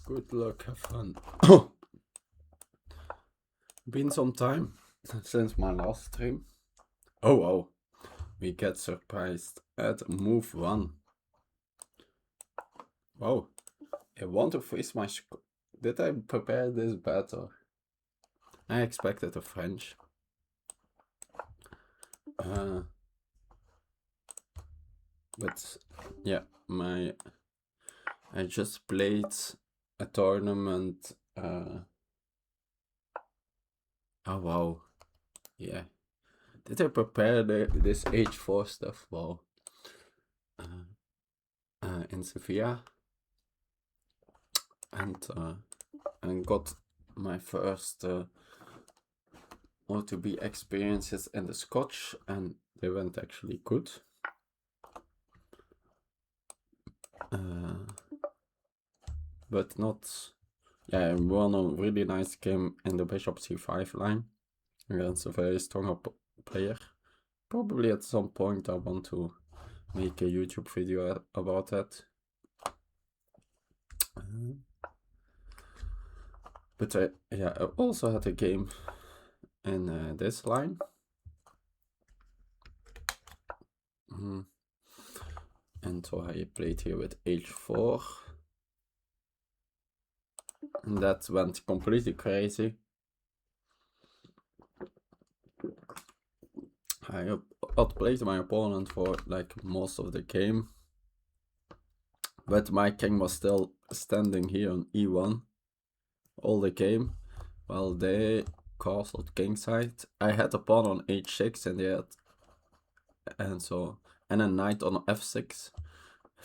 Good luck, have fun. Been some time since my last stream. Oh wow, we get surprised at move 1. Wow, I want to face my Did I prepare this better? I expected a French. But yeah, I just played a tournament. Oh wow, yeah. Did I prepare this h4 stuff? Wow. In Sevilla, and got my first to-be experiences in the Scotch, and they went actually good. But not. Yeah, I won a really nice game in the bishop c5 line against a very strong player. Probably at some point I want to make a YouTube video about that. But I also had a game in this line. And so I played here with h4. And that went completely crazy. I outplayed my opponent for like most of the game. But my king was still standing here on e1 all the game, while they castled kingside. I had a pawn on h6 and they had, and a knight on f6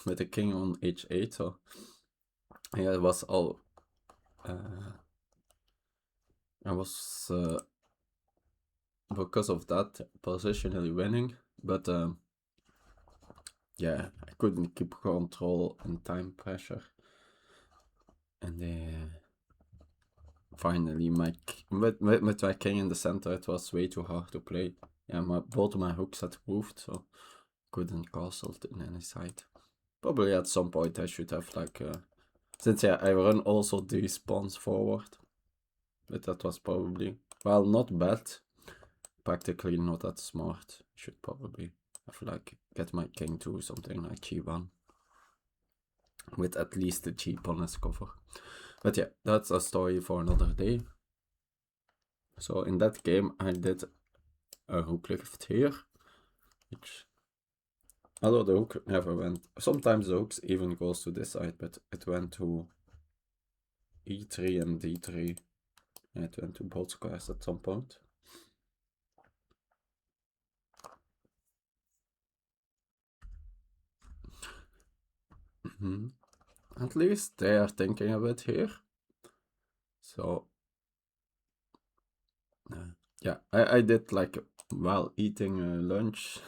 with a king on h8. So yeah, it was all. I was because of that positionally winning, but yeah, I couldn't keep control and time pressure, and finally with my king in the center, it was way too hard to play. Yeah, both my hooks had moved, so couldn't castle in any side. Probably at some point I should have like since yeah, I run also these pawns forward, but that was probably, well, not bad, practically not that smart. Should probably have like get my king to something like g1 with at least the g pawn as cover. But yeah, that's a story for another day. So in that game I did a rook lift here, which, although the rook never went, sometimes the rook even goes to this side, but it went to e3 and d3, and it went to both squares at some point. At least they are thinking a bit here. So yeah, I did like while eating lunch,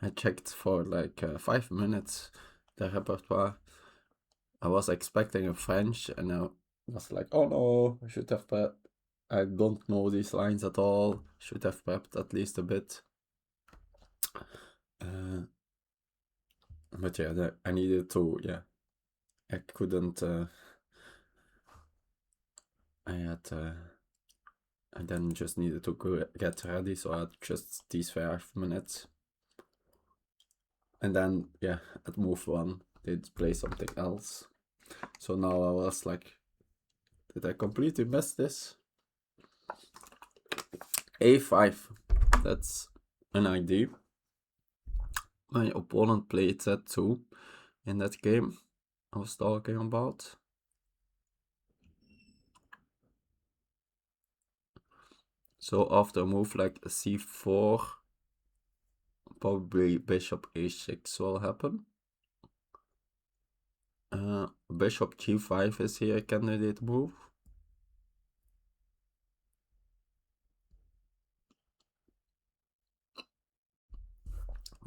I checked for like 5 minutes the repertoire. I was expecting a French and I was like, oh no, I should have prepped. I don't know these lines at all. Should have prepped at least a bit. But yeah, I needed to, yeah. I couldn't, I then just needed to get ready, so I had just these 5 minutes. And then, yeah, at move 1, they'd play something else. So now I was like, did I completely miss this? a5, that's an idea. My opponent played z2 in that game I was talking about. So after a move like c4, probably bishop a6 will happen. Bishop g5 is here a candidate move.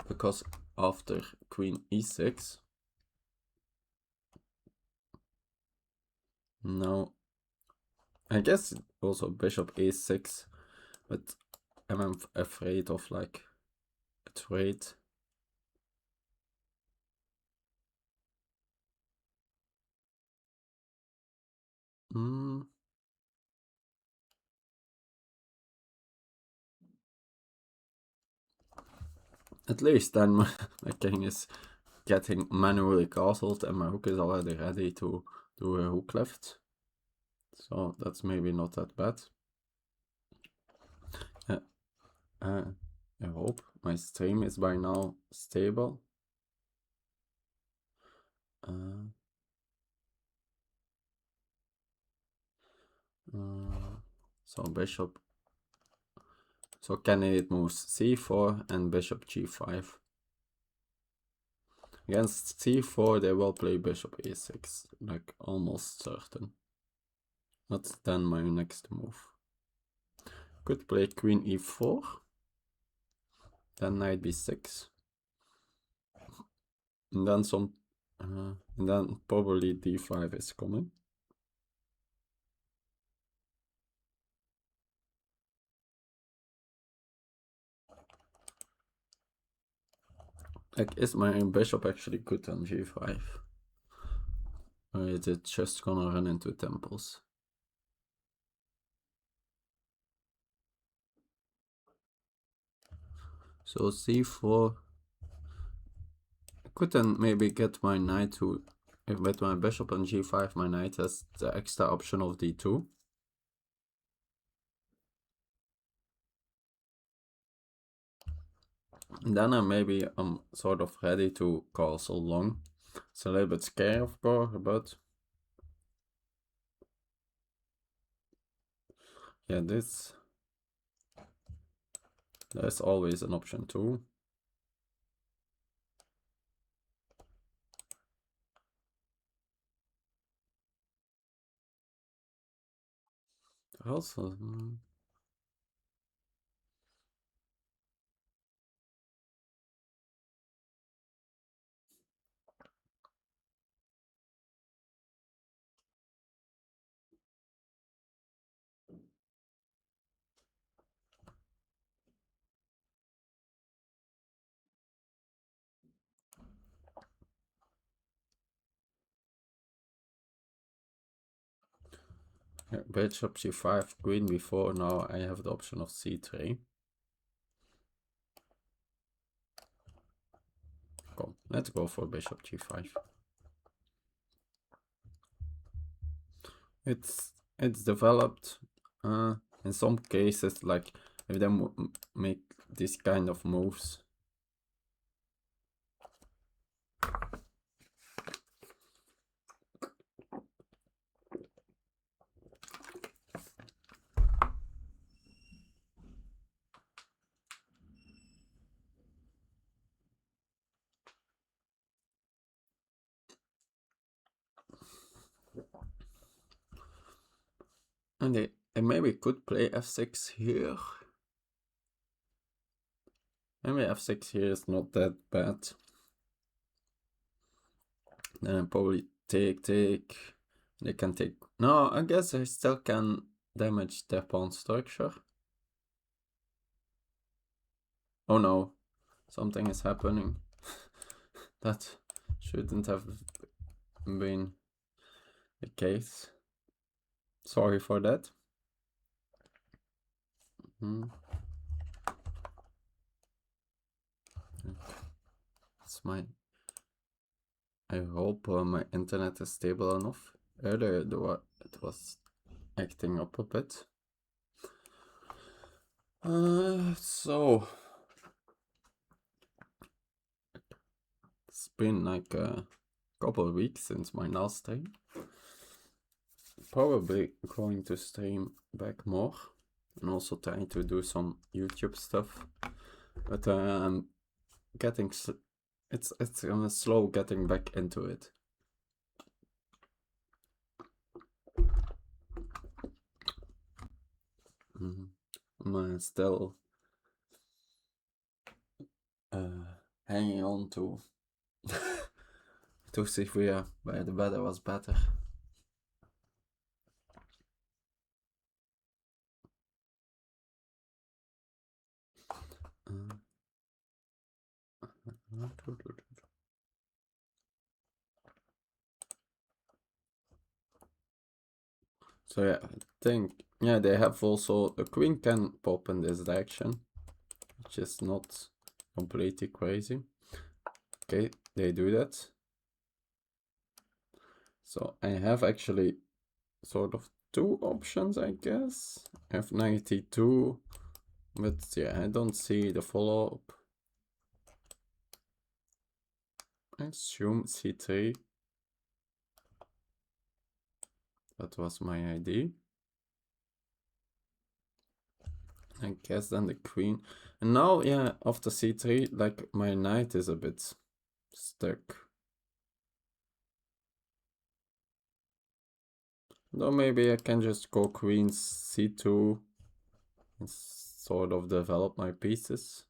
Because after queen e6, no, I guess also bishop a6, but I'm afraid of like a trade. At least then my king is getting manually castled and my rook is already ready to do a hook left. So that's maybe not that bad. I hope my stream is by now stable. So bishop. So candidate moves c4 and bishop g5. Against c4 they will play bishop a6, like almost certain. That's then my next move. Could play queen e4, then knight b6, and then and then probably d5 is coming. Like, is my bishop actually good on g5? Or is it just gonna run into temples? So c4. I could then maybe get my knight to, with my bishop on g5, my knight has the extra option of d2. And then I'm sort of ready to castle long. It's a little bit scary, of course, but yeah, there's always an option too. Also, yeah, bishop g5, queen b4. Now I have the option of c3. Come, let's go for bishop g5. It's developed in some cases, like if they make this kind of moves. And they maybe could play f6 here. Maybe f6 here is not that bad. Then probably take. They can take. No, I guess I still can damage their pawn structure. Oh no, something is happening. That shouldn't have been the case. Sorry for that. It's my. I hope my internet is stable enough. Earlier it was acting up a bit. So it's been like a couple of weeks since my last stream. Probably going to stream back more and also trying to do some YouTube stuff, but I'm getting it's slow getting back into it. I'm still hanging on to to Sivia, where the weather was better. So yeah, I think, yeah, they have also, the queen can pop in this direction, which is not completely crazy. Okay, they do that. So I have actually sort of two options, I guess. F92, but yeah, I don't see the follow-up. I assume C3. That was my idea. I guess then the queen. And now, yeah, after C3, like, my knight is a bit stuck. Though maybe I can just go queen C2 and sort of develop my pieces.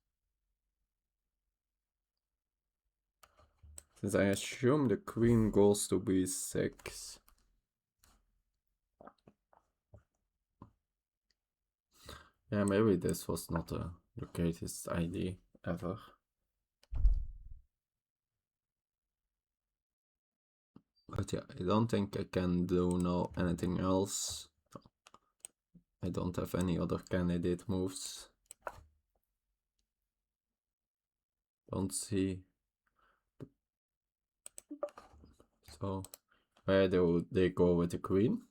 Since I assume the queen goes to B6. Yeah, maybe this was not the greatest idea ever. But yeah, I don't think I can do now anything else. I don't have any other candidate moves. Don't see. So where do they go with the queen?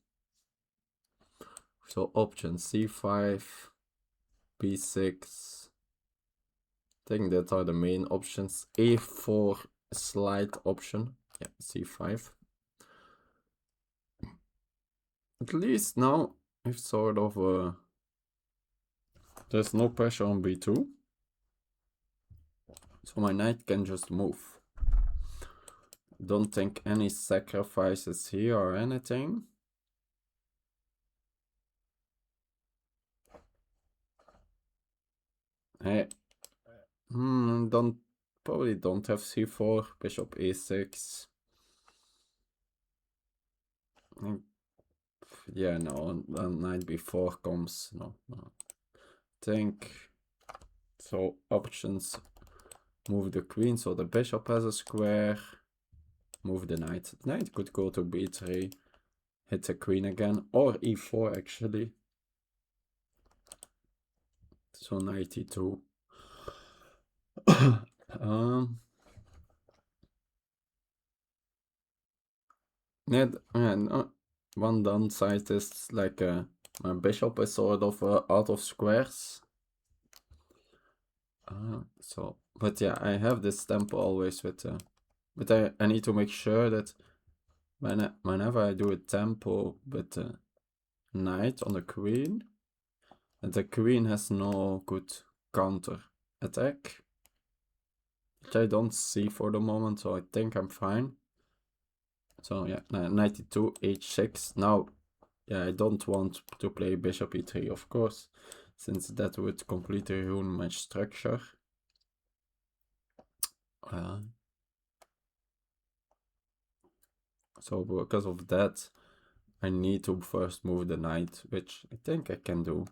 So option C5, B6. I think that are the main options. A4 slight option. Yeah, C5. At least now if sort of there's no pressure on B2. So my knight can just move. Don't think any sacrifices here or anything. I probably don't have C4, bishop A6. Yeah, no, knight B4 comes. No. Think so. Options: move the queen so the bishop has a square. Move the knight. The knight could go to B3, hit the queen again, or E4 actually. So knight E2. Yeah, no, one downside is like my bishop is sort of out of squares. So, but yeah, I have this tempo always with, but I need to make sure that whenever I do a tempo with the knight on the queen, and the queen has no good counter attack, which I don't see for the moment, so I think I'm fine. So yeah, 92 h6. Now, yeah, I don't want to play bishop e3, of course, since that would completely ruin my structure. So because of that, I need to first move the knight, which I think I can do.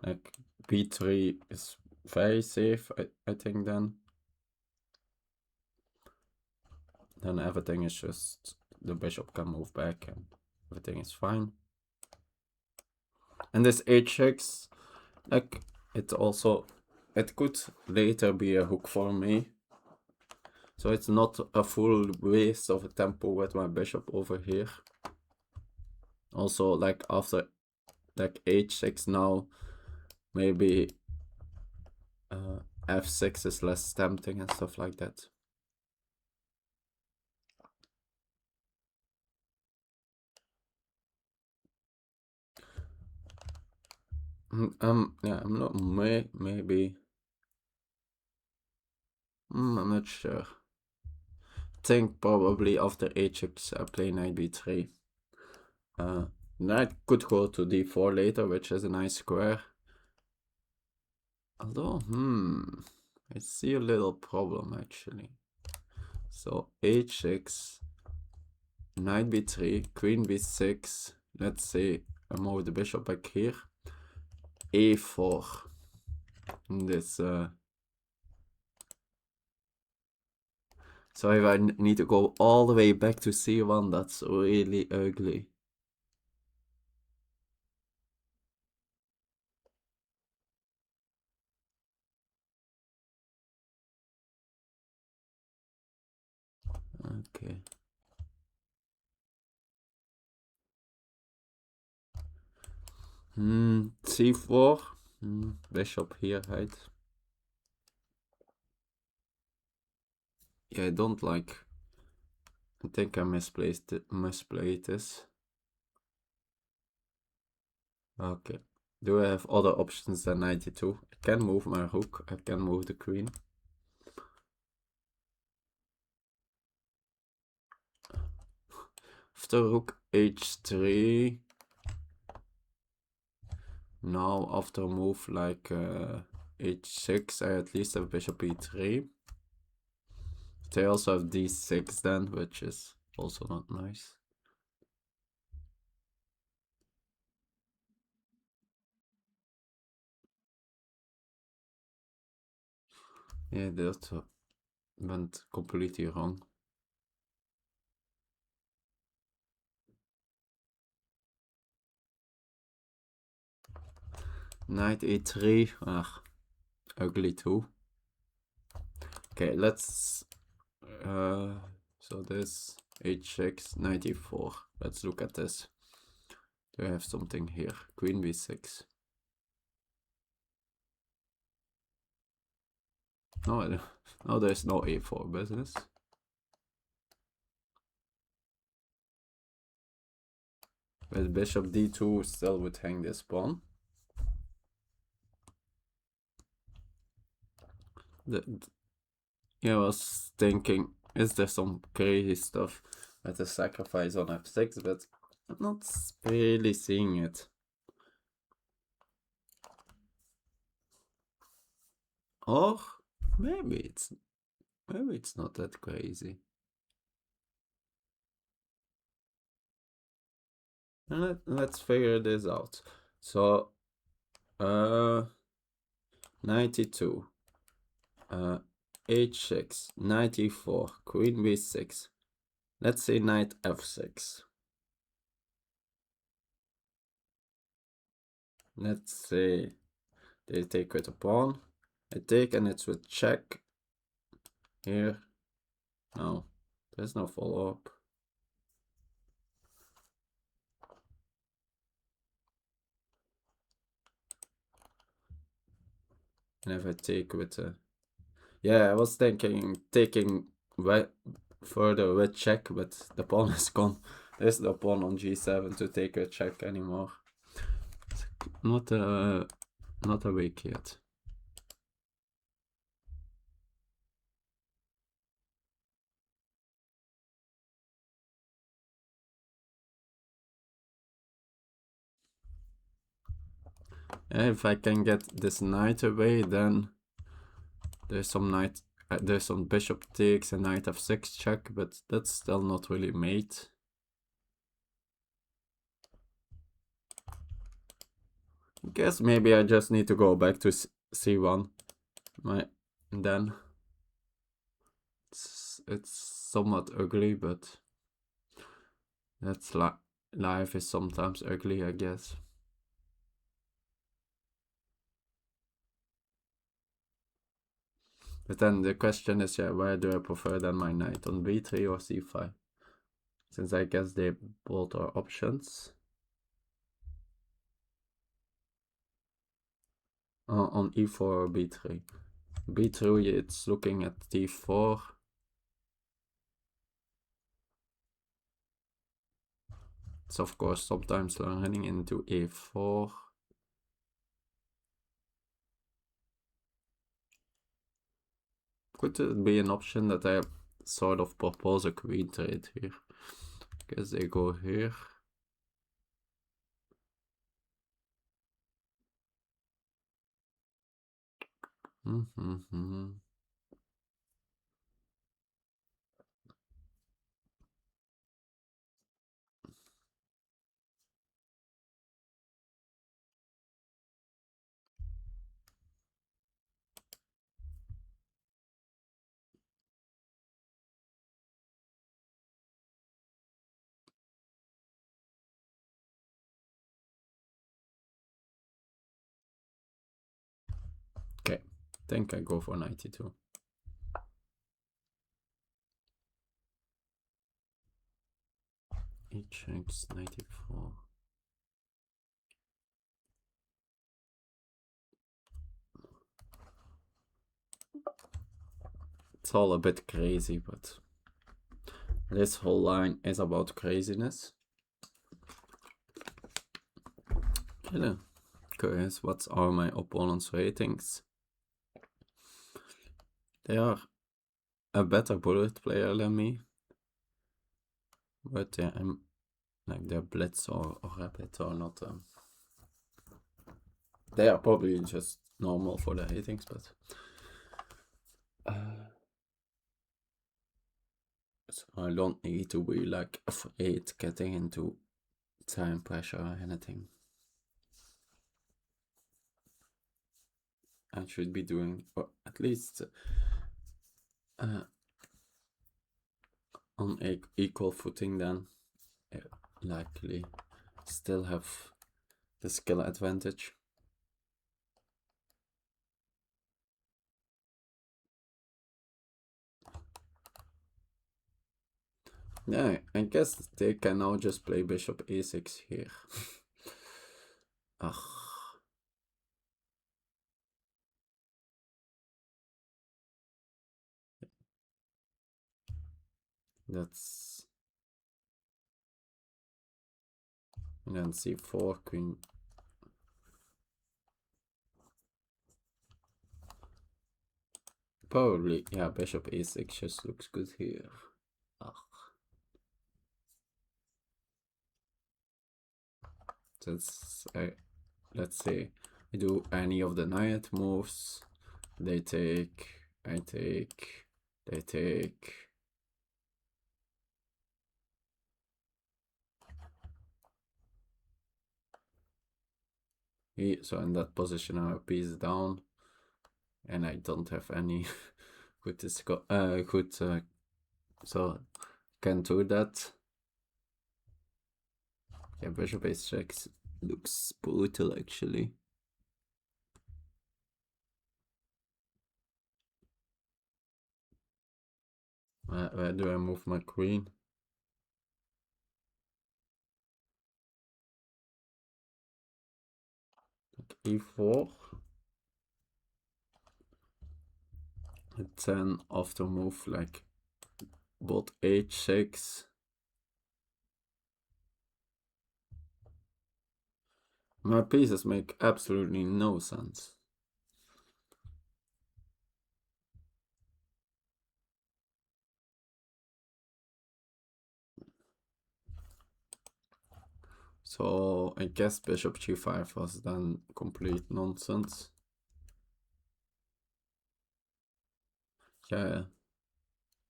Like b3 is very safe, I think then. Then everything is just, the bishop can move back and everything is fine. And this h6, like, it could later be a hook for me. So it's not a full waste of a tempo with my bishop over here. Also, like after like h6 now, maybe f6 is less tempting and stuff like that. Yeah, I'm not, maybe. I'm not sure. Think probably after h6 I play knight b3. Knight could go to d4 later, which is a nice square. Although, I see a little problem actually. So h6, knight b3, queen b6. Let's say I move the bishop back here. a4. This so if I need to go all the way back to c1, that's really ugly. Okay. C4. Bishop here, right? Yeah, I don't like. I think I misplayed this. Okay. Do I have other options than 92? I can move my rook. I can move the queen. After rook h3. Now after a move like h6, I at least have bishop e3. They also have d6 then, which is also not nice. Yeah, that went completely wrong. Knight e3, ugly too. Okay, let's so this h6, knight e4. Let's look at this. Do I have something here? Queen b6. No, no, there's no a4 business. With bishop d2 still would hang this pawn. Yeah, I was thinking, is there some crazy stuff with a sacrifice on f6, but I'm not really seeing it. Or maybe it's not that crazy. And let's figure this out. So 92, h6, 94, queen b6. Let's say knight f6. Let's say they take with a pawn. I take and it's with check. Here. No, there's no follow-up. And if I take with a... Yeah, I was thinking taking further with check, but the pawn is gone. There's no pawn on g7 to take a check anymore. Not awake yet. If I can get this knight away, then there's some bishop takes and knight f6 check, but that's still not really mate. I guess maybe I just need to go back to c1. Then it's somewhat ugly, but that's life is sometimes ugly, I guess. But then the question is, yeah, where do I prefer then my knight, on b3 or c5? Since I guess they both are options. On e4 or b3. b3, it's looking at d4. It's of course sometimes running into a4. Could it be an option that I sort of propose a queen trade here? Guess they go here. Okay, think I go for 92. He checks 94. It's all a bit crazy, but this whole line is about craziness. Okay, curious, what are my opponent's ratings? They are a better bullet player than me, but yeah, I'm like their blitz or rapid or not. They are probably just normal for the ratings, but so I don't need to be like afraid getting into time pressure or anything. I should be doing, or at least on equal footing then. Likely still have the skill advantage. Yeah, I guess they can now just play bishop a6 here. Ugh. That's... And then c4, queen. Probably, yeah, bishop a6 just looks good here. Ugh. That's, let's say, I do any of the knight moves. They take, I take, they take. So in that position, I have piece down, and I don't have any good so can do that. Yeah, bishop a6 looks brutal actually. Where do I move my queen? Like e4. And then after move like both h6. My pieces make absolutely no sense. So I guess bishop g5 was then complete nonsense. Yeah,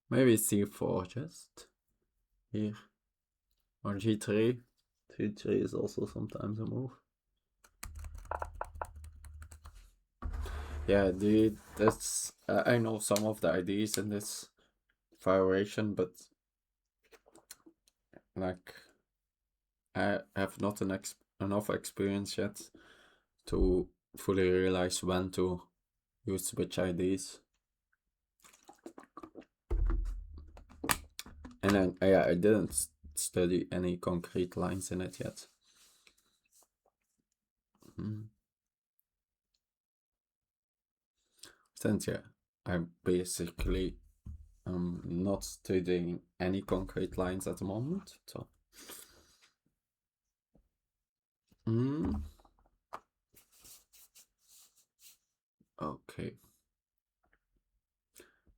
maybe c4 just here. Or g3. g3 is also sometimes a move. Yeah, dude, that's I know some of the ideas in this variation, but like I have not enough experience yet to fully realize when to use which IDs. And then yeah, I didn't study any concrete lines in it yet. Since yeah, I'm basically not studying any concrete lines at the moment, so okay.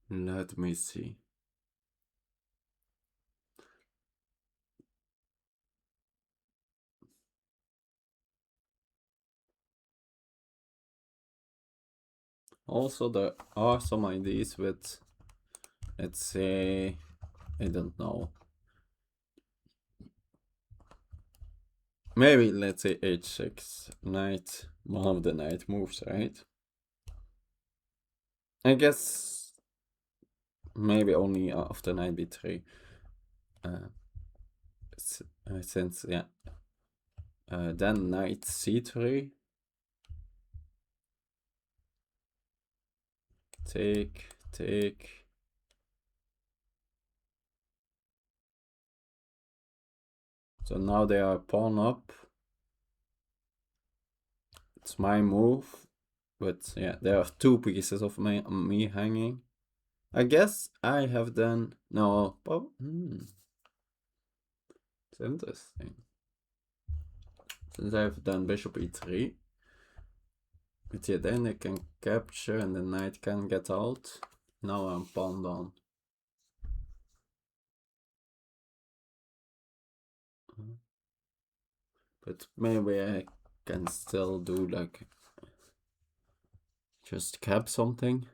Let me see. Also, there are some ideas with, let's say, I don't know. Maybe, let's say, h6, knight, one of the knight moves, right? I guess maybe only after knight b3. Since, yeah. Then knight c3. Take, take. So now they are pawn up. It's my move. But yeah, there are two pieces of me hanging. I guess I have then... No, it's interesting. Since I have done bishop e3. But yeah, then I can capture and the knight can get out. Now I'm pawn down. But maybe I can still do like... Just cap something.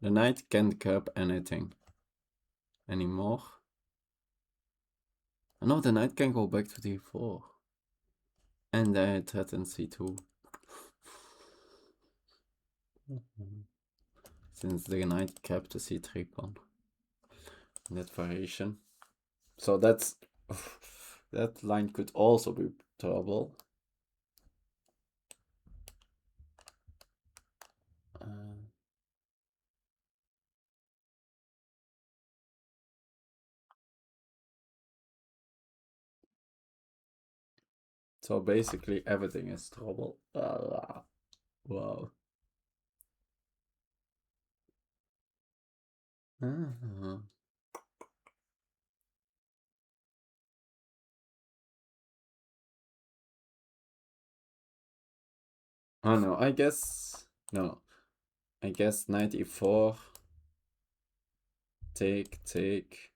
The knight can't cap anything anymore. I know the knight can go back to d4. And I threaten c2. Since the knight capped the c3 pawn. That variation. So that's... that line could also be trouble. So basically everything is trouble. Wow. Oh no, I guess... No. I guess knight e4. Take.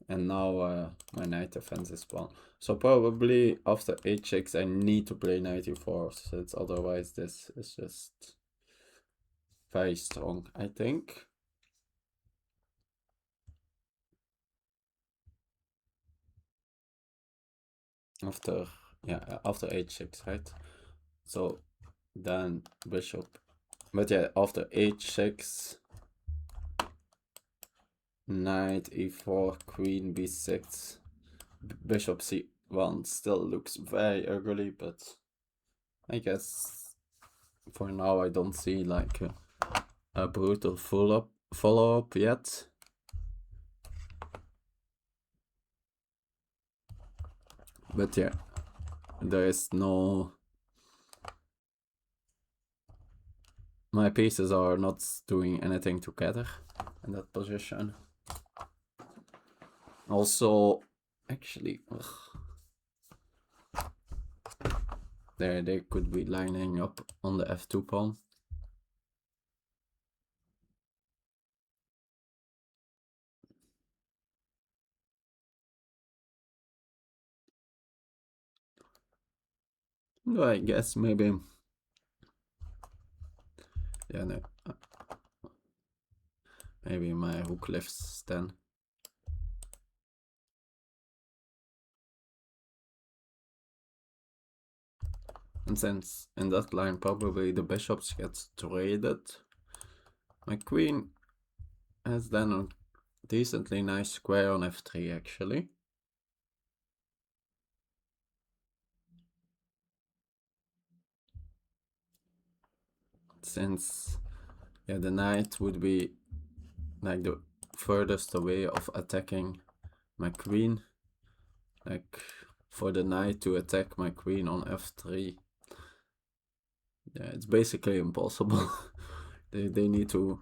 And now my knight defends his pawn. So probably after h6 I need to play knight e4, since otherwise this is just very strong, I think. After h6, right? So then bishop. But yeah, after h6, knight e4, queen b6, bishop c1 still looks very ugly, but I guess for now I don't see like a brutal follow-up yet. But yeah, there is no... My pieces are not doing anything together in that position. Also, actually, they could be lining up on the f2 pawn. No, I guess maybe... Yeah, no. Maybe my rook lifts then. And since in that line probably the bishops get traded, my queen has then a decently nice square on f3 actually. Since yeah, the knight would be like the furthest away of attacking my queen. Like for the knight to attack my queen on f3. Yeah, it's basically impossible. they need to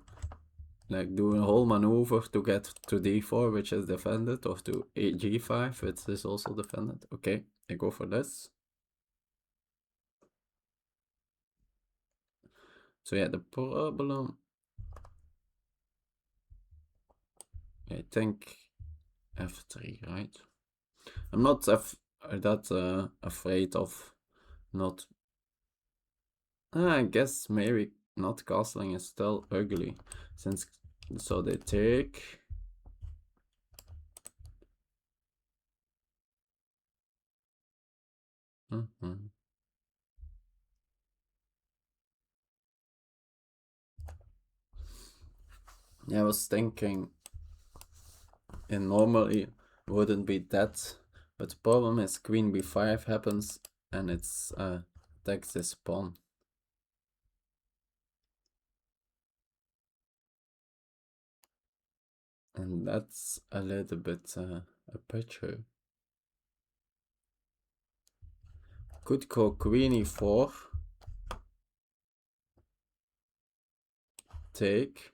like do a whole maneuver to get to d4, which is defended, or to g5, which is also defended. Okay, I go for this. So yeah, the problem... I think f3, right? I'm not that afraid of not... I guess maybe not castling is still ugly, since... So they take... Yeah, I was thinking it normally wouldn't be that, but the problem is queen b5 happens and it's attacks this pawn. And that's a little bit a picture. Could go queen e4. Take.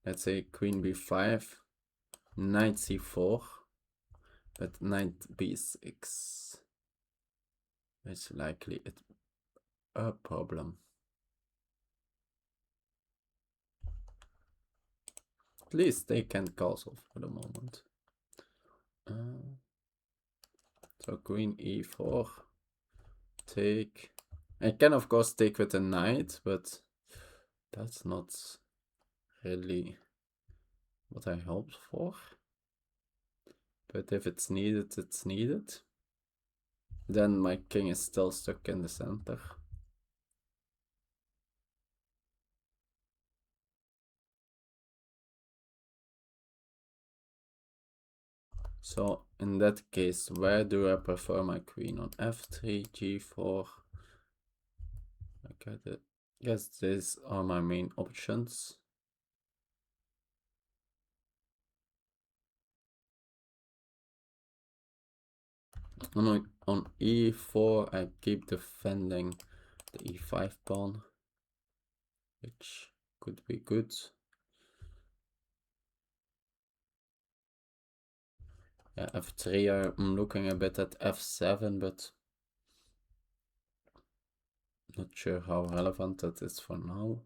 Let's say queen b5. Knight c4. But knight b6 is likely a problem. At least they can't castle for the moment. So queen e4. Take. I can of course take with a knight, but that's not really what I hoped for. But if it's needed, it's needed. Then my king is still stuck in the center. So in that case, where do I prefer my queen? On f3, g4? Okay, I guess these are my main options. On e4, I keep defending the e5 pawn, which could be good. Yeah, f3, I'm looking a bit at f7, but not sure how relevant that is for now.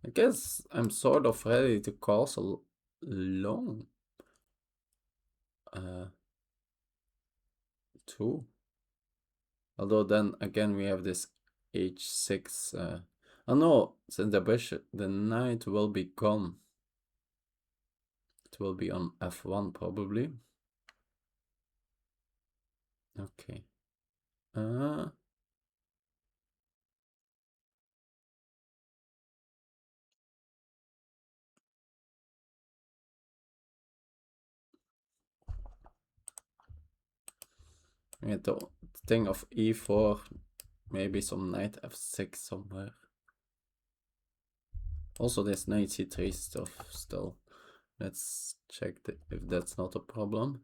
I guess I'm sort of ready to castle long. Too. Although then again we have this h6. Oh no, since the knight will be gone. It will be on f1 probably. Okay. Yeah, the thing of e4, maybe some knight f6 somewhere. Also this knight c3 stuff still. Let's check if that's not a problem.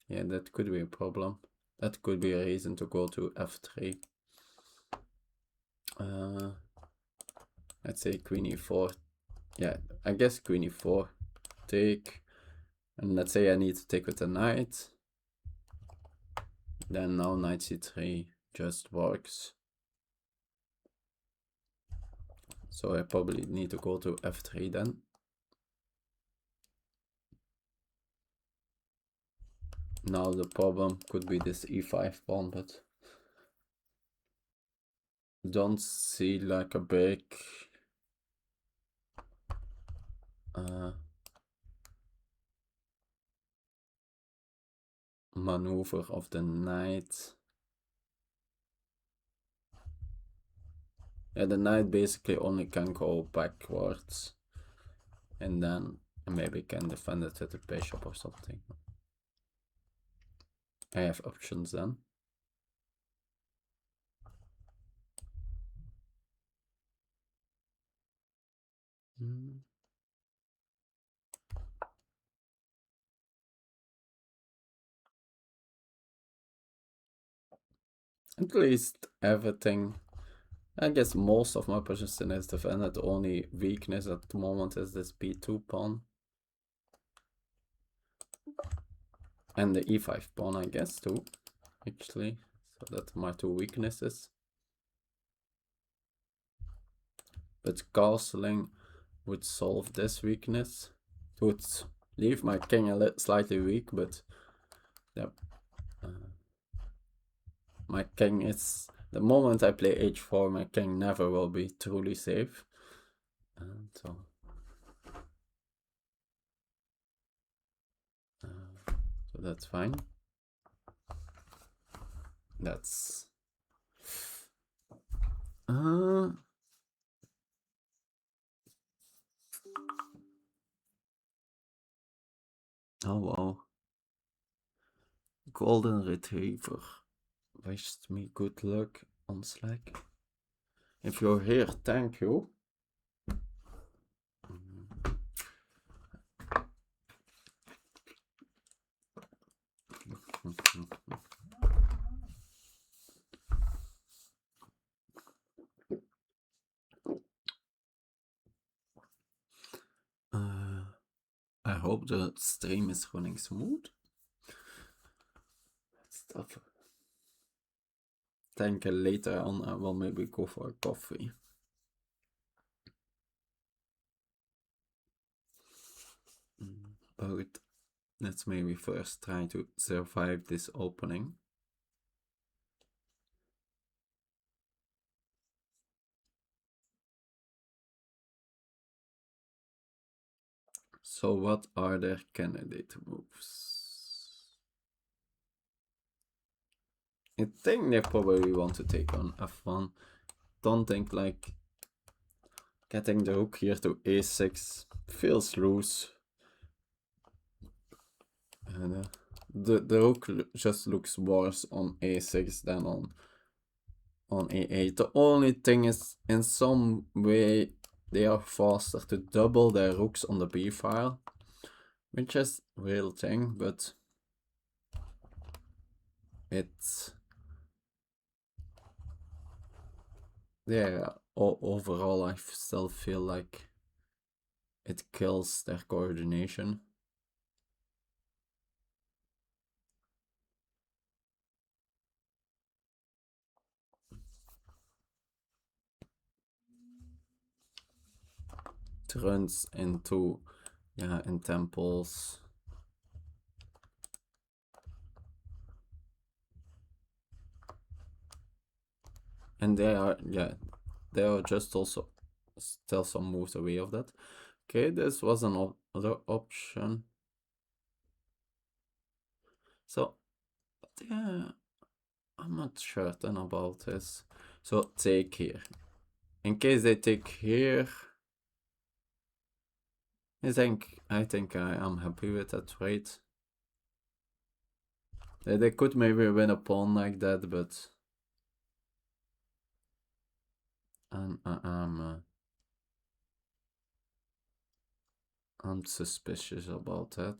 Yeah, that could be a problem. That could be a reason to go to f3. Let's say queen e4. Yeah, I guess queen e4. Take. And let's say I need to take with a knight. Then now knight c3 just works. So I probably need to go to f3 then. Now the problem could be this e5 pawn, but don't see like a big maneuver of the knight. Yeah, the knight basically only can go backwards, and then maybe can defend it with a bishop or something. I have options then. At least everything. I guess most of my position is defended. The only weakness at the moment is this b2 pawn. And the e5 pawn, I guess, too, actually. So that's my two weaknesses. But castling would solve this weakness. It would leave my king slightly weak, but yeah. My king is... The moment I play h4, my king never will be truly safe. And so that's fine. That's... Oh wow. Golden Retriever. wished me good luck on Slack. If you're here, thank you. I hope the stream is running smooth. Stuff. Think later on I will maybe go for a coffee. But let's maybe first try to survive this opening. So what are their candidate moves? I think they probably want to take on f1. Don't think like getting the rook here to a6 feels loose. And the rook just looks worse on a6 than on a8. The only thing is, in some way, they are faster to double their rooks on the b file, which is a real thing, but it's, yeah, overall I still feel like it kills their coordination. It runs into, yeah, in temples. And they are, yeah, they are just also still some moves away of that. Okay, this was another option. So, yeah, I'm not certain about this. So, take here. In case they take here, I think I am happy with that trade. They could maybe win a pawn like that, but I'm suspicious about that.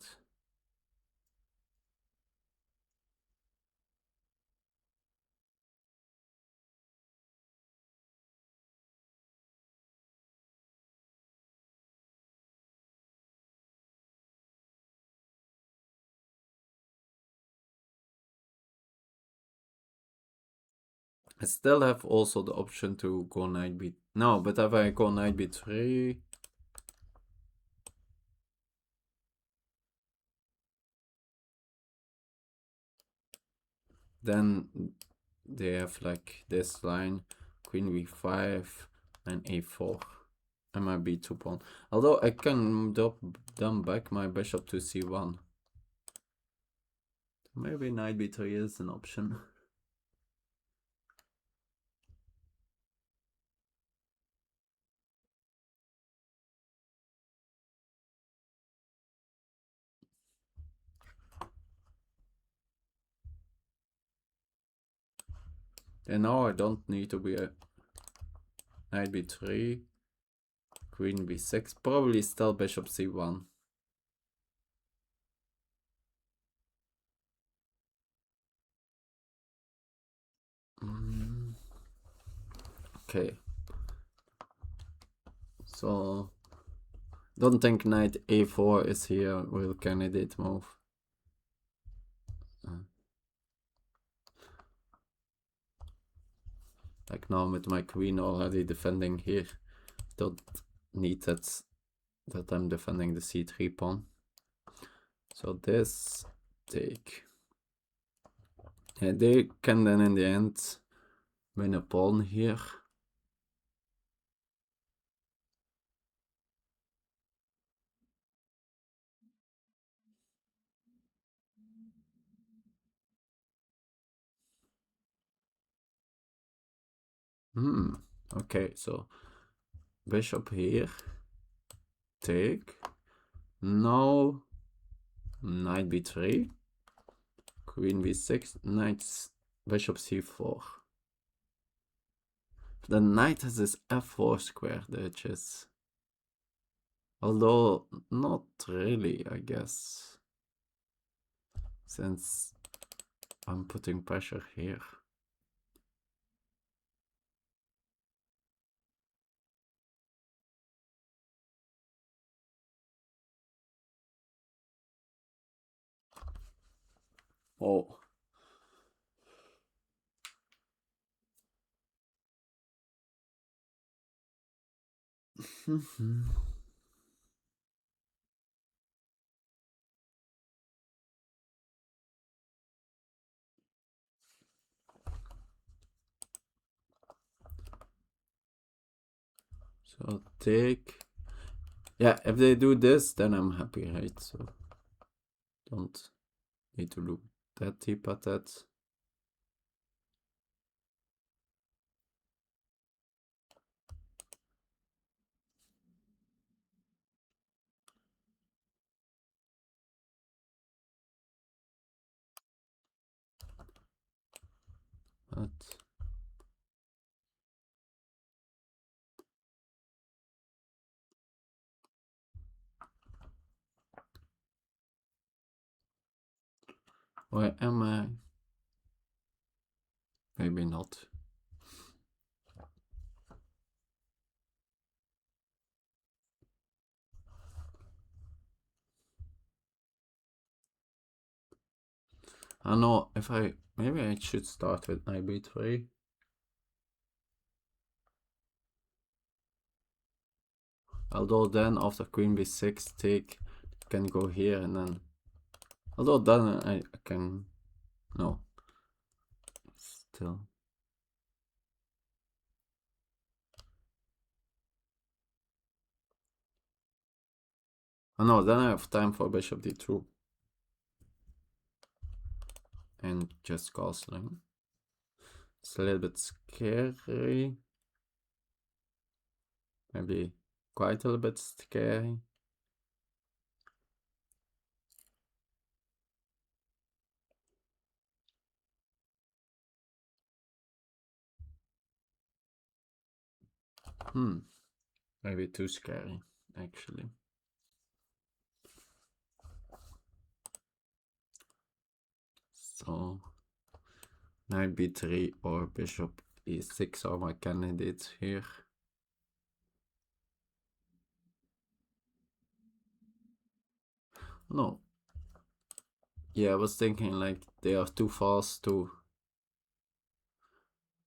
I still have also the option to go knight b. No, but if I go knight b3, then they have like this line, queen b5 and a4. And my b2 pawn. Although I can dump back my bishop to c1. Maybe knight b3 is an option. And now I don't need to be a knight b3, queen b6, probably still bishop c1. Okay. So, don't think knight a4 is here a real candidate move. Like now with my queen already defending here, don't need that I'm defending the c3 pawn. So this take. And they can then in the end win a pawn here. Okay, so bishop here, take. Now knight b3, queen b6, knight bishop c4. The knight has this f4 square, which is... Although, not really, I guess. Since I'm putting pressure here. Oh. So take... Yeah, if they do this, then I'm happy, right? So don't need to look that deep at that. But where am I? Maybe not. I know if maybe I should start with knight b3. Although then after queen b6 take can go here and then... Although then I can... No. Still. Oh no, then I have time for bishop d2. And just castling. It's a little bit scary. Maybe quite a little bit scary. Maybe too scary, actually. So, knight b3 or bishop e6 are my candidates here. No. Yeah, I was thinking like they are too fast to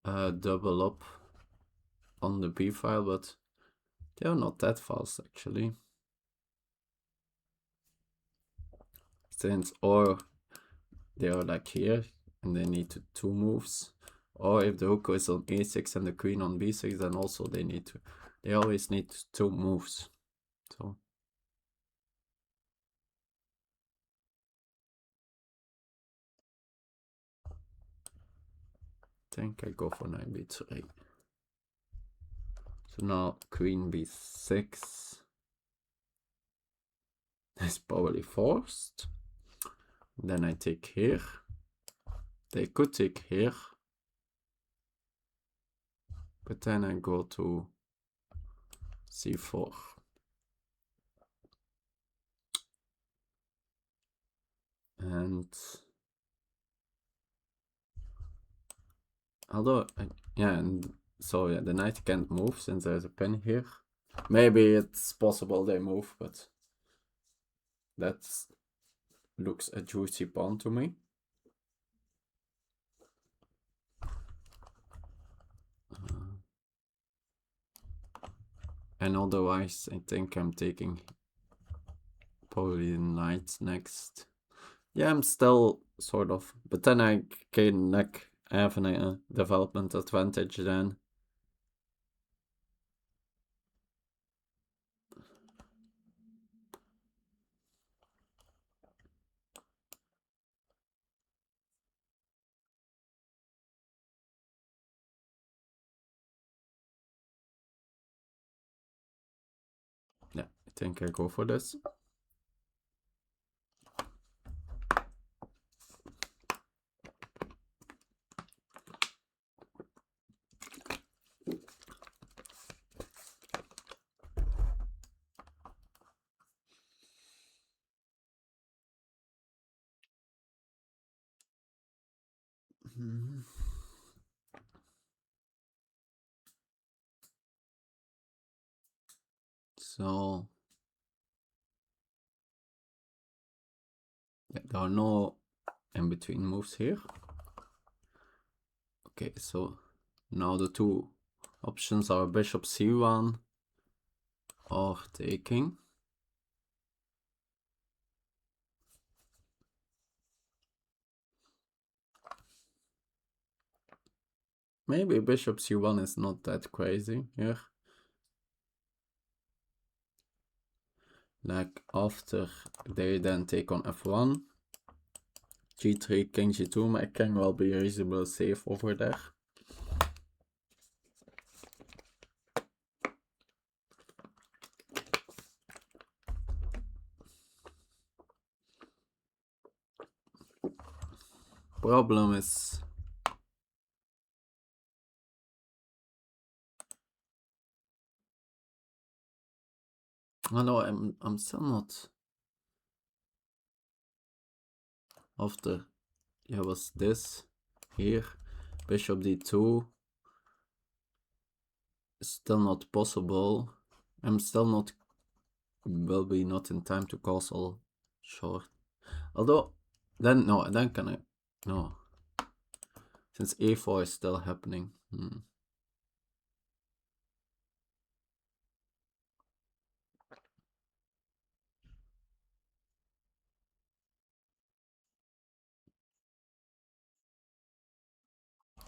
double up on the b file, but they are not that fast actually. Since or they are like here and they need two moves, or if the rook is on a6 and the queen on b6, then also they always need two moves. So I think I go for knight b3. So now queen b6 is probably forced. Then I take here. They could take here. But then I go to c4. And although, yeah, and so yeah, the knight can't move since there's a pin here. Maybe it's possible they move, but that looks a juicy pawn to me. And otherwise, I think I'm taking probably the knight next. Yeah, I'm still sort of, but then I can like have a development advantage then. Yeah, I think I go for this. So yeah, there are no in between moves here. Okay, so now the two options are bishop c1 or taking. Maybe bishop c1 is not that crazy here. Like after they then take on f1, g3, king g2, my king will be reasonably safe over there. Problem is oh no, I'm still not. After yeah was this here, bishop d2 is still not possible. I'm still not will be not in time to castle short. Although then no, then can I no. Since a4 is still happening.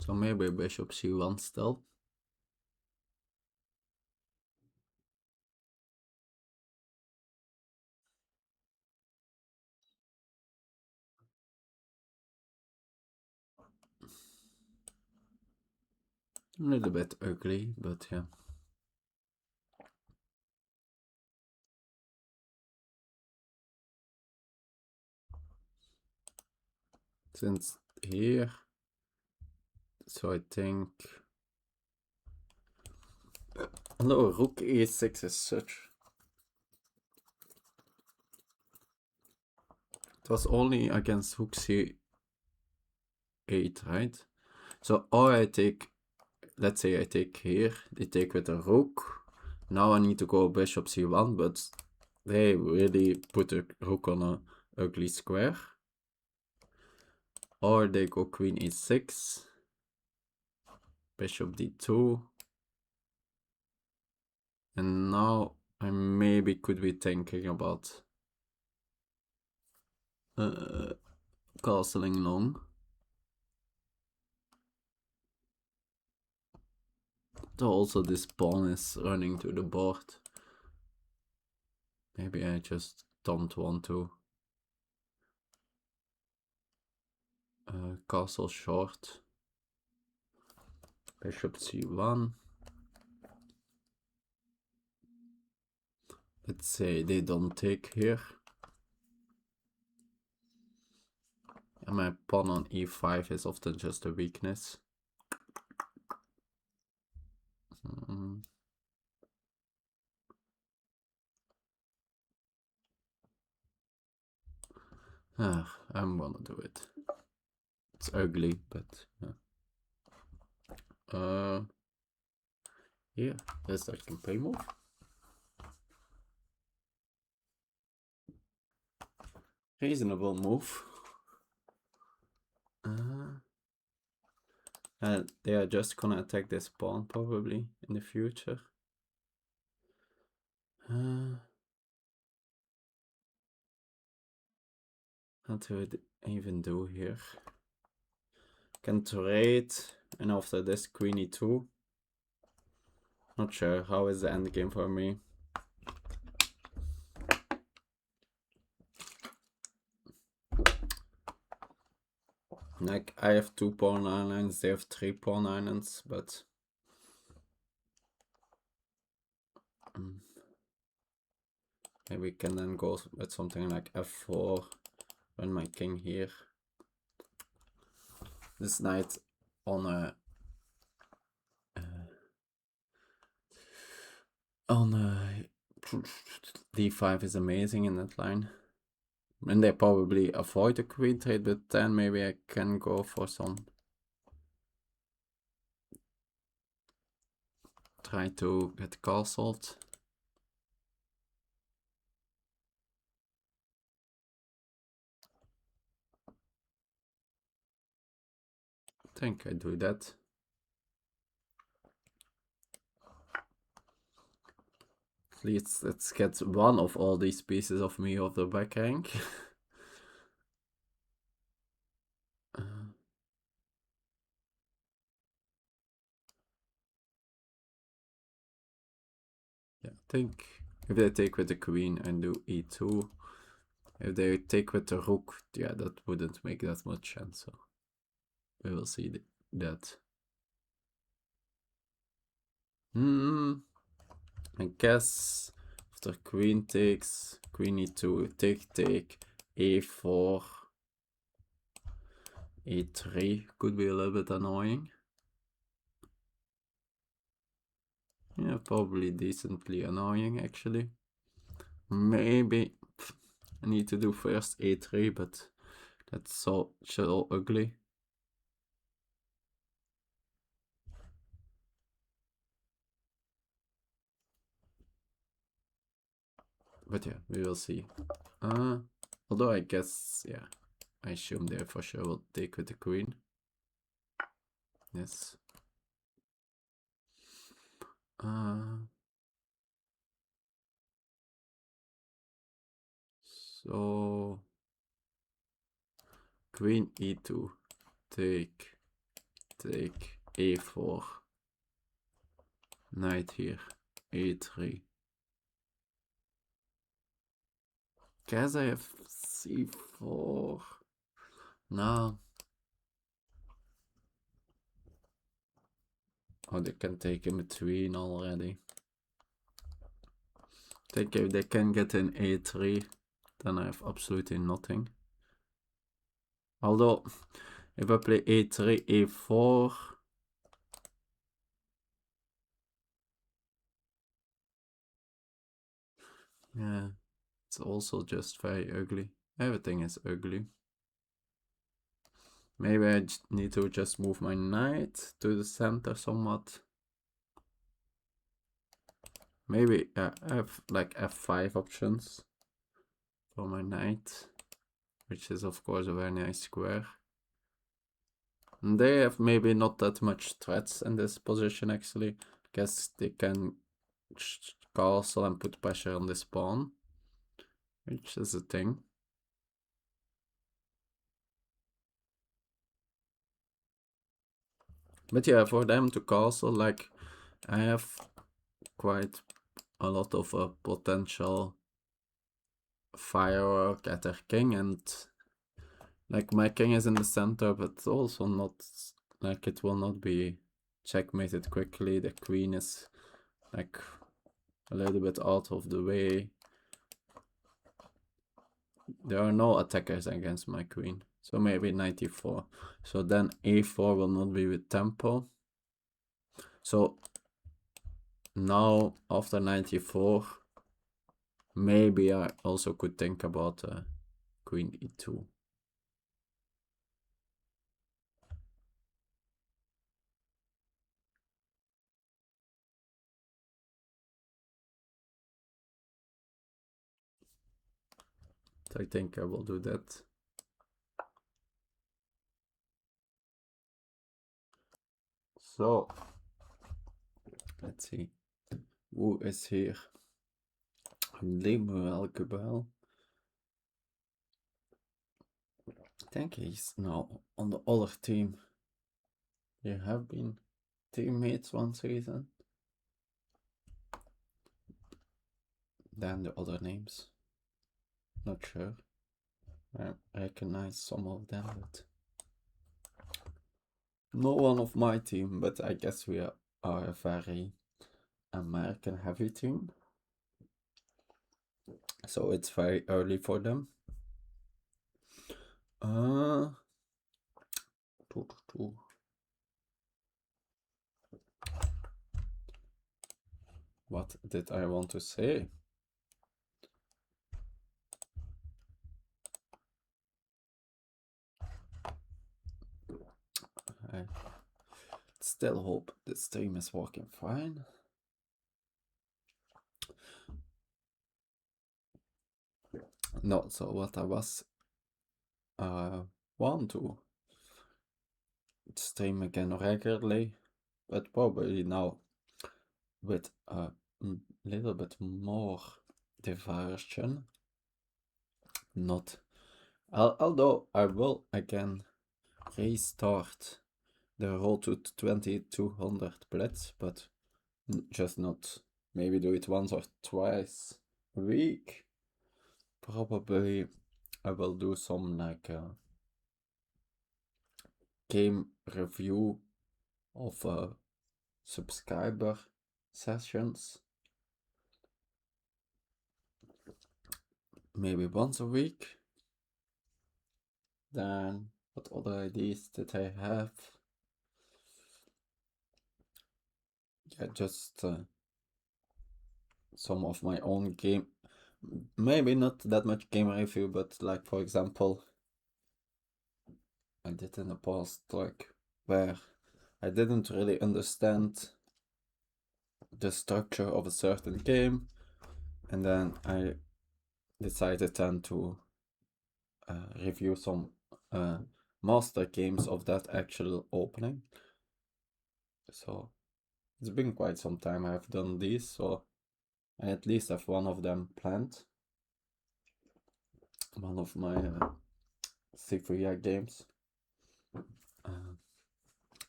So maybe bishop c1 still. A little bit ugly, but yeah. Since here, so I think no, rook e6 is such. It was only against rook c8, right? So or I take, let's say I take here, they take with a rook. Now I need to go bishop c1, but they really put a rook on a ugly square. Or they go queen e6, bishop d2. And now I maybe could be thinking about castling long. So also this pawn is running to the board. Maybe I just don't want to castle short. Bishop c1. Let's say they don't take here. And my pawn on e5 is often just a weakness. I'm gonna do it. It's ugly, but yeah. Yeah, that's that can play move. Reasonable move. And they are just gonna attack this pawn probably in the future. What do I even do here? Can trade, and after this queen e2. Not sure how is the endgame for me. Like I have 2 pawn islands, they have 3 pawn islands, but maybe we can then go with something like f4, run my king here. This knight on a d5 is amazing in that line. And they probably avoid the queen trade, but then maybe I can go for some try to get castled. I think I do that. At least let's get one of all these pieces of me off the back rank. Yeah, I think if they take with the queen and do e2, if they take with the rook, yeah, that wouldn't make that much sense. So we will see that. I guess after queen takes, queen e2, take, a4, a3 could be a little bit annoying. Yeah, probably decently annoying actually. Maybe I need to do first a3, but that's so ugly. But yeah, we will see. Although I guess, yeah, I assume they for sure will take with the queen. Yes. So queen e2, take, a4, knight here, a3. Guess I have c4. No. Oh, they can take in between already. I think if they can get in a3, then I have absolutely nothing. Although, if I play a3, a4, yeah, it's also just very ugly. Everything is ugly. Maybe I need to just move my knight to the center somewhat. Maybe I have like f5 options for my knight, which is of course a very nice square. And they have maybe not that much threats in this position actually. Guess they can castle and put pressure on this pawn, which is a thing. But yeah, for them to castle, like, I have quite a lot of potential firework at their king, and like my king is in the center, but also not, like, it will not be checkmated quickly. The queen is like a little bit out of the way. There are no attackers against my queen, so maybe 94. So then a4 will not be with tempo. So now after 94, maybe I also could think about queen e2. So I think I will do that. So let's see who is here. Lemuel Gabel. I think he's now on the other team. They have been teammates one season. Then the other names. Not sure. I recognize some of them, but no one of my team. But I guess we are a very American heavy team. So it's very early for them. What did I want to say? I still hope the stream is working fine. No, so what I was want to stream again regularly, but probably now with a little bit more diversion. Not, although I will again restart the road to 2200 blitz, but just not maybe do it once or twice a week. Probably I will do some like game review of subscriber sessions. Maybe once a week. Then what other ideas did I have? Yeah, just some of my own game. Maybe not that much game review, but like for example, I did in the past, like where I didn't really understand the structure of a certain game, and then I decided then to review some master games of that actual opening. So it's been quite some time I've done these, so I at least have one of them planned. One of my Cypher games.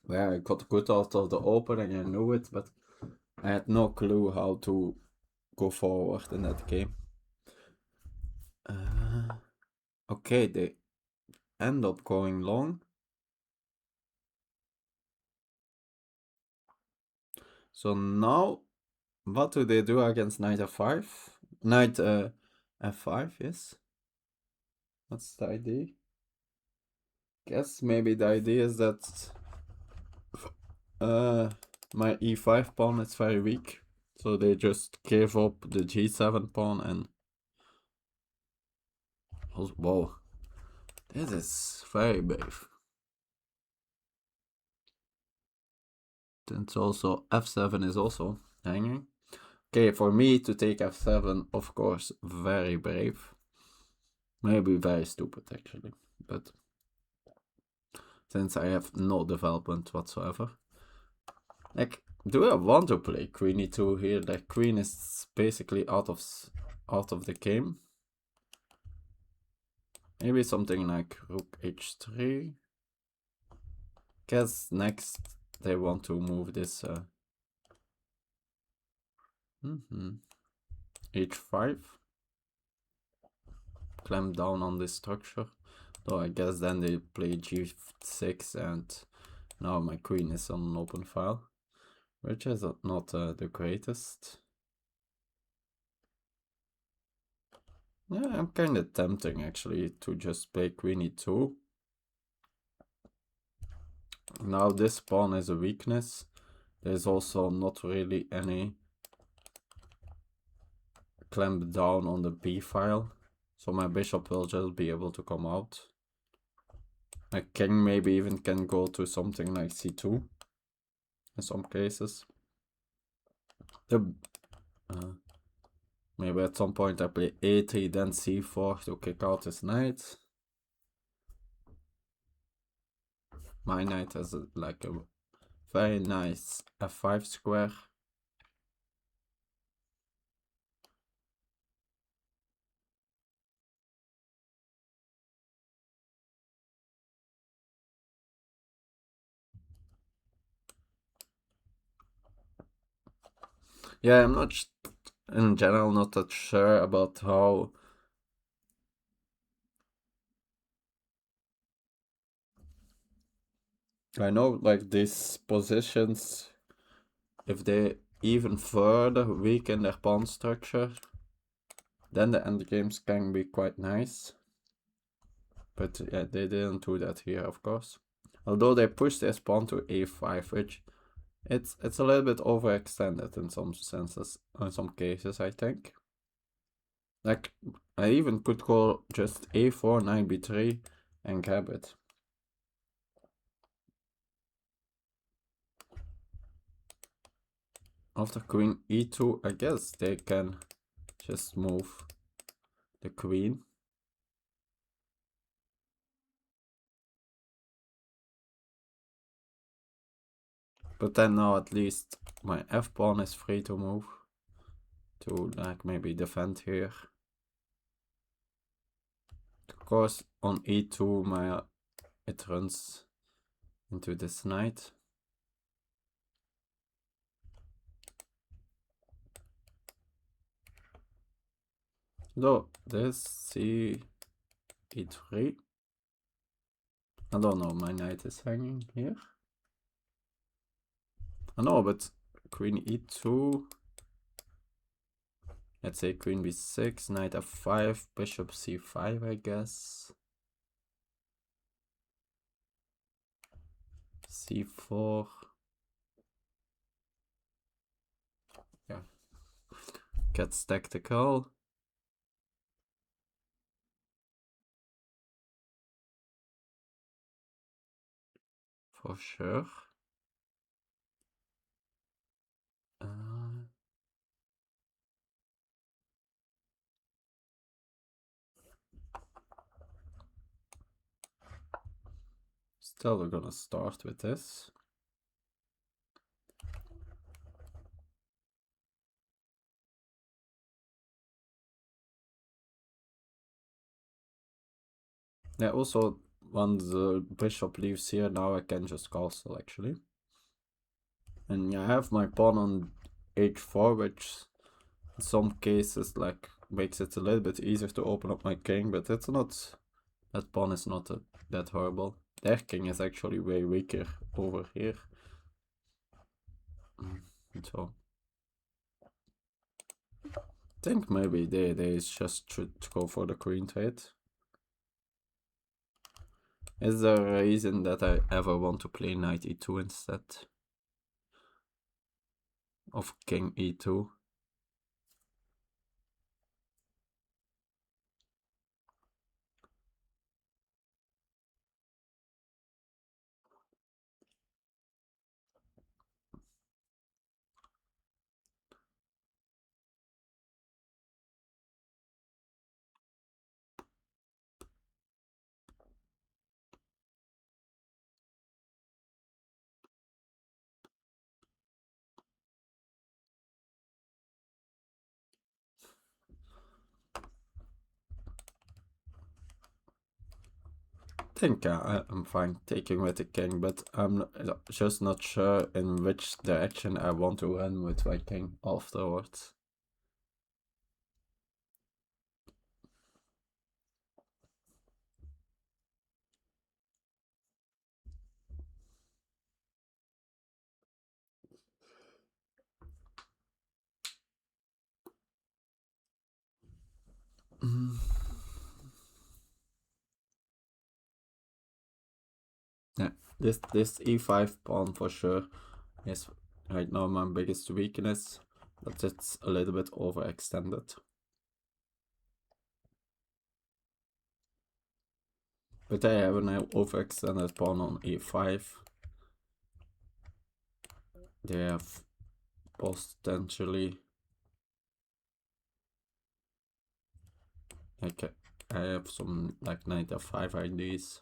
Where I got good out of the opening, I knew it, but I had no clue how to go forward in that game. Okay, they end up going long. So now, what do they do against knight f5? Knight f5, yes. What's the idea? Guess maybe the idea is that my e5 pawn is very weak. So they just gave up the g7 pawn and... Whoa. This is very brave. It's also f7 is also hanging. Okay, for me to take f7, of course, very brave. Maybe very stupid actually, but since I have no development whatsoever. Like, do I want to play queen e2 here? The queen is basically out of the game. Maybe something like rook h3. Guess next they want to move this h5. Clamp down on this structure. Though I guess then they play g6 and now my queen is on an open file, which is not the greatest. Yeah, I'm kind of tempting actually to just play queen e2. Now this pawn is a weakness. There's also not really any clamp down on the b file, so my bishop will just be able to come out. My king maybe even can go to something like c2 in some cases. Maybe at some point I play a3 then c4 to kick out his knight. My knight has like a very nice f5 square. Yeah, I'm not in general not that sure about how I know like these positions, if they even further weaken their pawn structure, then the endgames can be quite nice. But yeah, they didn't do that here, of course. Although they pushed their pawn to a5, which it's a little bit overextended in some senses, in some cases, I think. Like, I even could go just a4, knight b3, and grab it. After queen e2, I guess they can just move the queen. But then now at least my f pawn is free to move to like maybe defend here. Of course on e2 it runs into this knight. So this c e3. I don't know, my knight is hanging here. I know, but queen e2. Let's say queen b6, knight f5, bishop c5, I guess. c4. Yeah. Gets tactical. For sure. Still, we're gonna start with this. Yeah, also, when the bishop leaves here, now I can just castle, actually. And yeah, I have my pawn on h4, which in some cases, like, makes it a little bit easier to open up my king, but it's not... That pawn is not that horrible. Their king is actually way weaker over here. So... I think maybe they just should go for the queen trade. Is there a reason that I ever want to play knight e2 instead of king e2? I think I'm fine taking with the king, but I'm just not sure in which direction I want to run with my king afterwards. Yeah, this e5 pawn for sure is right now my biggest weakness, but it's a little bit overextended. But I have an overextended pawn on e5. They have potentially like I have some like knight f5 ideas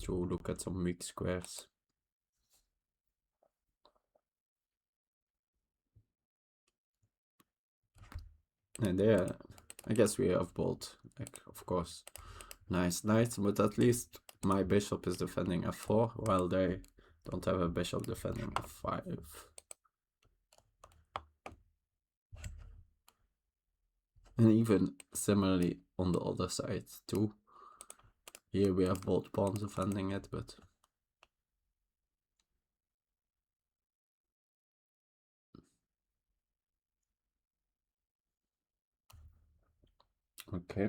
to look at some weak squares. And there, I guess we have both, like, of course, nice knights, but at least my bishop is defending f4, while they don't have a bishop defending f5. And even similarly on the other side too. Here we have both pawns defending it, but... Okay.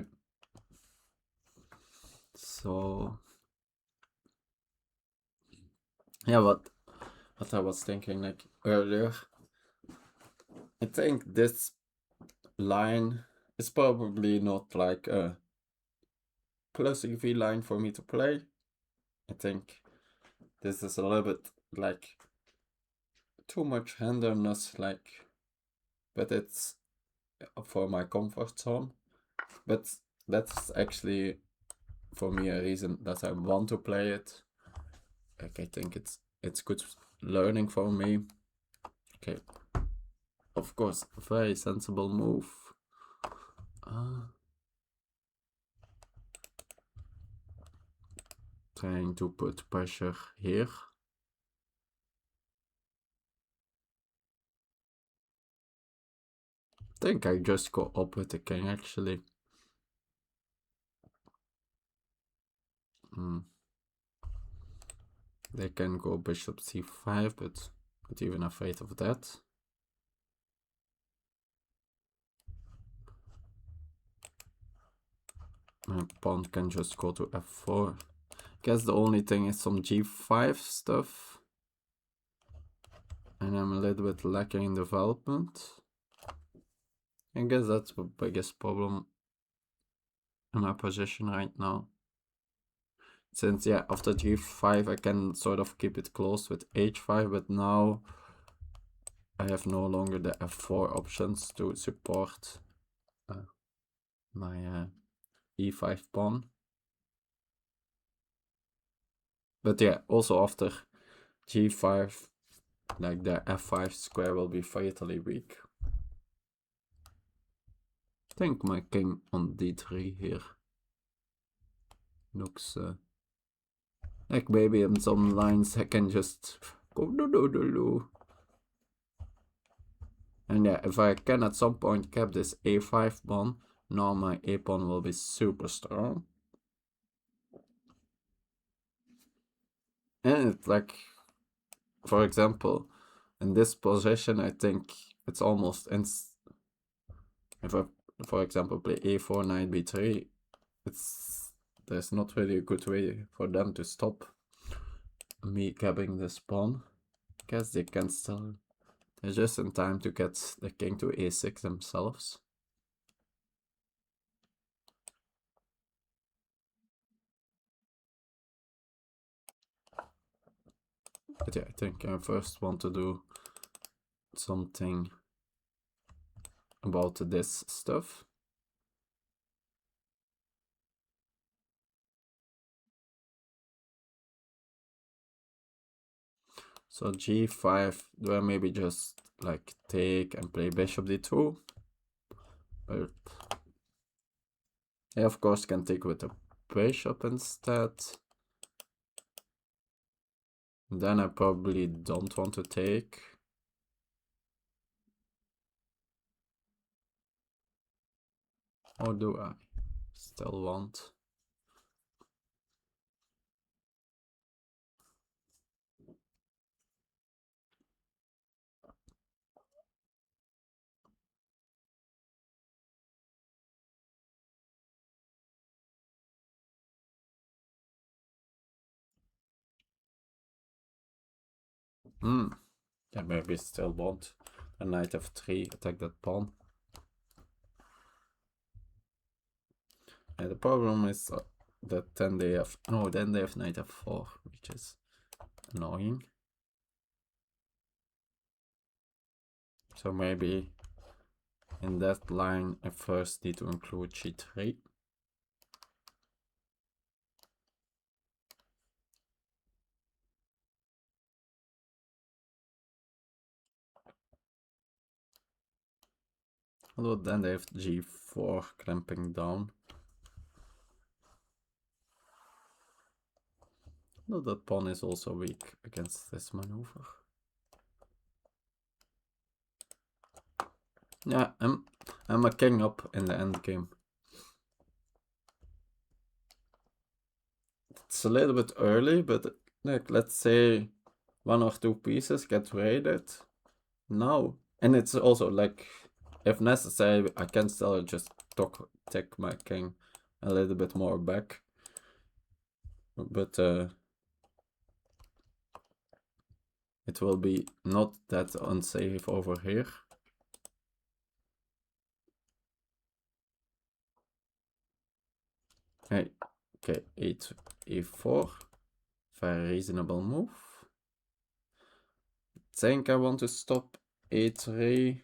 So... Yeah, what I was thinking like earlier, I think this line is probably not like a plus EV line for me to play. I think this is a little bit like too much handerness, like, but it's for my comfort zone. But that's actually for me a reason that I want to play it. Like, I think it's good learning for me. Okay. Of course, very sensible move. Trying to put pressure here. I think I just go up with the king actually. They can go bishop c5, but not even afraid of that. My pawn can just go to f4. Guess the only thing is some g5 stuff. And I'm a little bit lacking in development. I guess that's the biggest problem in my position right now. Since, yeah, after g5 I can sort of keep it close with h5, but now I have no longer the f4 options to support my e5 pawn. But yeah, also after g5, like the f5 square will be fatally weak. I think my king on d3 here looks like maybe in some lines I can just go do. And yeah, if I can at some point cap this a5 pawn, now my a pawn will be super strong. And it's like, for example, in this position, I think it's almost if I, for example, play a4, knight b3, there's not really a good way for them to stop me capping this pawn. Guess they can still, they're just in time to get the king to a6 themselves. But yeah, I think I first want to do something about this stuff. So g5, do I maybe just like take and play bishop d2? But I of course can take with the bishop instead. Then I probably don't want to take. Or do I still want? Yeah, maybe still want. A knight f3, attack that pawn. And the problem is that then they have knight f4, which is annoying. So maybe in that line I first need to include g3. Although then they have g4 clamping down. Though that pawn is also weak against this maneuver. Yeah, I'm a king up in the endgame. It's a little bit early, but like let's say one or two pieces get raided now. And it's also like, if necessary, I can still just take my king a little bit more back. But it will be not that unsafe over here. Hey, okay, a4, very reasonable move. Think I want to stop a3.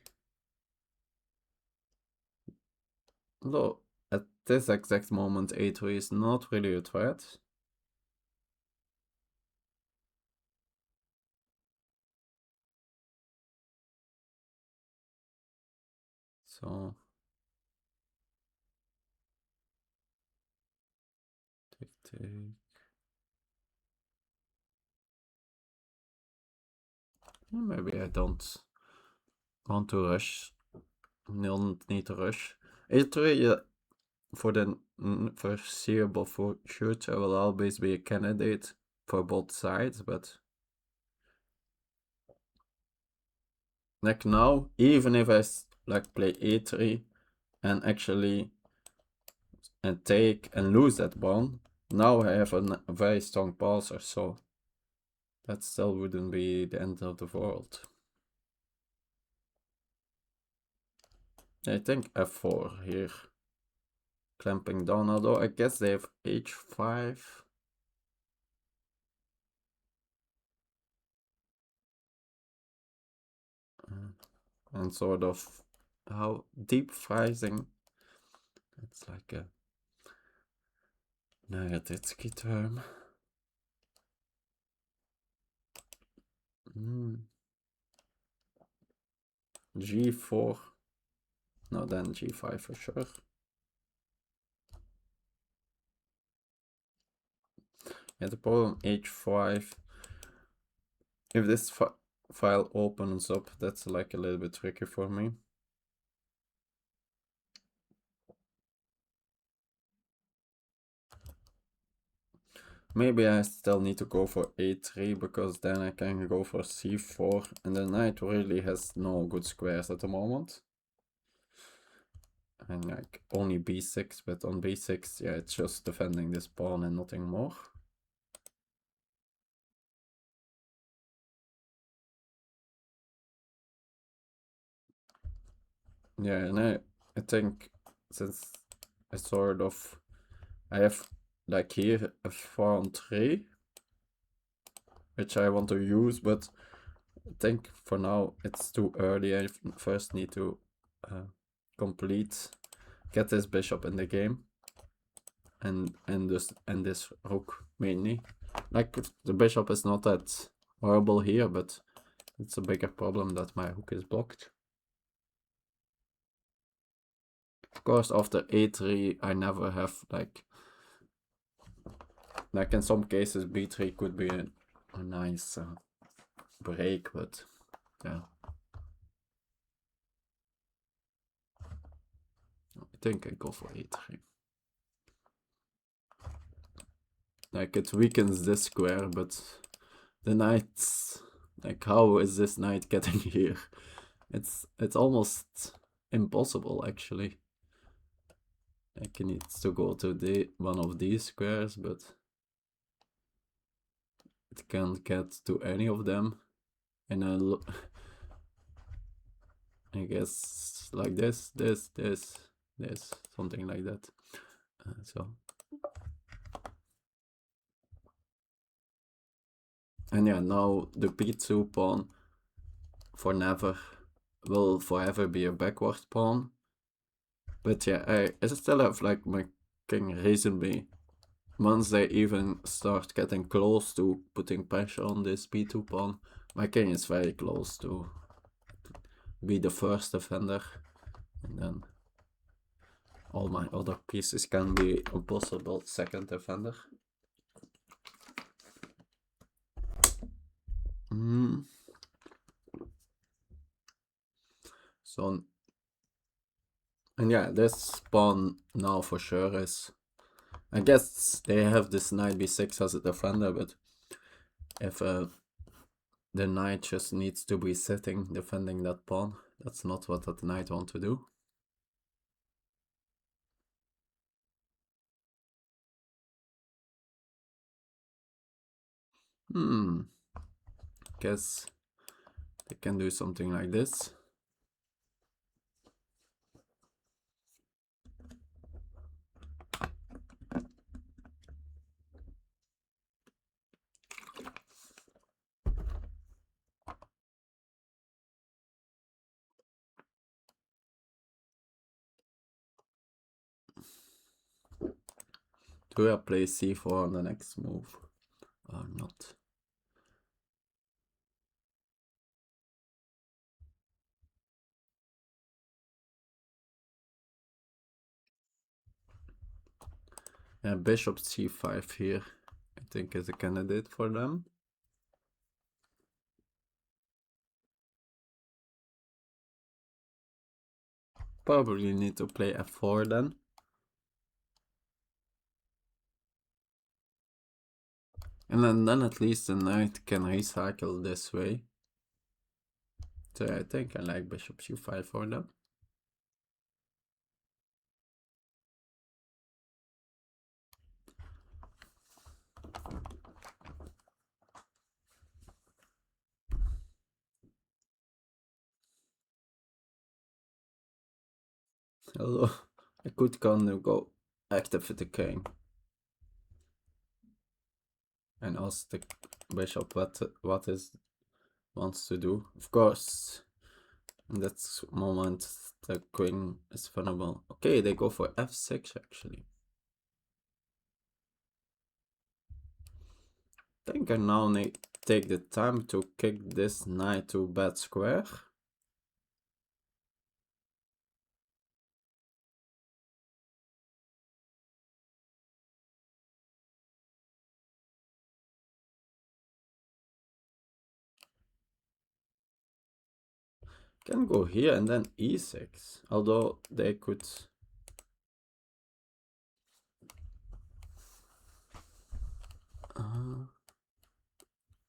Though at this exact moment a3 is not really a threat. So take. Maybe I don't want to rush. Don't need to rush. A3 for the foreseeable future will always be a candidate for both sides, but like now, even if I like play a3 and actually take and lose that pawn, now I have a very strong passer, so that still wouldn't be the end of the world. I think f4 here, clamping down, although I guess they have h5. And sort of how deep freezing. It's like a Nagatinsky term. G4. No, then G5 for sure. Yeah, the problem H5. If this file opens up, that's like a little bit tricky for me. Maybe I still need to go for A3 because then I can go for C4 and the knight really has no good squares at the moment. And like only B6, but on B6, yeah, it's just defending this pawn and nothing more. Yeah, and I think since I have like here a pawn 3, which I want to use, but I think for now it's too early. I first need to get this bishop in the game, and this rook mainly. Like the bishop is not that horrible here, but it's a bigger problem that my rook is blocked. Of course, after a3, I never have like in some cases b3 could be a nice break, but yeah. I think I go for a3. Like it weakens this square, but the knights, like how is this knight getting here? It's almost impossible actually. Like it needs to go to one of these squares, but it can't get to any of them. And I guess like this, something like that. So. And yeah, now the b2 pawn will forever be a backward pawn. But yeah, I still have like my king reasonably. Once they even start getting close to putting pressure on this b2 pawn, my king is very close to be the first defender. And then all my other pieces can be a possible second defender. So, and yeah, this pawn now for sure is, I guess they have this knight b6 as a defender, but if the knight just needs to be sitting defending that pawn, that's not what that knight wants to do. Guess they can do something like this. Do I play c4 on the next move or not? Yeah, bishop c5 here, I think, is a candidate for them. Probably need to play f4 then. And then at least the knight can recycle this way. So I think I like bishop c5 for them. Although I could kind of go active with the king. And ask the bishop what is wants to do. Of course, in that moment the queen is vulnerable. Okay, they go for f6 actually. I think I now need to take the time to kick this knight to bad square. Can go here and then e6, although they could.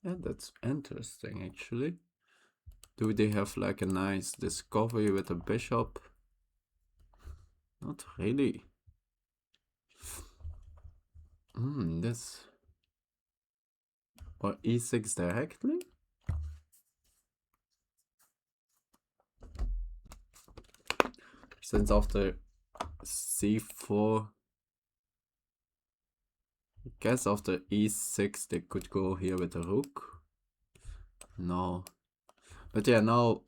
Yeah, that's interesting actually. Do they have like a nice discovery with a bishop? Not really. This. Or e6 directly? Since after c4, I guess after e6 they could go here with a rook. No. But yeah, now.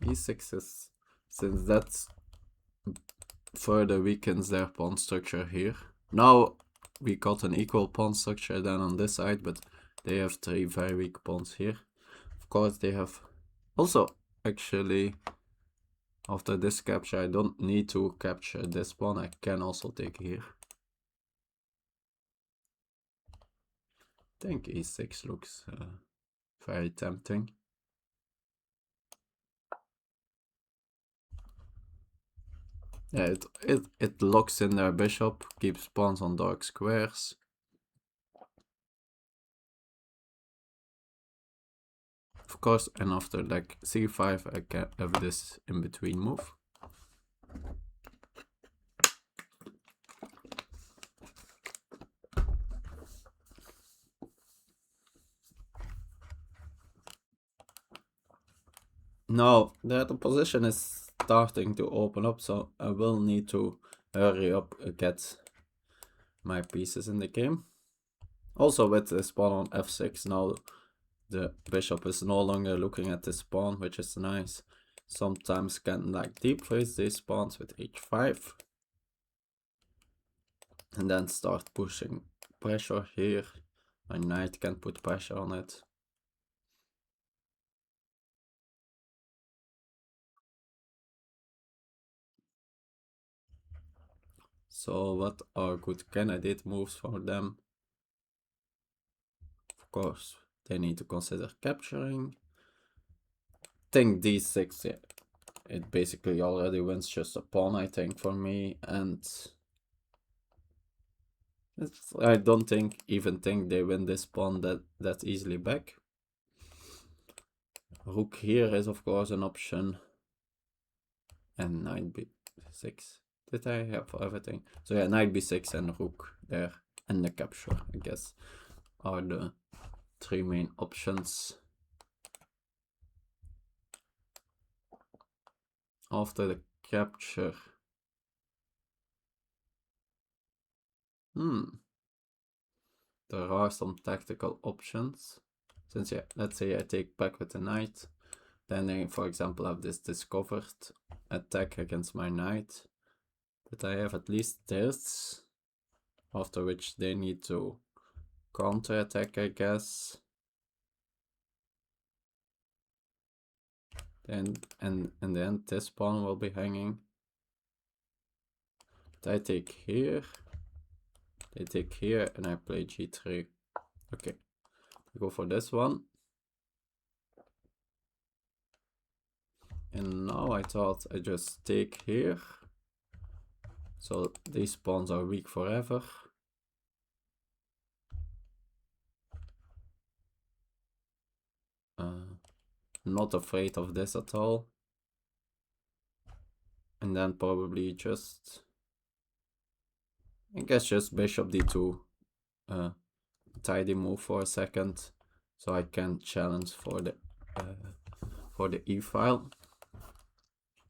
e6 is. Since that's further weakens their pawn structure here. Now we got an equal pawn structure than on this side, but they have 3 very weak pawns here. Of course, they have also actually. After this capture, I don't need to capture this pawn. I can also take here. I think e6 looks very tempting. Yeah, it locks in their bishop, keeps pawns on dark squares. Of course, and after like c5, I can have this in between move. Now the position is starting to open up, so I will need to hurry up get my pieces in the game. Also with this pawn on f6, now the bishop is no longer looking at this pawn, which is nice. Sometimes can like deep freeze these pawns with h5. And then start pushing pressure here. My knight can put pressure on it. So what are good candidate moves for them? Of course, they need to consider capturing. Think d6, yeah. It basically already wins just a pawn, I think, for me, and I don't even think they win this pawn that easily back. Rook here is of course an option, and knight b6. Did I have everything? So yeah, knight b6 and rook there, and the capture, I guess, are the 3 main options. After the capture, there are some tactical options. Since yeah, let's say I take back with the knight, then I, for example, have this discovered attack against my knight. But I have at least this, after which they need to counter-attack, I guess. Then, and in the end, this pawn will be hanging. I take here. They take here, and I play g3. Okay, go for this one. And now I thought I just take here. So these pawns are weak forever. Not afraid of this at all. And then probably just, I guess just bishop d2. Tidy move for a second, so I can challenge for the e file.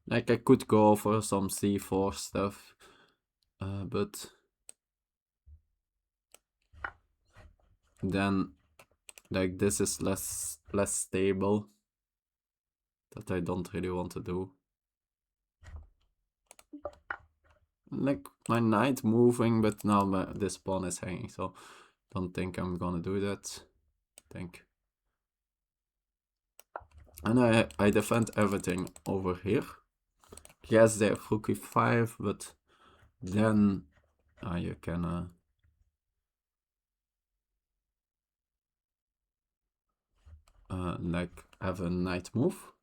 Like I could go for some c4 stuff, but then like this is less stable. That I don't really want to do. Like my knight moving, but now this pawn is hanging, so don't think I'm gonna do that. Think. And I defend everything over here. Yes, they have rook e5, but then you can like have a knight move.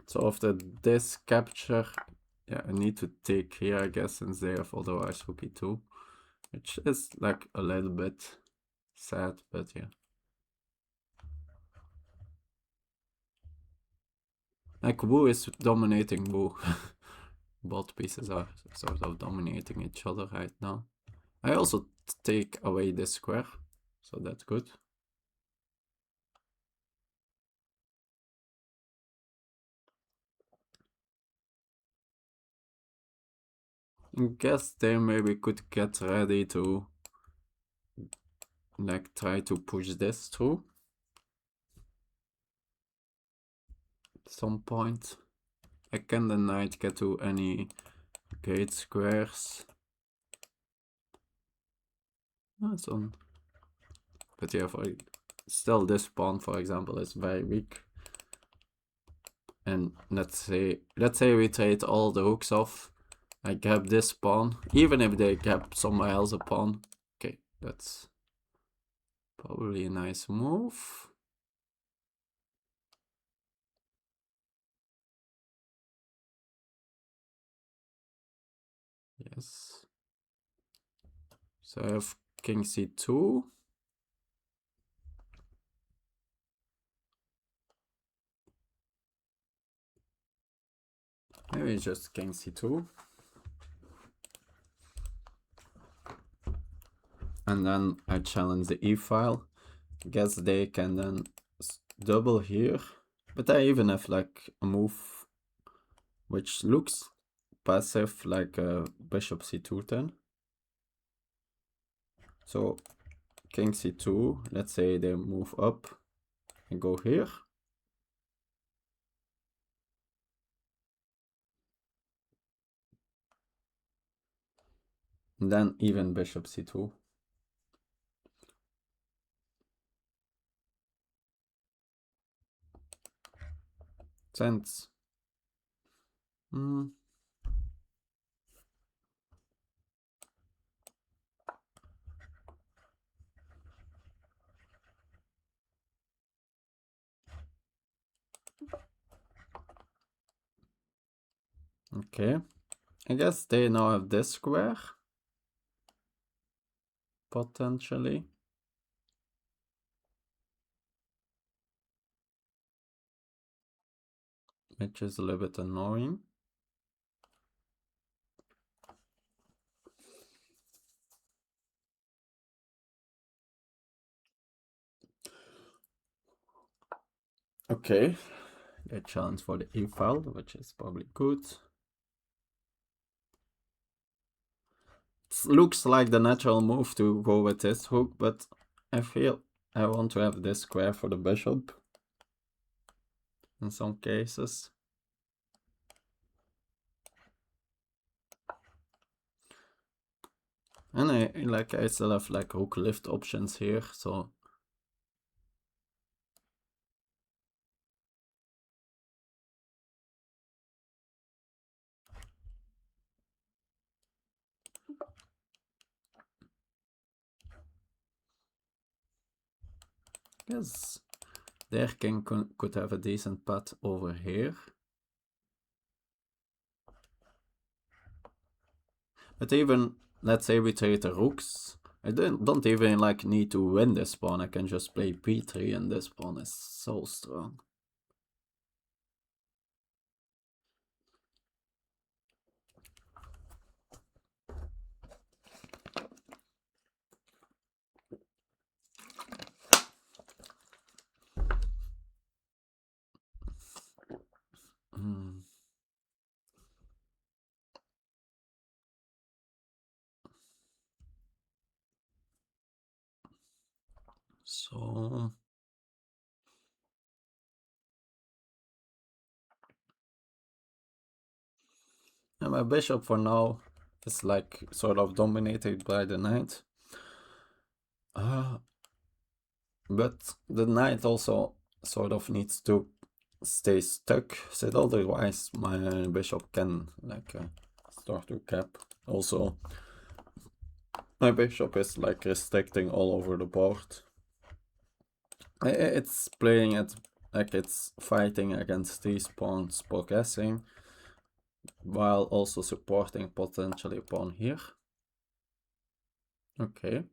So after this capture, yeah, I need to take here, I guess, since they have otherwise rook e2, which is like a little bit sad, but yeah. Like Wu is dominating Wu. Both pieces are sort of dominating each other right now. I also take away this square, so that's good. I guess they maybe could get ready to like try to push this through at some point. Can the knight get to any gate squares? That's on. But yeah, still this pawn, for example, is very weak. And let's say we trade all the hooks off. I grab this pawn, even if they grab somewhere else a pawn. Okay, that's probably a nice move. Yes. So I have king c2. Maybe just king c2. And then I challenge the e file. Guess they can then double here. But I even have like a move which looks passive, like a bishop c2 then. So king c2, let's say they move up and go here. And then even bishop c2. Sense. Okay. I guess they now have this square. Potentially. Which is a little bit annoying. Okay. They challenge for the e file, which is probably good. It looks like the natural move to go with this hook, but I feel I want to have this square for the bishop in some cases. And I still have like rook lift options here, so yes, their king could have a decent path over here. But even, let's say we trade the rooks, I don't even like need to win this pawn, I can just play b3 and this pawn is so strong. So and my bishop for now is like sort of dominated by the knight. But the knight also sort of needs to stay stuck, so otherwise my bishop can like start to cap. Also, my bishop is like restricting all over the board. It's playing it like it's fighting against these pawns progressing, while also supporting potentially a pawn here. Okay.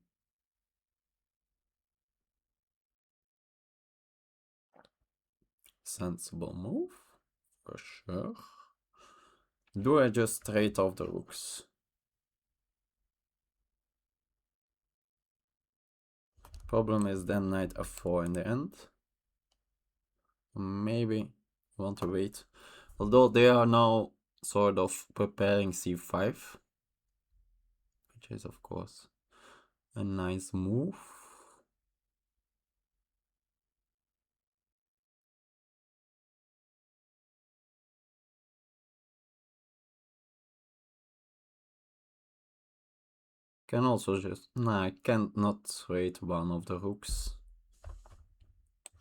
Sensible move, for sure. Do I just trade off the rooks? Problem is then knight f4 in the end. Maybe want to wait. Although they are now sort of preparing c5, which is of course a nice move. Can also just, nah, I can't not trade one of the rooks.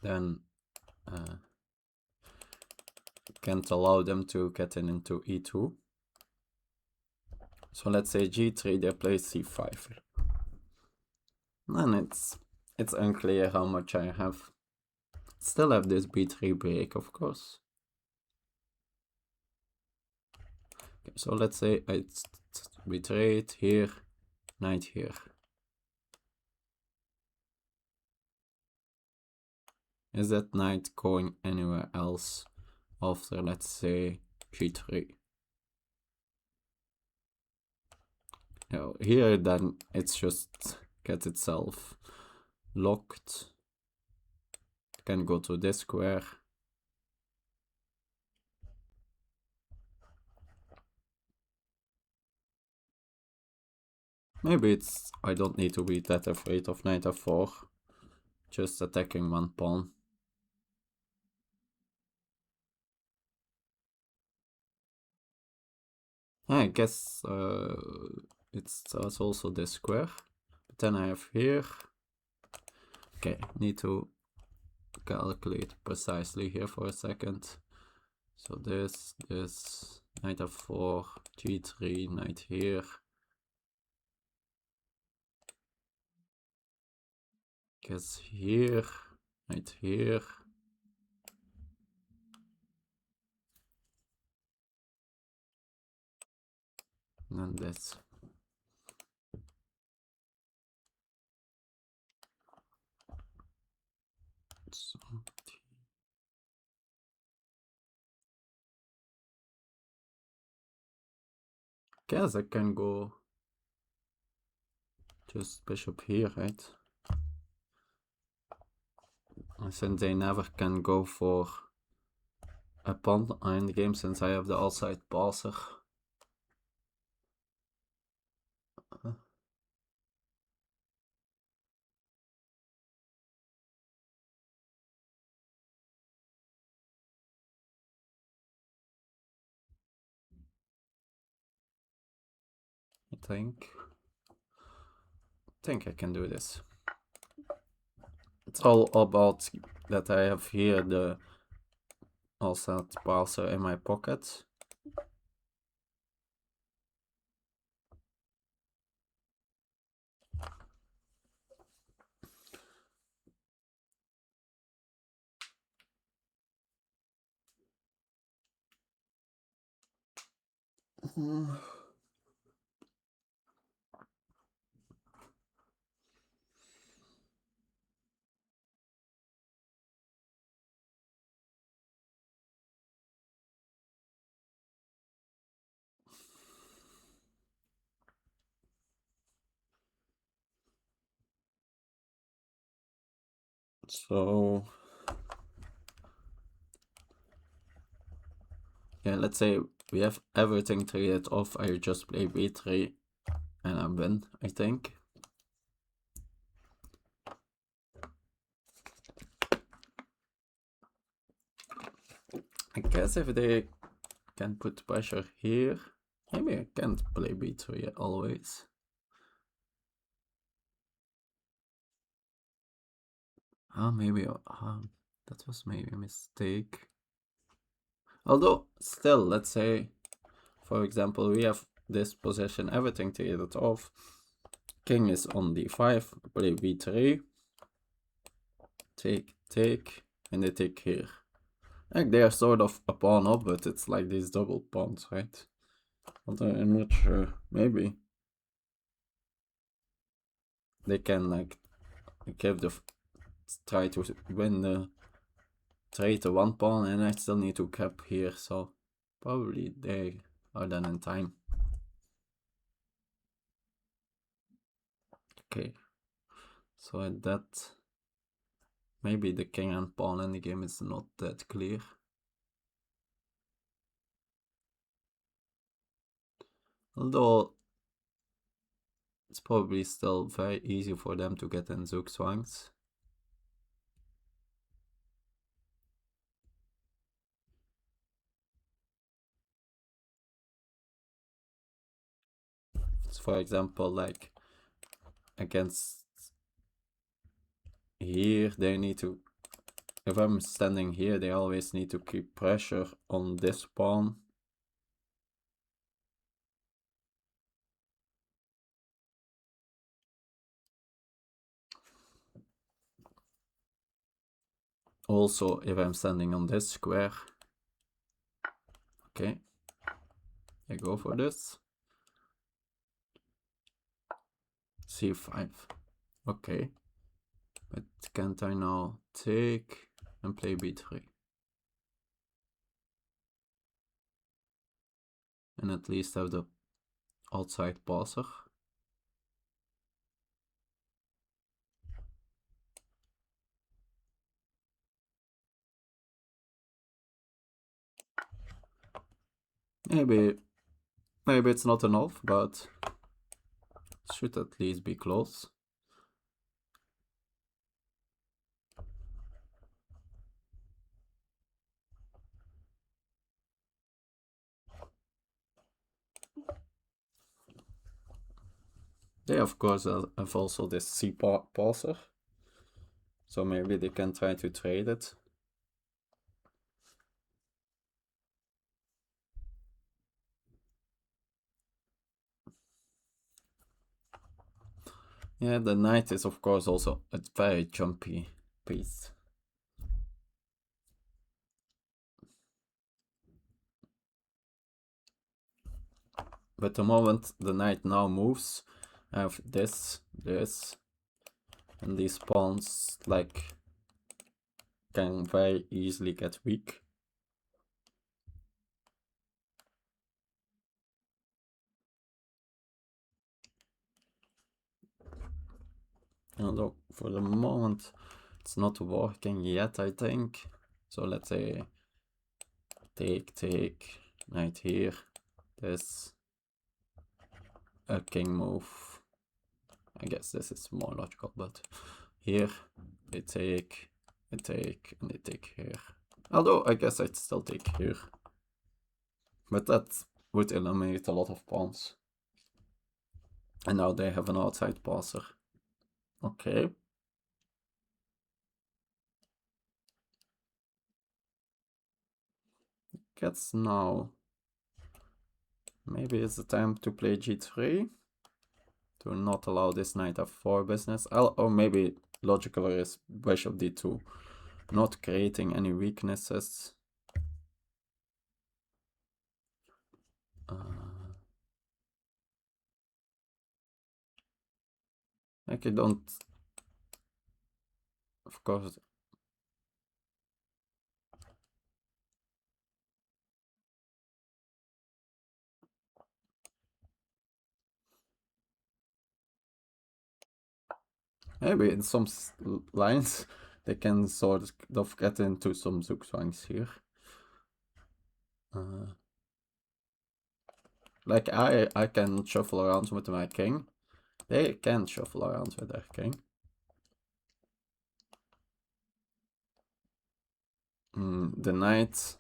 Then can't allow them to get into e2. So let's say g3, they play c5. And it's unclear how much I have. Still have this b3 break, of course. Okay, so let's say we trade here, knight here. Is that knight going anywhere else after, let's say, g3? No, here then it's just get itself locked. Can go to this square. Maybe I don't need to be that afraid of knight f4. Just attacking one pawn. I guess it's also this square. But then I have here. Okay, need to calculate precisely here for a second. So this, knight f4, g3, knight here. Guess here, knight here. And then this. So, guess I can go just bishop here, right? Since they never can go for a pawn in the game, since I have the outside passer. think I can do this. It's all about that I have here the all-set parser in my pocket. So yeah, let's say we have everything traded off. I just play b3 and I win, I think. I guess if they can put pressure here, maybe I can't play b3 always. Maybe that was maybe a mistake. Although still, let's say, for example, we have this position, everything traded off. King is on d5, play b3, take, and they take here. Like they are sort of a pawn up, but it's like these double pawns, right? Although I'm not sure. Maybe they can like give the try to win the trade to one pawn, and I still need to cap here, so probably they are done in time. Okay, so at that, maybe the king and pawn in the game is not that clear. Although it's probably still very easy for them to get in zugzwangs. So for example, like against here, they need to, if I'm standing here, they always need to keep pressure on this pawn. Also, if I'm standing on this square, okay, I go for this. c5, okay, but can't I now take and play b3? And at least have the outside passer. Maybe it's not enough, but it should at least be close. They of course have also this C passer, so maybe they can try to trade it. Yeah, the knight is of course also a very jumpy piece. But the moment the knight now moves, I have this, and these pawns like can very easily get weak. Although for the moment it's not working yet, I think. So let's say take, knight here, this, a king move. I guess this is more logical, but here they take, and they take here. Although I guess I'd still take here. But that would eliminate a lot of pawns. And now they have an outside passer. Okay. Gets now. Maybe it's the time to play g3 to not allow this knight f4 business. Or maybe logical is bishop d2, not creating any weaknesses. Like I don't, of course. Maybe in some lines they can sort of get into some zugzwangs here. Like I can shuffle around with my king. They can't shuffle around with their king. The knight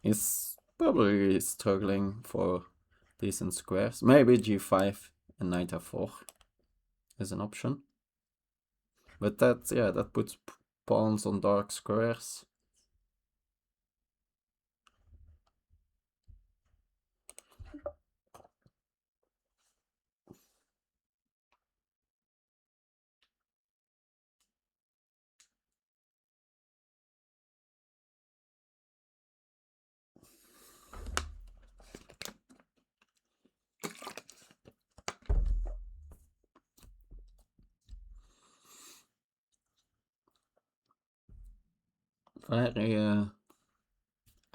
is probably struggling for decent squares. Maybe g5 and knight f4 is an option. But that, yeah, that puts pawns on dark squares. Very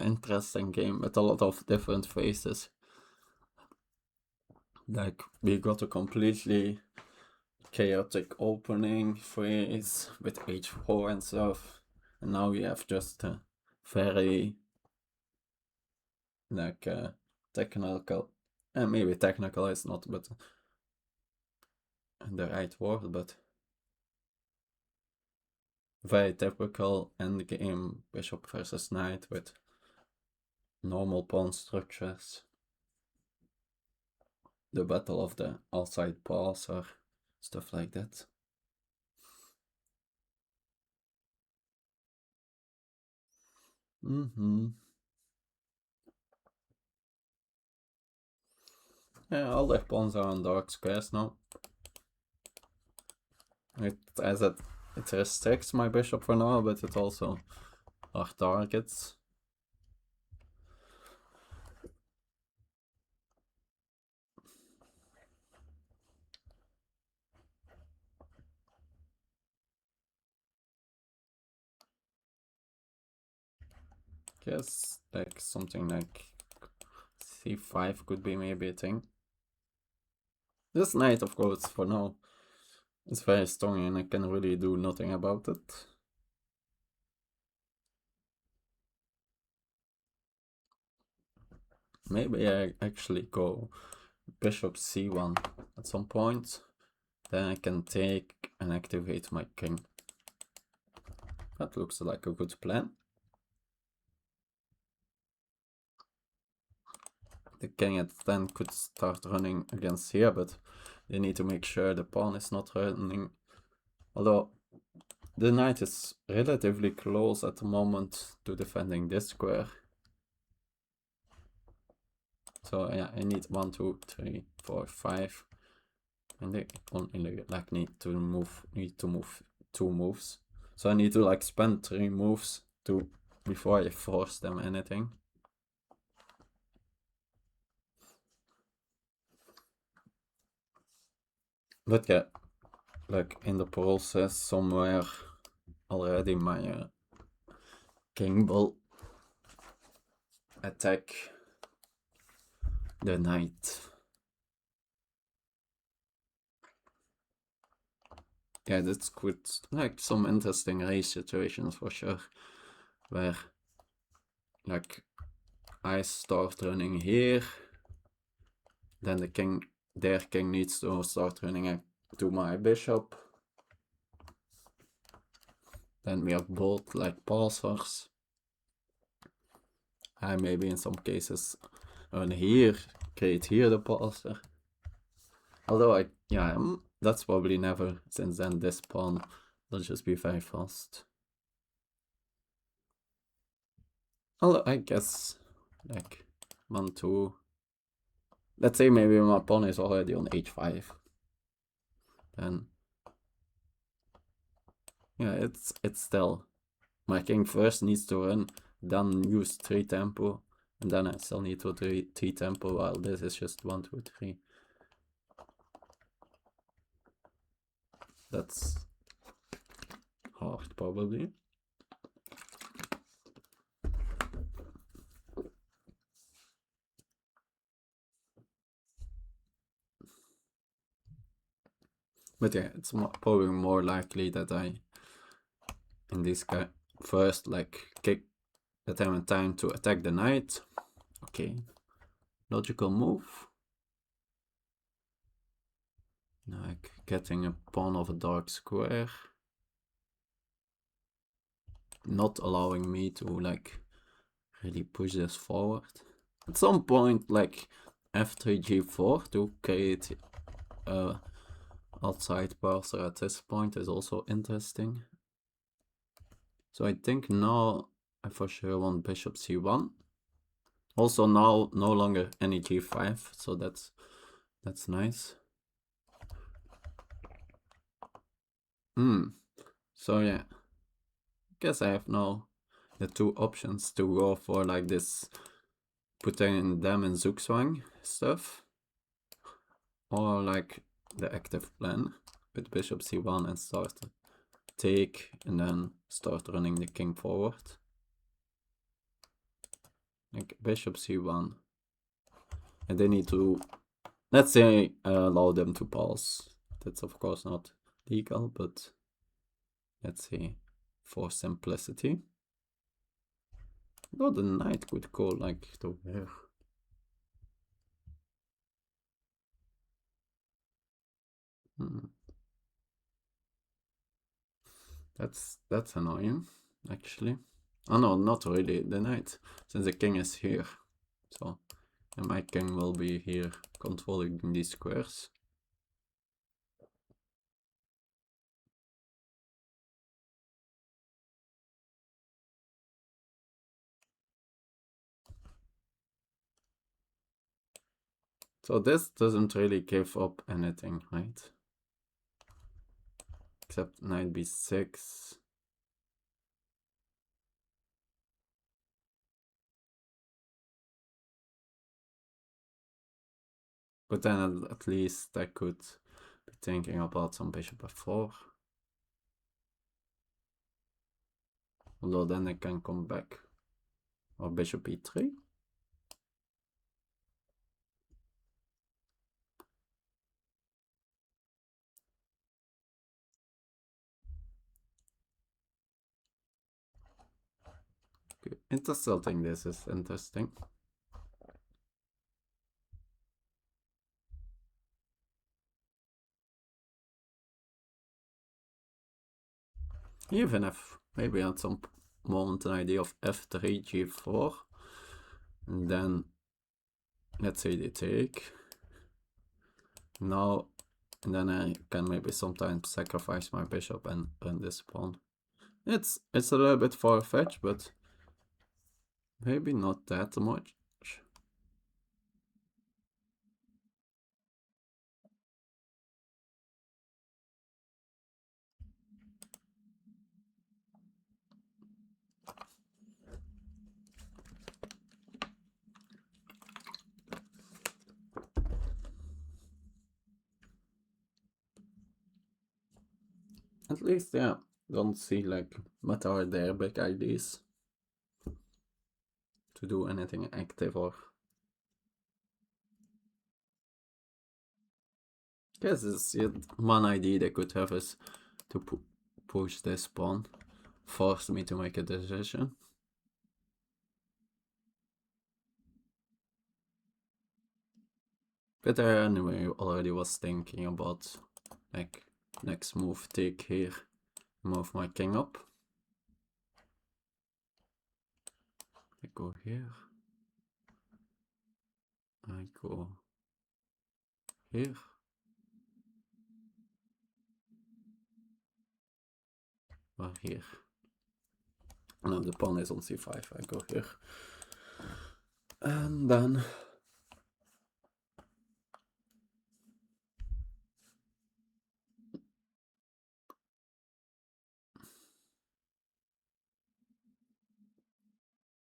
interesting game with a lot of different phases. Like we got a completely chaotic opening phase with h4 and stuff, and now we have just a very like technical, and maybe technical is not but the right word, but very typical endgame bishop versus knight with normal pawn structures. The battle of the outside passer, stuff like that. Yeah, all their pawns are on dark squares now. It restricts my bishop for now, but it also are targets. Guess like something like c5 could be maybe a thing. This knight, of course, for now is very strong and I can really do nothing about it. Maybe I actually go bishop c1 at some point. Then I can take and activate my king. That looks like a good plan. The king at then could start running against here, but they need to make sure the pawn is not running. Although the knight is relatively close at the moment to defending this square. So yeah, I need 1, 2, 3, 4, 5. And they only like need to move 2 moves. So I need to like spend 3 moves before I force them anything. But yeah, like in the process somewhere already my king will attack the knight. Yeah, that's good. Like some interesting race situations for sure, where like I start running here, then their king needs to start running to my bishop. Then we have both like passers. I maybe in some cases run here, create here the passer. Although yeah, that's probably never, since then this pawn will just be very fast. Although I guess, like, 1, 2. Let's say maybe my pawn is already on h5. Then, yeah, it's still. My king first needs to run, then use 3 tempo, and then I still need to 3 tempo, while this is just 1, 2, 3. That's hard, probably. But yeah, it's probably more likely that I, in this guy, first, like, that I'm in time to attack the knight. Okay, logical move. Like, getting a pawn of a dark square. Not allowing me to, like, really push this forward. At some point, like, f3 g4 to create outside parser at this point is also interesting. So I think now I for sure want bishop c1. Also now no longer any g5, so that's nice. So yeah, guess I have now the 2 options to go for, like, this putting them in zugzwang stuff, or like the active plan with bishop c1 and start take and then start running the king forward. Like bishop c1, and they need to, let's say, allow them to pass. That's of course not legal, but let's say for simplicity. Though the knight could go like to here. That's annoying, actually. Oh no, not really, the knight, since the king is here. So, and my king will be here controlling these squares. So this doesn't really give up anything, right? Except knight b6. But then at least I could be thinking about some bishop f4. Although then I can come back. Or bishop e3. Okay. I still think this is interesting. Even if maybe at some moment an idea of f3 g4, and then let's say they take. Now, and then I can maybe sometimes sacrifice my bishop and run this pawn. It's a little bit far-fetched, but maybe not that much. At least, yeah, don't see like what are their big ideas to do anything active, or I guess it's one idea they could have is to push this pawn, force me to make a decision. But I anyway already was thinking about, like, next move, take here, move my king up. I go here. I go here. or here. Now the pawn is on c5, I go here. And then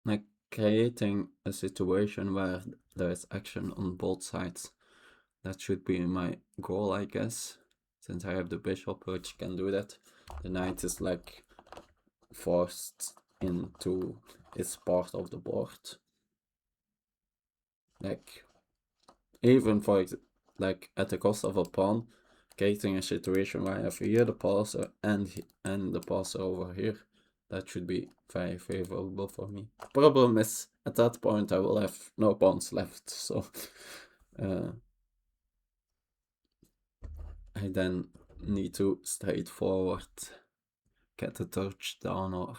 like creating a situation where there is action on both sides. That should be my goal, I guess, since I have the bishop which can do that. The knight is like forced into its part of the board. Like even for like at the cost of a pawn, creating a situation where I have here the passer and the passer over here. That should be very favorable for me. Problem is, at that point I will have no pawns left, so I then need to straightforward get a touchdown, or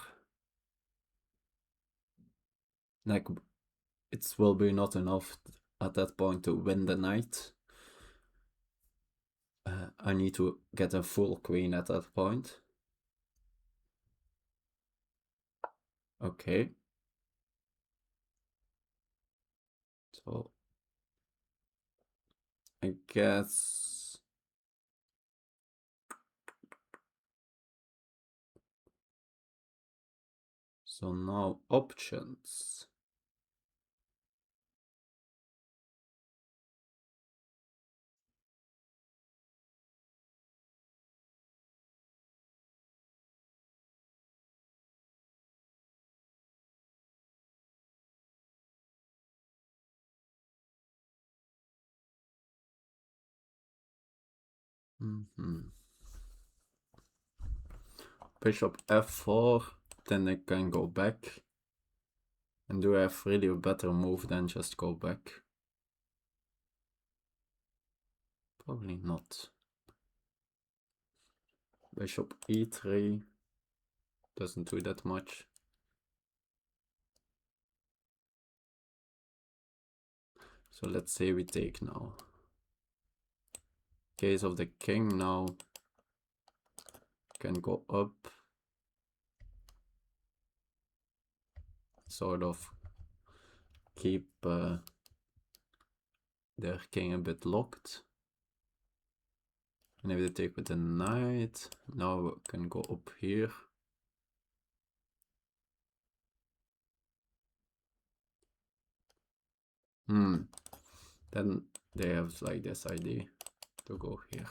like it will be not enough at that point to win the knight. I need to get a full queen at that point. Okay. So I guess so. Now options. Bishop f4, then I can go back. And do I have really a better move than just go back? Probably not. Bishop e3 doesn't do that much. So let's say we take now. Case of the king now can go up. Sort of keep their king a bit locked. And if they take with the knight, now we can go up here. Then they have like this idea to go here.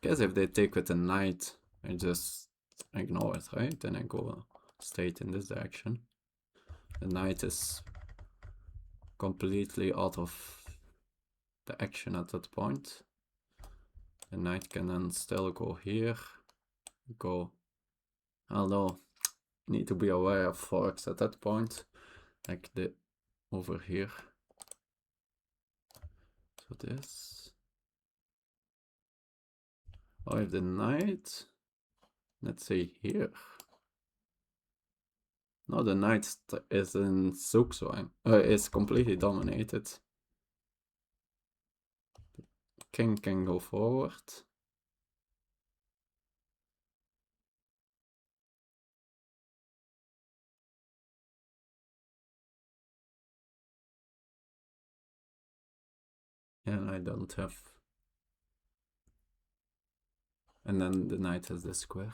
Guess if they take with the knight, I just ignore it, right? Then I go straight in this direction. The knight is completely out of the action at that point. The knight can then still go here, go, although need to be aware of forks at that point, like the over here. So this, or if the knight, let's say here. No, the knight is in Zugzwang, is completely dominated. King can go forward. And I don't have. And then the knight has this square.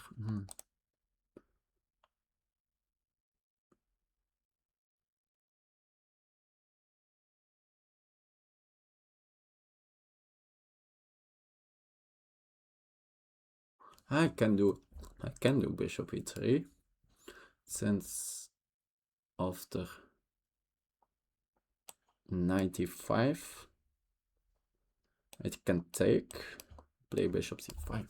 I can do bishop e3, since after 95 it can take, play bishop c5.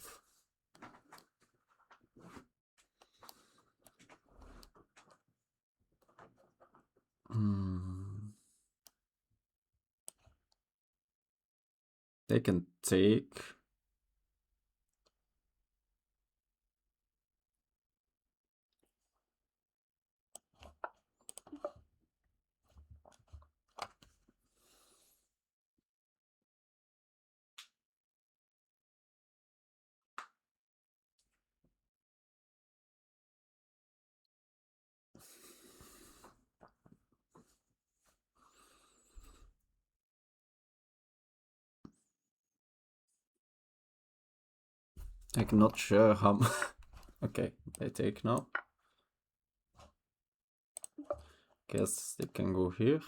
They can take. I'm not sure how. Okay, they take now. Guess they can go here.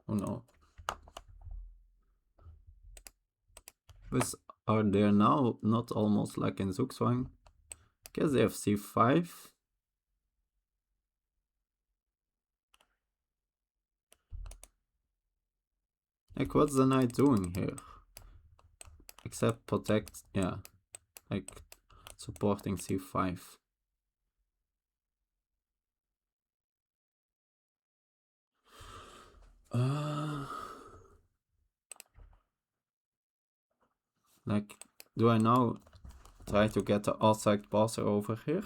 Oh no. But are they now not almost like in Zugzwang? Guess they have c5. Like, what's the knight doing here? Except protect, yeah, like supporting c5. Like, do I now try to get the outside passer over here?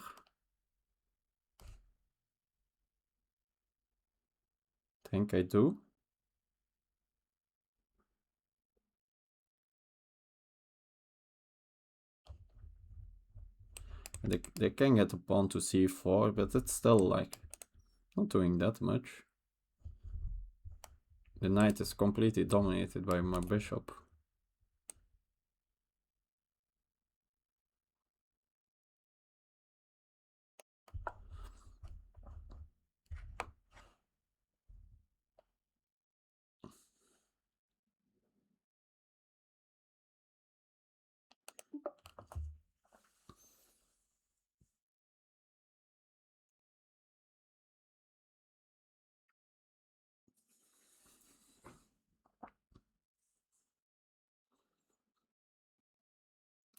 Think I do. They can get the pawn to c4, but it's still like not doing that much. The knight is completely dominated by my bishop.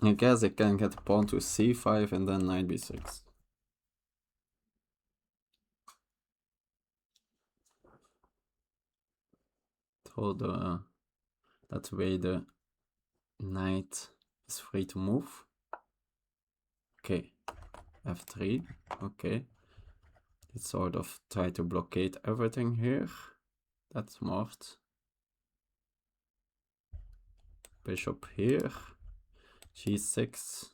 I guess I can get the pawn to c5 and then knight b6. So that way the knight is free to move. Okay, f3. Okay, it's sort of try to blockade everything here. That's smart. Bishop here, g6.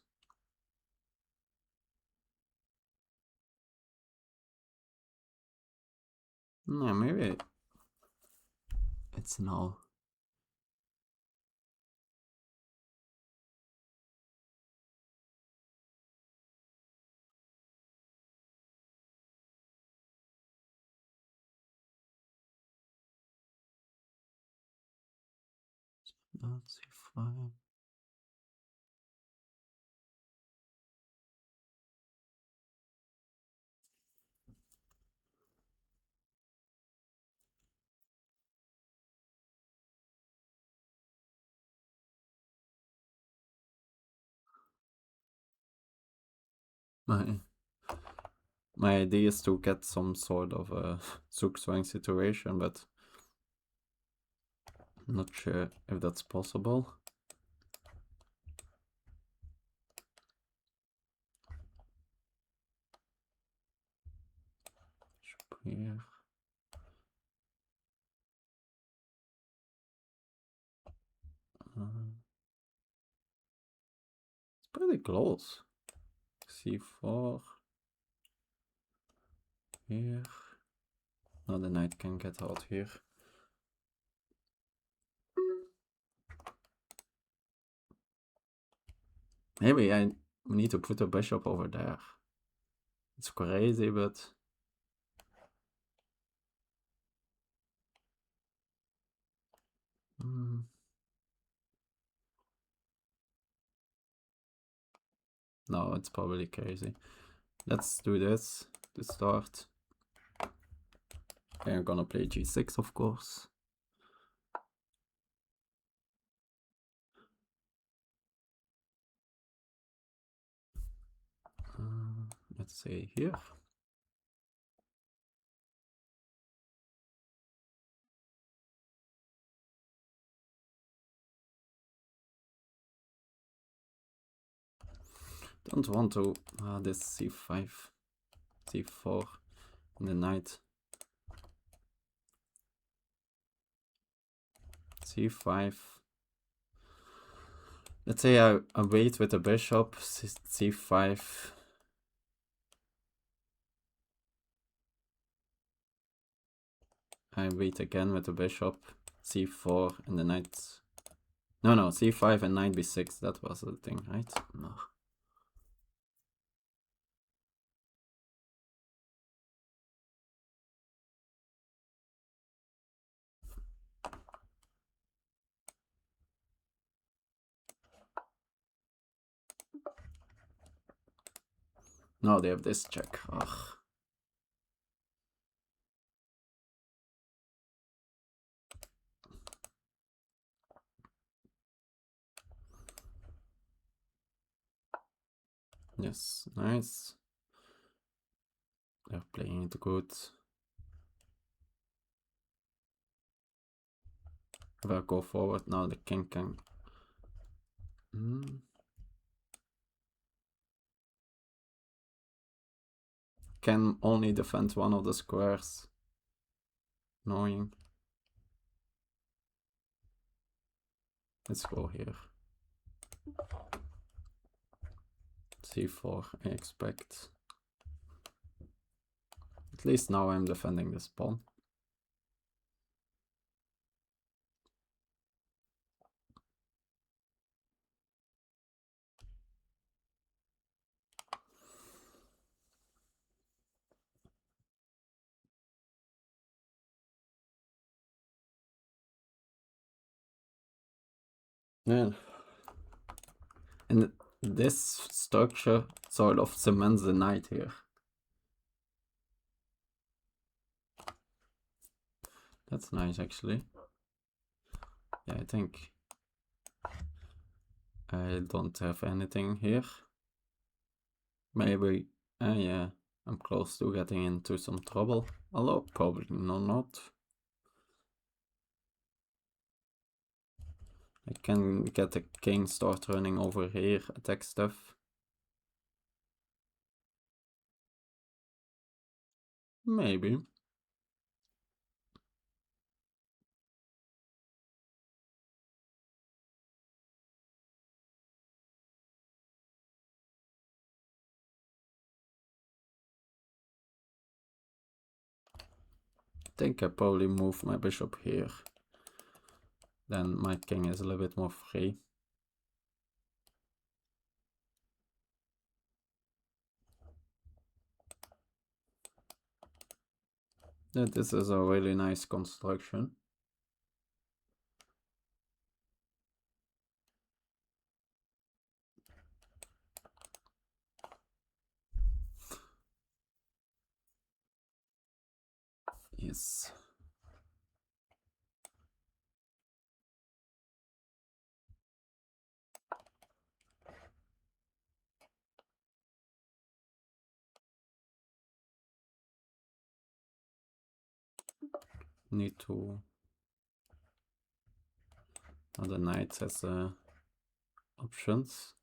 No, maybe it's now. That's c5. My idea is to get some sort of a Zugzwang situation, but I'm not sure if that's possible. Bishop here. It's pretty close. c4 here. Now the knight can get out here. Maybe I need to put a bishop over there. It's crazy, but no, it's probably crazy. Let's do this to start. I'm gonna play g6, of course. Let's say here. Don't want to this c5, c4, and the knight. c5. Let's say I wait with the bishop, c5. I wait again with the bishop, c4, and the knight No, c5 and knight b6, that was the thing, right? No. No, they have this check. Ugh. Yes, nice. They're playing it good. If I go forward now, the king can... Can only defend one of the squares. Annoying. Let's go here. c4, I expect. At least now I'm defending this pawn. Yeah. And this structure sort of cements the knight here. That's nice, actually. Yeah, I think I don't have anything here. Maybe, yeah, I'm close to getting into some trouble. Although, probably not. I can get the king start running over here, attack stuff. Maybe. I think I probably move my bishop here. Then my king is a little bit more free. Yeah, this is a really nice construction. Yes. Need to... Oh, the knight has options.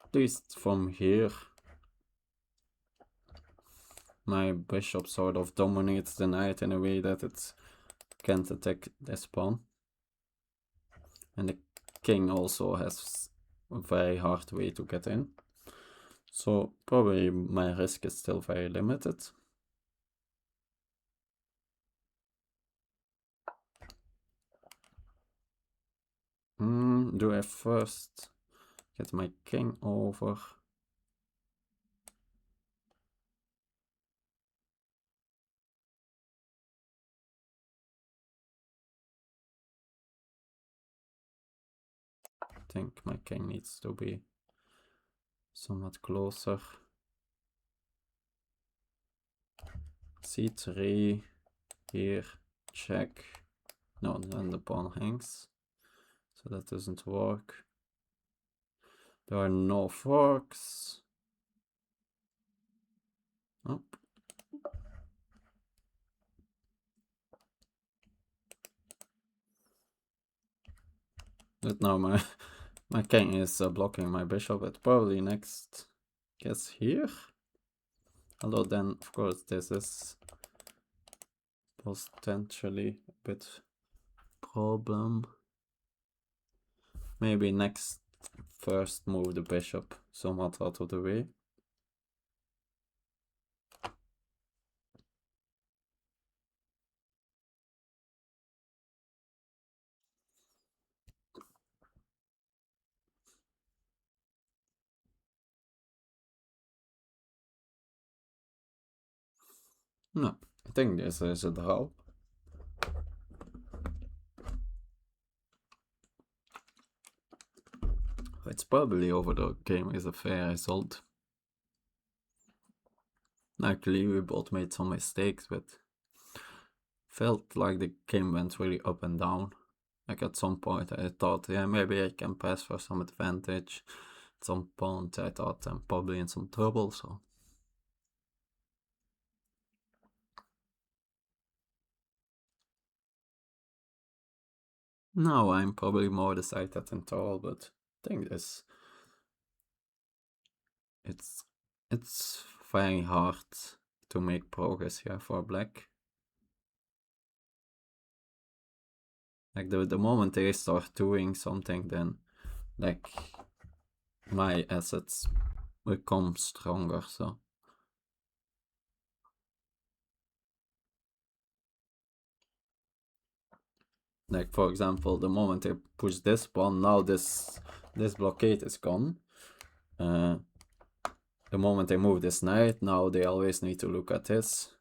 At least from here, my bishop sort of dominates the knight in a way that it can't attack this pawn. And the king also has a very hard way to get in. So probably my risk is still very limited. Do I first get my king over? I think my king needs to be somewhat closer. c3 here, check. No, then the pawn hangs, so that doesn't work. There are no forks. Nope. But now my king is blocking my bishop, but probably next, guess here. Although then, of course, this is potentially a bit problem. Maybe next, first move the bishop somewhat out of the way. No, I think this is a draw. It's probably over the game is a fair result. Actually, we both made some mistakes, but felt like the game went really up and down. Like at some point I thought, yeah, maybe I can press for some advantage. At some point I thought I'm probably in some trouble, so. Now I'm probably more decided than tall, but I think it's it's very hard to make progress here for black. Like the moment they start doing something, then like my assets become stronger, so. Like for example, the moment I push this pawn, now this blockade is gone. The moment I move this knight, now they always need to look at this.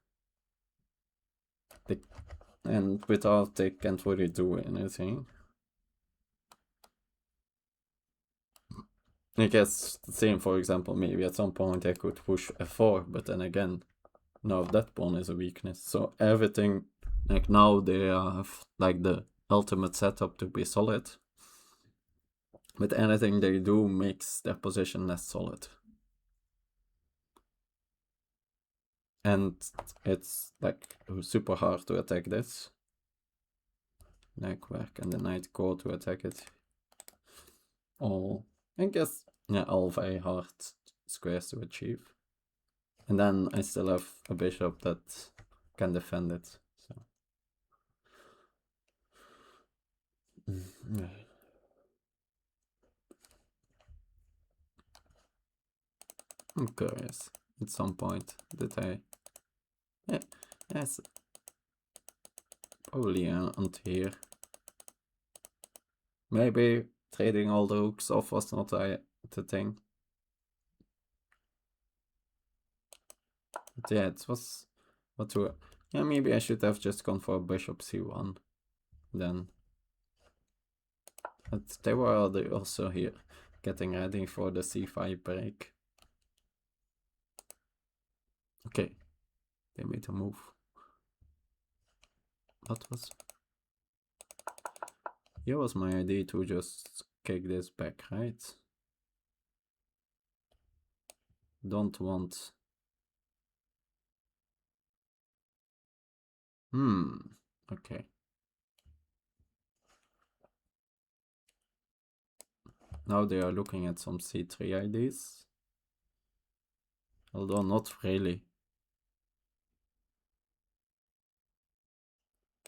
And without they can't really do anything. I guess the same, for example, maybe at some point I could push f4, but then again, now that pawn is a weakness. So everything, like now they have like the ultimate setup to be solid. But anything they do makes their position less solid. And it's like super hard to attack this. Like where can the knight go to attack it? All, I guess, yeah, all very hard squares to achieve. And then I still have a bishop that can defend it. So. I'm curious. At some point, did I? Yeah, yes, probably on here. Maybe trading all the rooks off was not the thing. But yeah, it was what to. Yeah, maybe I should have just gone for bishop c1 then. But they were also here getting ready for the c5 break. Okay, they made a move. What was? Here was my idea to just kick this back, right? Don't want. Okay. Now they are looking at some c3 ideas. Although not really.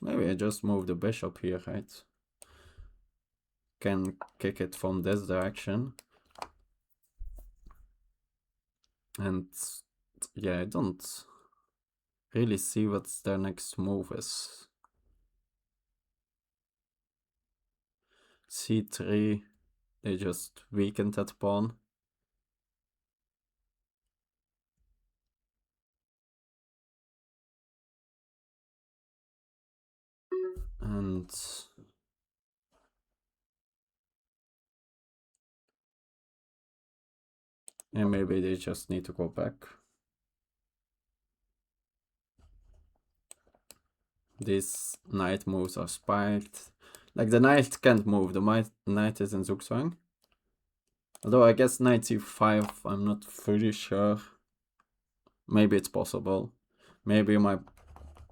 Maybe I just move the bishop here, right? Can kick it from this direction. And yeah, I don't really see what their next move is. c3, they just weakened that pawn. And yeah, maybe they just need to go back. These knight moves are spiked. Like the knight can't move, the knight is in Zugzwang. Although I guess knight c5, I'm not fully sure. Maybe it's possible. Maybe my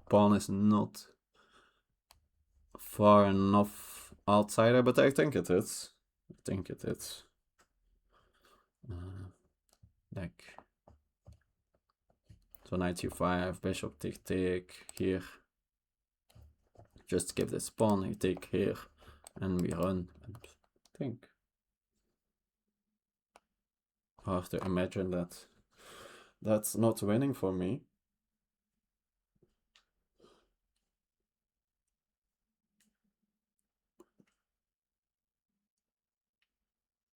pawn is not far enough outsider, but I think it is. I think it is. Like, so knight c5, bishop take here. Just give this pawn, I take here, and we run. I think. Hard to imagine that that's not winning for me.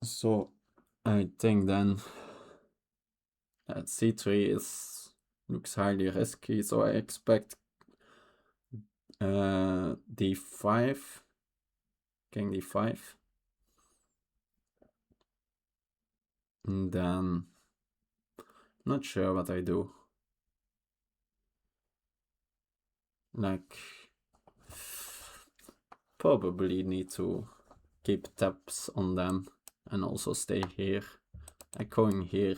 So I think then c3 is Looks highly risky, so I expect d5, king d5, and then not sure what I do. Like, probably need to keep tabs on them and also stay here. Like going here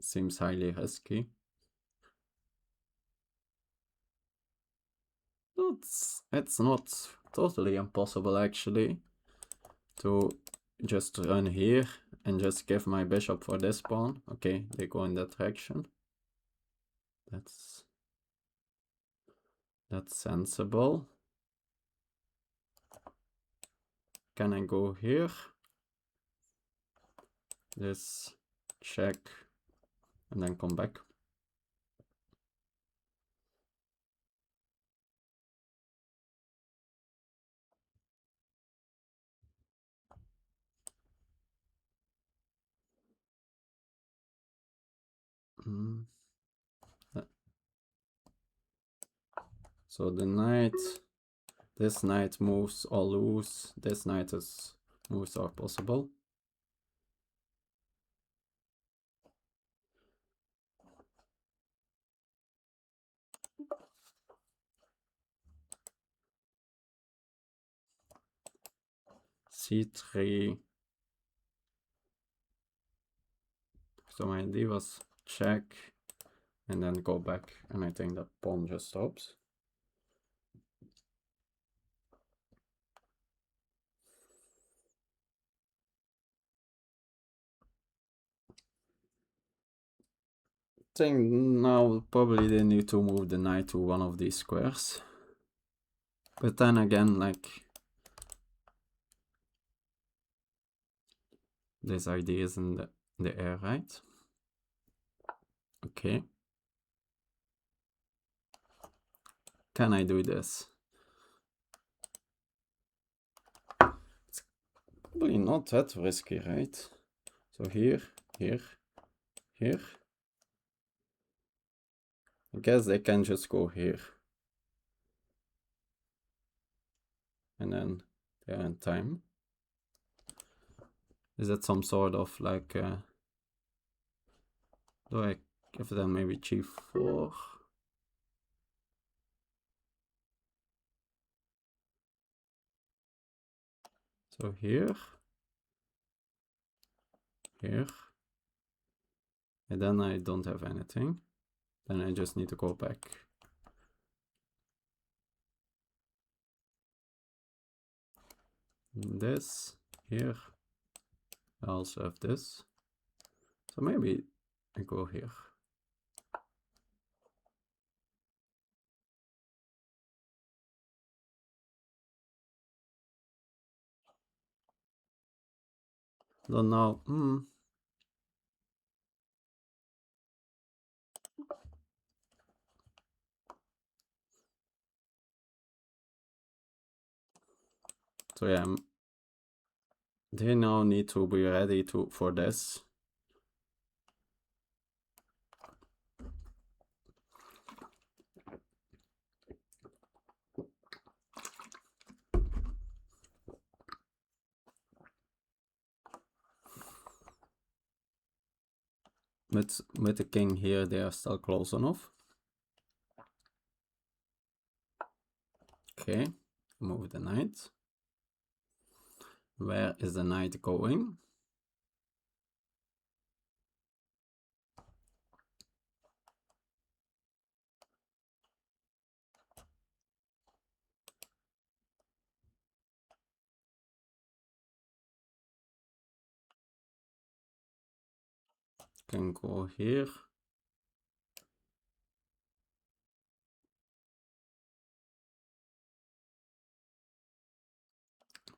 seems highly risky. It's not totally impossible actually to just run here and just give my bishop for this pawn. Okay, they go in that direction. That's sensible. Can I go here? This check and then come back. So the knight, this knight moves or lose, this knight is moves are possible. C3. So my idea was check and then go back, and I think that pawn just stops. I think now probably they need to move the knight to one of these squares. But then again, like, this idea is in the air, right? Okay. Can I do this? It's probably not that risky, right? So here, here, here. I guess they can just go here. And then they're in time. Is that some sort of like, do I give them maybe g4? So here, here, and then I don't have anything. Then I just need to go back. This, here, I also have this. So maybe I go here. Don't know. So yeah, they now need to be ready for this. With the king here, they are still close enough. Okay, move the knight. Where is the knight going? Can go here.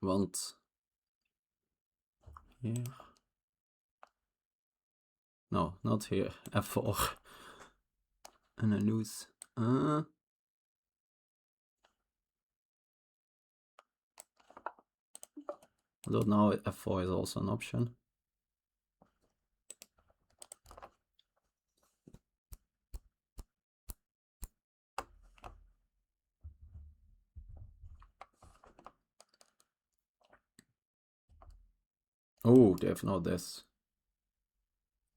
Want here. No, not here. F4. And I lose. Although now F4 is also an option. Oh, they have no this.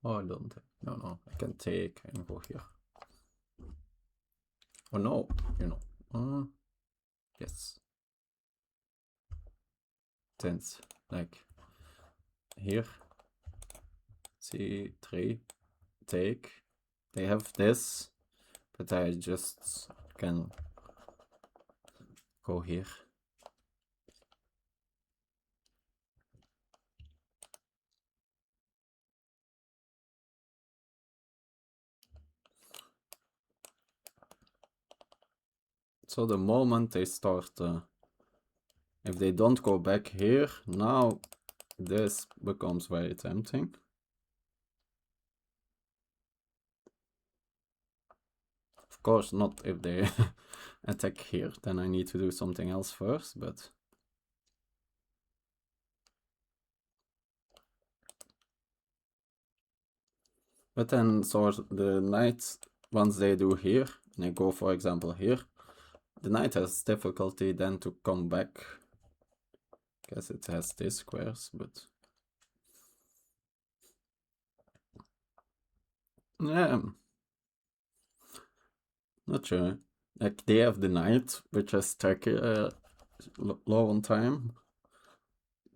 Oh, I don't. No, I can take and go here. Oh no, yes. Since, like, here, c3, take. They have this, but I just can go here. So the moment they start, if they don't go back here, now this becomes very tempting. Of course, not if they attack here, then I need to do something else first, but... But then, so the knight, once they do here, and they go, for example, here, the knight has difficulty then to come back. Guess it has these squares, but... Yeah, not sure. Like, they have the knight, which is tricky, low on time,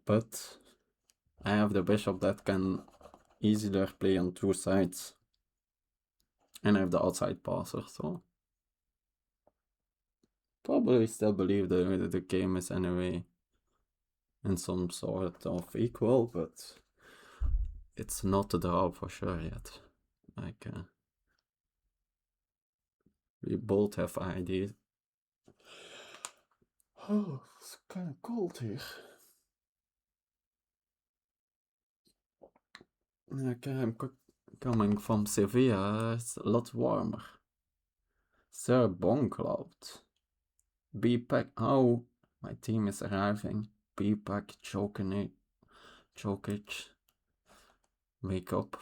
but I have the bishop that can easier play on two sides. And I have the outside passer, so... Probably still believe the game is anyway in some sort of equal, but it's not a draw for sure yet. Like, we both have ideas. Oh, it's kind of cold here. Okay, I'm coming from Sevilla, it's a lot warmer. Sir Boncloud. B-Pack, oh, my team is arriving. B-Pack, Jokic, wake up.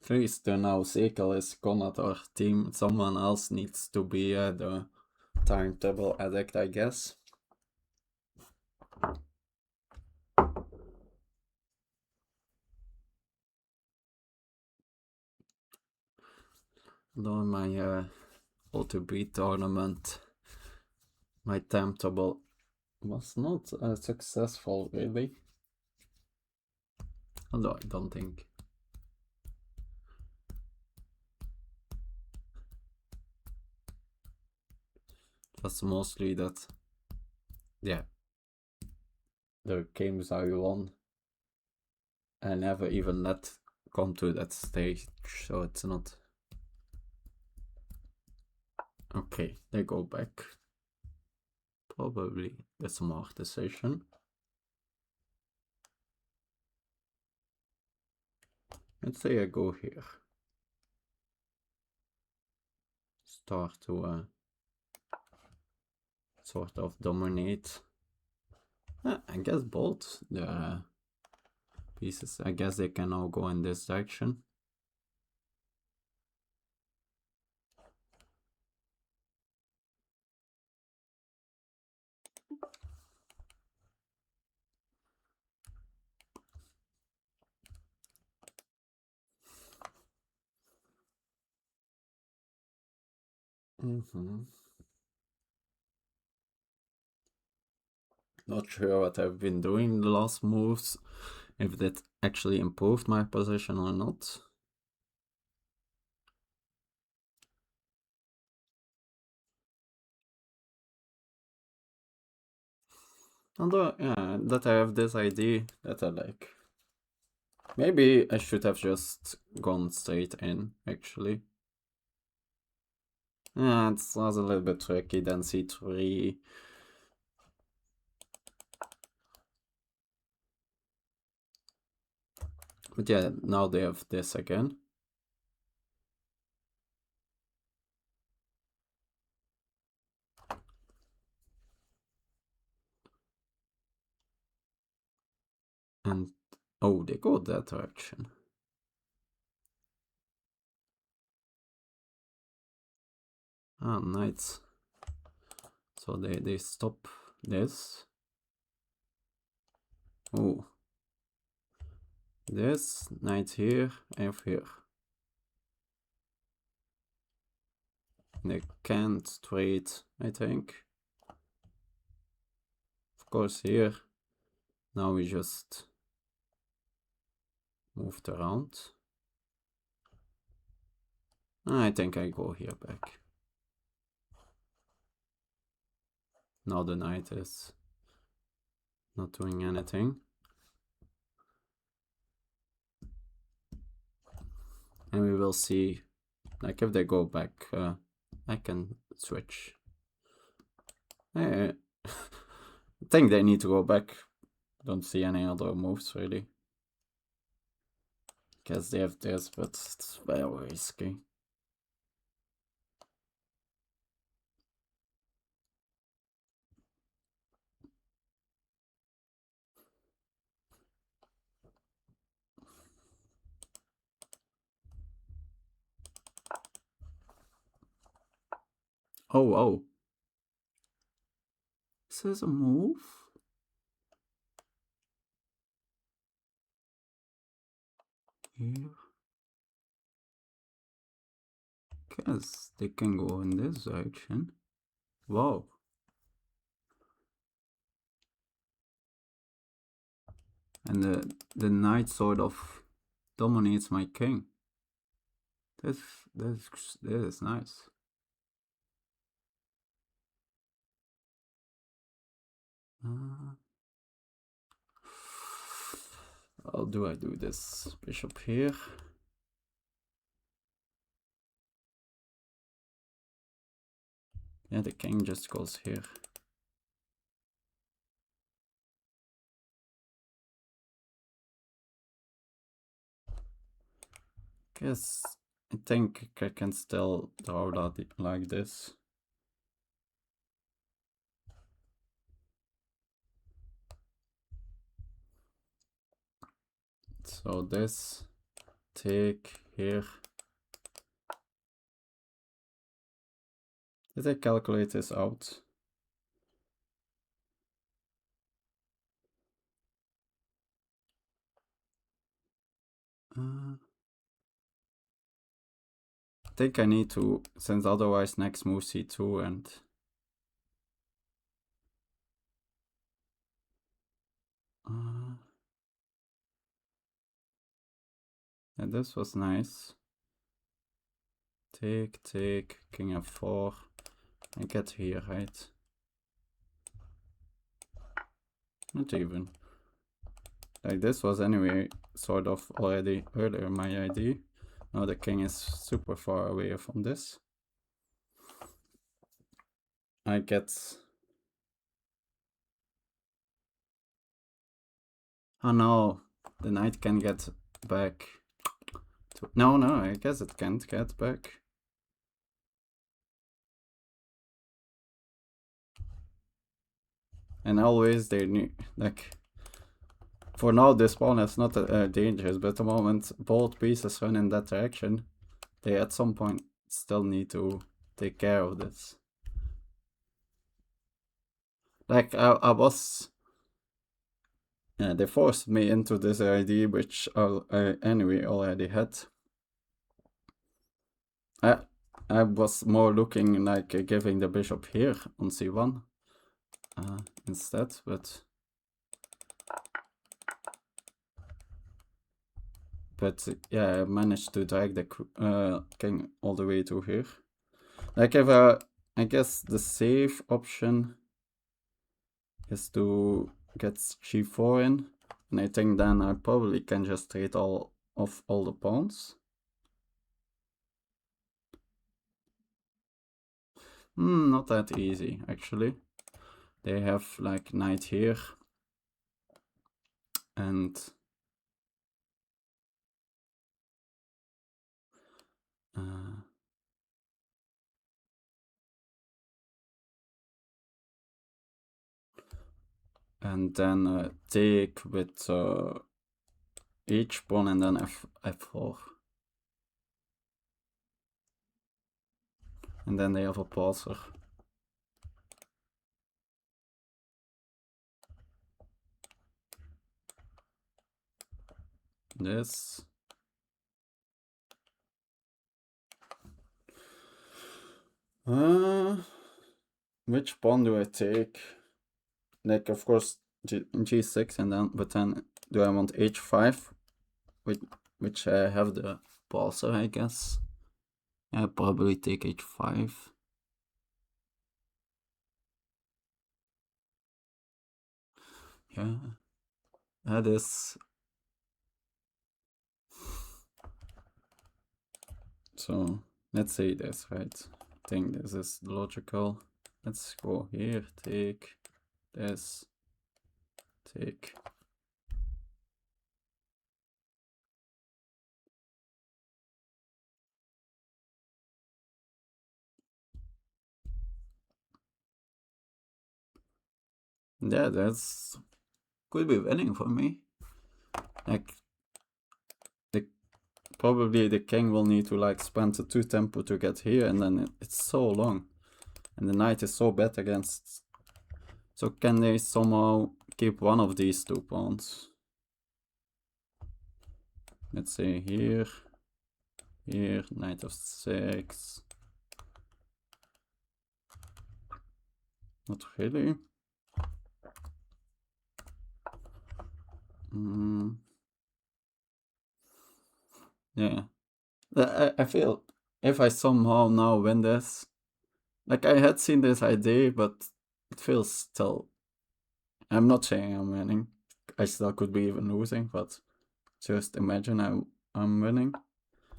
At least now Sekel is gone at our team. Someone else needs to be the timetable addict, I guess. Though my O2B tournament, my timetable was not successful, really. Although I don't think. That's mostly that, yeah, the games I won, I never even let come to that stage, so it's not. Okay, they go back. Probably the smart decision. Let's say I go here. Start to sort of dominate. I guess both the pieces, I guess they can all go in this direction. Not sure what I've been doing in the last moves, if that actually improved my position or not. Although, yeah, that I have this idea that I like. Maybe I should have just gone straight in, actually. Yeah, it was a little bit tricky, then c3. But yeah, now they have this again. And, oh, they go that direction. Ah, knights. So they stop this. Oh. This, knight here, and here. They can't trade, I think. Of course here. Now we just moved around. I think I go here back. Now the knight is not doing anything. And we will see, like if they go back, I can switch. I think they need to go back. Don't see any other moves really. Guess they have this, but it's very risky. Oh, oh. This is a move? Here. Guess they can go in this direction. Wow. And the knight sort of dominates my king. This is nice. How do I do this? Bishop here. Yeah, the king just goes here. Guess I think I can still draw that like this. So this, take here. Did I calculate this out? I think I need to, since otherwise next move c2 and and this was nice. Take, king f4. I get here, right? Not even. Like this was anyway sort of already earlier my idea. Now the king is super far away from this. I get... Oh no, the knight can get back. No, I guess it can't get back. And always they knew, like, for now this pawn is not dangerous, but the moment both pieces run in that direction, they at some point still need to take care of this. Like, I was... Yeah, they forced me into this idea, which I anyway already had. I was more looking like giving the bishop here on c1 instead, but yeah, I managed to drag the king all the way to here. Like if I guess the safe option is to get g4 in, and I think then I probably can just trade all the pawns. Not that easy actually. They have like knight here and then take with each pawn and then f4. And then they have a passer. This. Which pawn do I take? Like, of course, G6, and then, but then do I want H5? Which I have the passer, I guess. I probably take H5. Yeah, that is. So let's say this, right? I think this is logical. Let's go here, take this, take. Yeah, that's could be winning for me. Like, probably the king will need to like spend the 2 tempo to get here, and then it's so long. And the knight is so bad against. So can they somehow keep one of these 2 pawns? Let's say here, knight of 6. Not really. Yeah. I feel if I somehow now win this, like I had seen this idea, but it feels still. I'm not saying I'm winning. I still could be even losing, but just imagine I'm winning.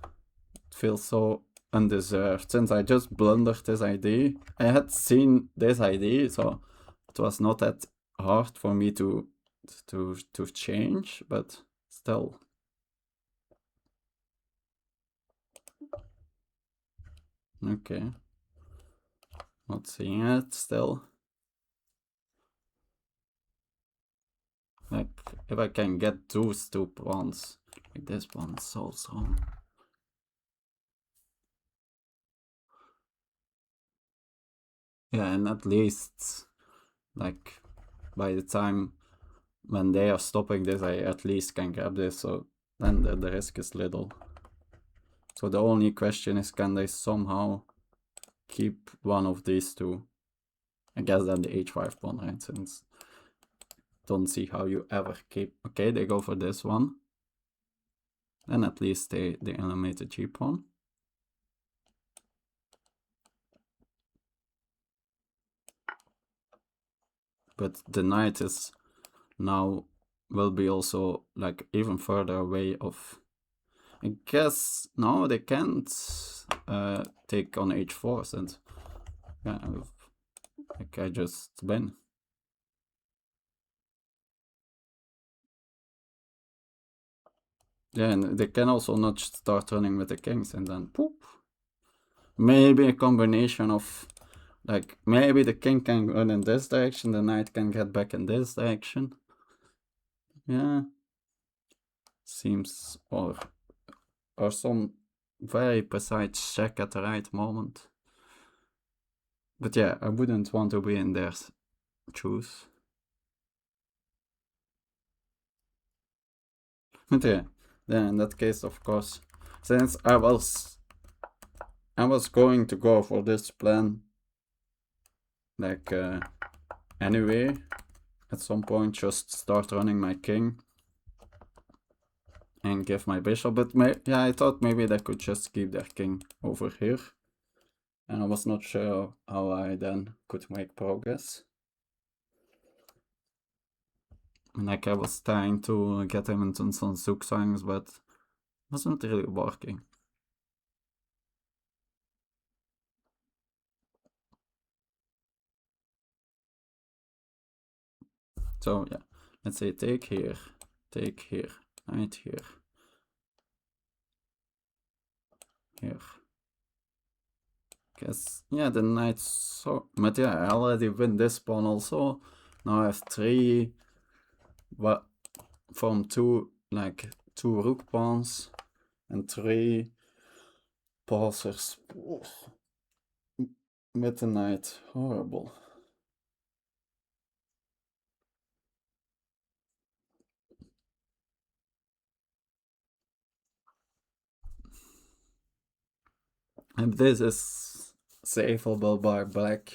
It feels so undeserved since I just blundered this idea. I had seen this idea, so it was not that hard for me to change, but still. Okay. Not seeing it still. Like, if I can get those 2 pawns, like this pawn is so strong. Yeah, and at least, like, by the time when they are stopping this, I at least can grab this, so then the risk is little. So the only question is, can they somehow keep one of these 2? I guess then the H5 pawn, right? Since don't see how you ever keep. Okay, they go for this one. Then at least they eliminate the G pawn. But the knight is now will be also like even further away of. I guess no, they can't take on h4 since yeah, like I just win. Yeah, and they can also not start running with the kings and then poop. Maybe a combination of like maybe the king can run in this direction, the knight can get back in this direction. Yeah, seems or some very precise check at the right moment. But yeah, I wouldn't want to be in their shoes. But yeah, then in that case, of course, since I was going to go for this plan, like anyway, at some point, just start running my king and give my bishop. But yeah, I thought maybe they could just keep their king over here, and I was not sure how I then could make progress. Like I was trying to get him into some zugzwangs, but it wasn't really working. So yeah, let's say take here, knight here, here. Guess yeah, the knight's so. But yeah, I already win this pawn also. Now I have 3. What from 2 like 2 rook pawns and 3 passers. with the knight. Horrible. If this is savable by black,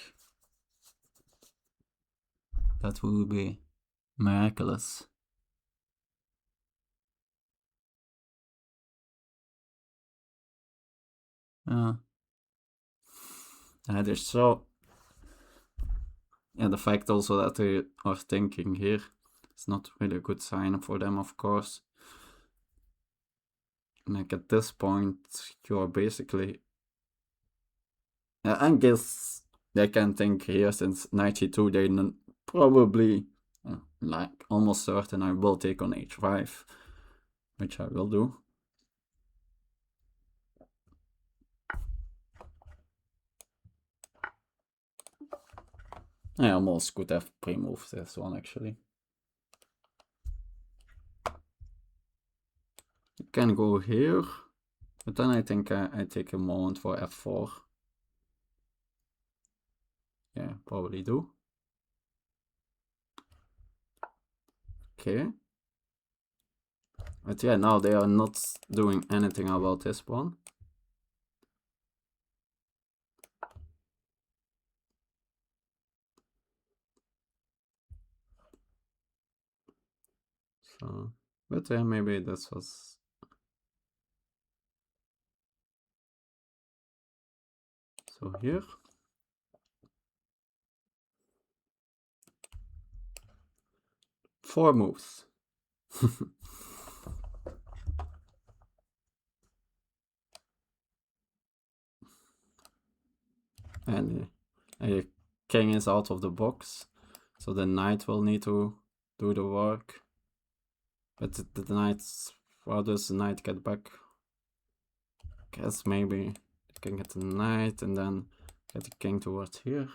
that would be miraculous. There's so... Yeah, the fact also that they are thinking here is not really a good sign for them, of course. Like at this point, you're basically... I guess they can think here since 92 they probably, like almost certain I will take on h5, which I will do. I almost could have pre-moved this one actually. You can go here, but then I think I take a moment for f4. Yeah, probably do. Okay. But yeah, now they are not doing anything about this one. So, but yeah, maybe this was... So here. Four moves. And king is out of the box, so the knight will need to do the work. But the knight's... How does the knight get back? Guess maybe I can get the knight and then get the king towards here.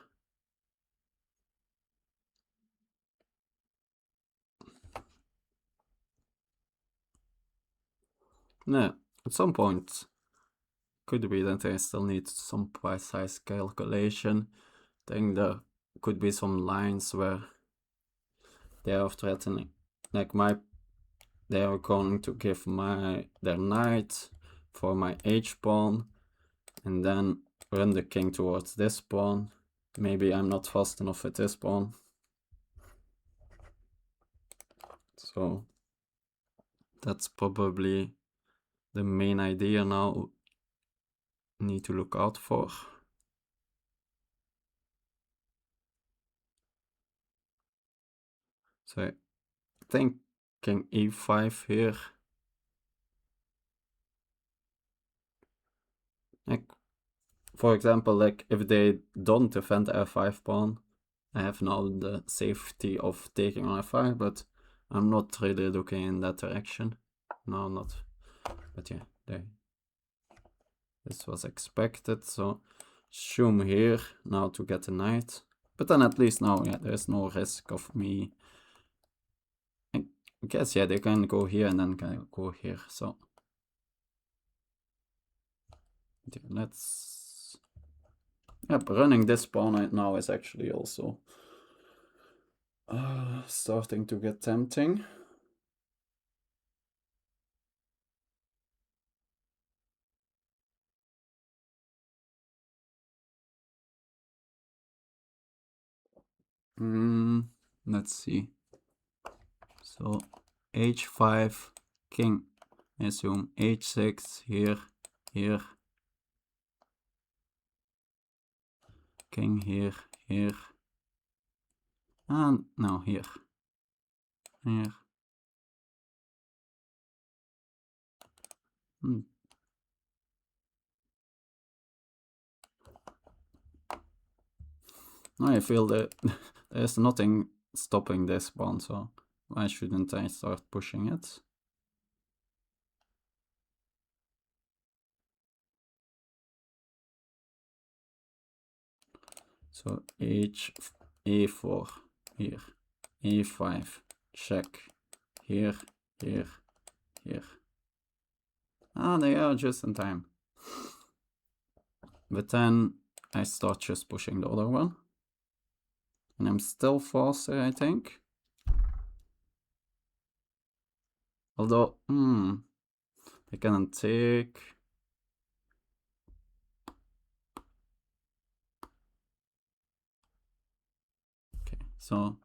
No, at some point could be that I still need some precise calculation. I think there could be some lines where they are threatening, like they are going to give their knight for my h pawn and then run the king towards this pawn. Maybe I'm not fast enough with this pawn. So that's probably the main idea now. Need to look out for. So I think king e5 here. Like, for example, like if they don't defend the f5 pawn, I have now the safety of taking on f5, but I'm not really looking in that direction. No, not. But yeah, this was expected, so assume here now to get a knight. But then at least now, yeah, there's no risk of me. I guess, yeah, they can go here and then can go here, so. Yeah, let's... Yep, running this pawn right now is actually also starting to get tempting. Let's see. So h5, king, I assume h6 here, here, king here, here, and now here, here. I feel that there's nothing stopping this pawn, so why shouldn't I start pushing it? So a4 here, a5 check here, here, here. Ah, they are just in time. But then I start just pushing the other one. And I'm still faster, I think. Although, I can take... Okay, so...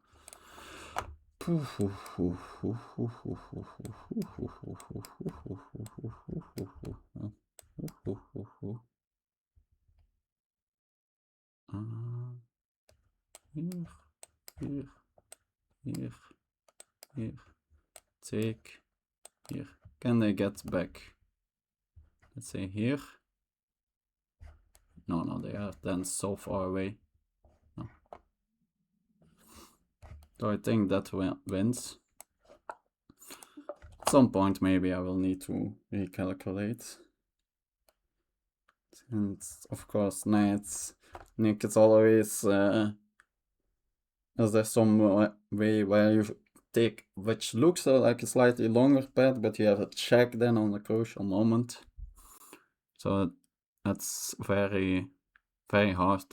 Here, take, here. Can they get back? Let's say here. No, they are then so far away. No. So I think that wins. At some point maybe I will need to recalculate. And of course knights, Nick is always... is there some way where you take which looks like a slightly longer path, but you have a check then on a crucial moment? So that's very, very hard.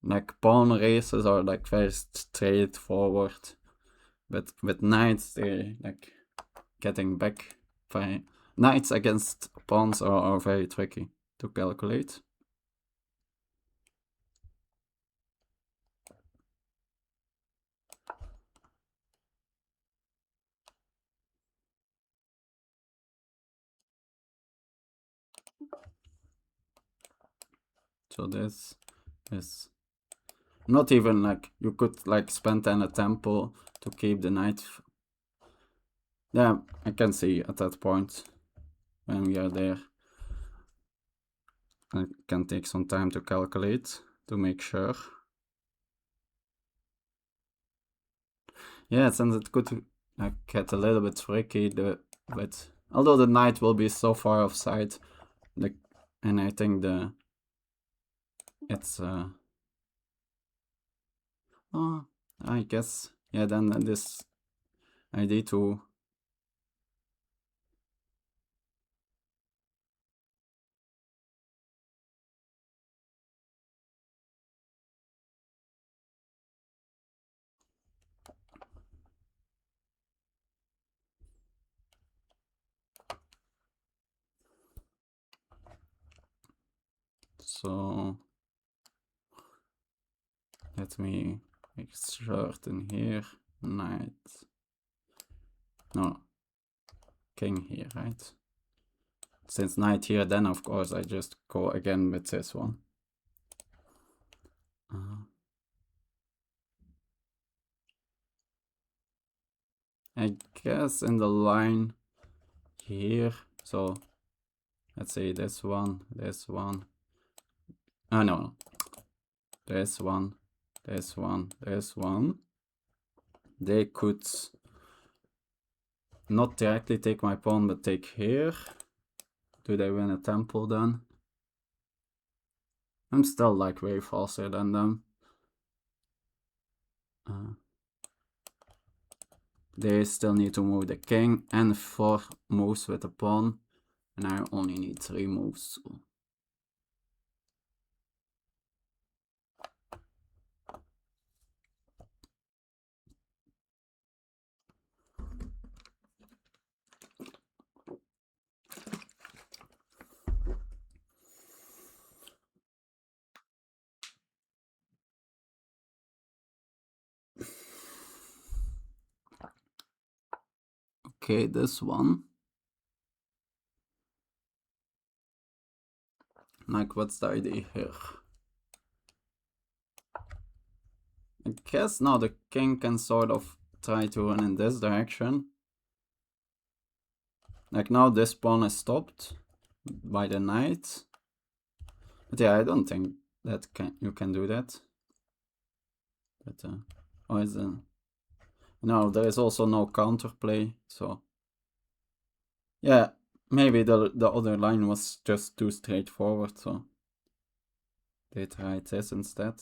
Like pawn races are like very straightforward, but with knights they like getting back. Knights against pawns are very tricky to calculate. So this is not even like you could like spend then a tempo to keep the knight. Yeah, I can see at that point when we are there. I can take some time to calculate to make sure. Yes, and it could like get a little bit tricky. But although the knight will be so far offside, and I think it's oh, I guess yeah. Then this idea to so let me make certain here. Knight, no, king here, right? Since knight here, then of course I just go again with this one. I guess in the line here, so let's say this one, oh no, this one, they could not directly take my pawn but take here. Do they win a tempo then? I'm still like way faster than them. They still need to move the king and 4 moves with the pawn, and I only need 3 moves. So. Okay, this one. Like, what's the idea here? I guess now the king can sort of try to run in this direction. Like now this pawn is stopped by the knight. But yeah, I don't think that you can do that. But oh, is it? No, there is also no counterplay, so yeah, maybe the other line was just too straightforward, so they tried this instead.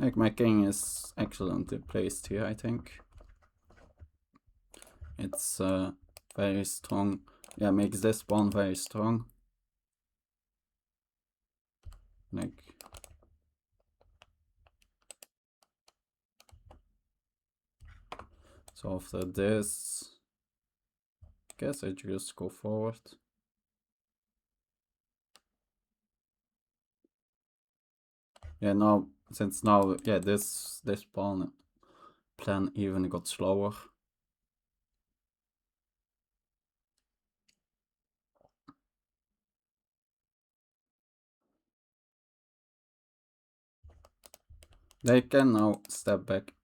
Like my king is excellently placed here, I think. It's very strong Yeah, makes this pawn very strong. Like, so after this, I guess I just go forward. Yeah, now, since now, yeah, this pawn plan even got slower. They can now step back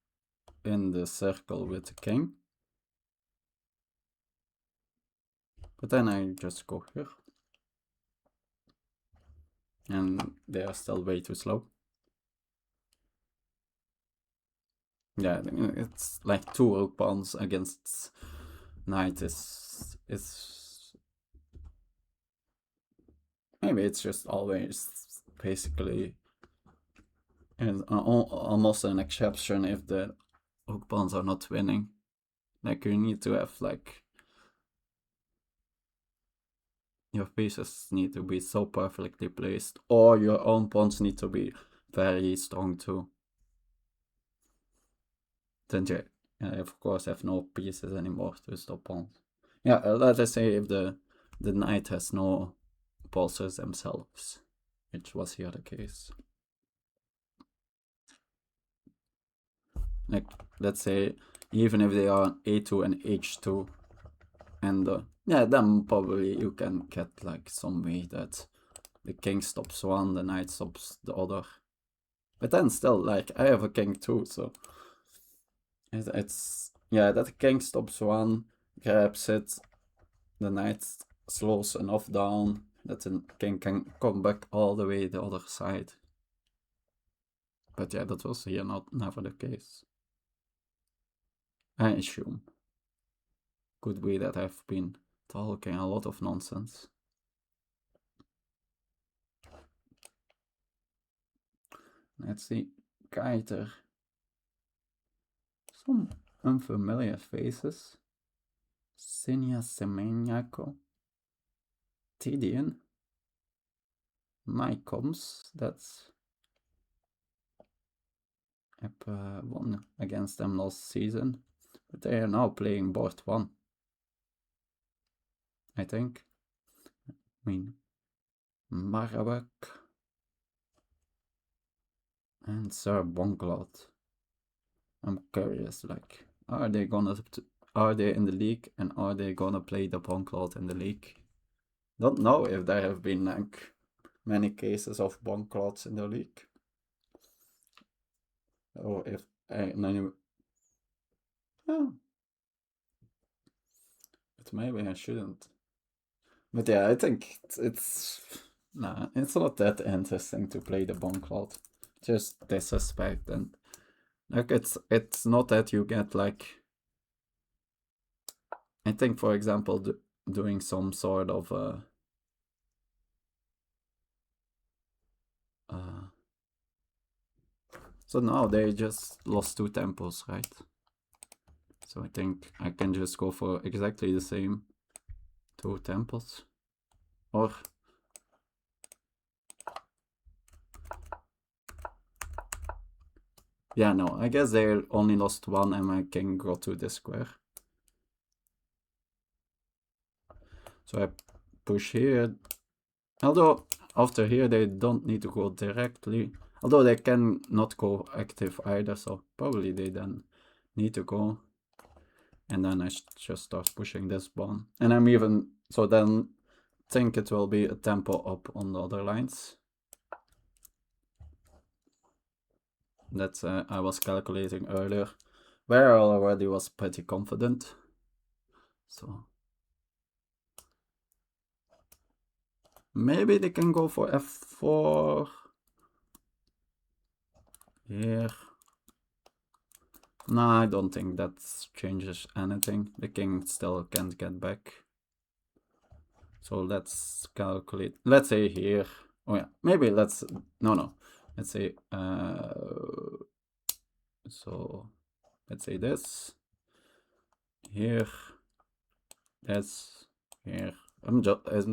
in the circle with the king. But then I just go here. And they are still way too slow. Yeah, it's like 2 rook pawns against knight is maybe it's just always basically almost an exception if the rook pawns are not winning. Like you need to have like your pieces need to be so perfectly placed, or your own pawns need to be very strong too. Then you of course have no pieces anymore to stop pawns. Yeah, let us say if the knight has no pulsers themselves, which was here the case. Like, let's say, even if they are a2 and h2, and yeah, then probably you can get like some way that the king stops one, the knight stops the other. But then still, like, I have a king too, so it's yeah, that the king stops one, grabs it, the knight slows enough down that the king can come back all the way the other side. But yeah, that was here never the case. I assume. Could be that I've been talking a lot of nonsense. Let's see. Keiter. Some unfamiliar faces. Sinia Semeniako. Tidian. Mycoms. That's... I've won against them last season. But they are now playing board 1. I think. I mean, Marabak and Sir Bonklot. I'm curious, like, are they in the league and are they gonna play the Bonklot in the league? Don't know if there have been like many cases of Bonklots in the league. Or if any. Oh, but maybe I shouldn't. But yeah, I think it's nah, it's not that interesting to play the Bonklot. Just disrespect and like it's not that you get like I think for example doing some sort of so now they just lost 2 tempos, right? So I think I can just go for exactly the same 2 tempos. Or yeah, no, I guess they only lost 1 and my king got to this square. So I push here. Although after here they don't need to go directly. Although they can not go active either, so probably they then need to go. And then I just start pushing this pawn. And I'm even, so then think it will be a tempo up on the other lines. That's I was calculating earlier, where I already was pretty confident. So maybe they can go for f4 here. No, I don't think that changes anything. The king still can't get back. So let's calculate. Let's say here. Oh yeah, maybe let's no. Let's say so let's say this here. That's here. I'm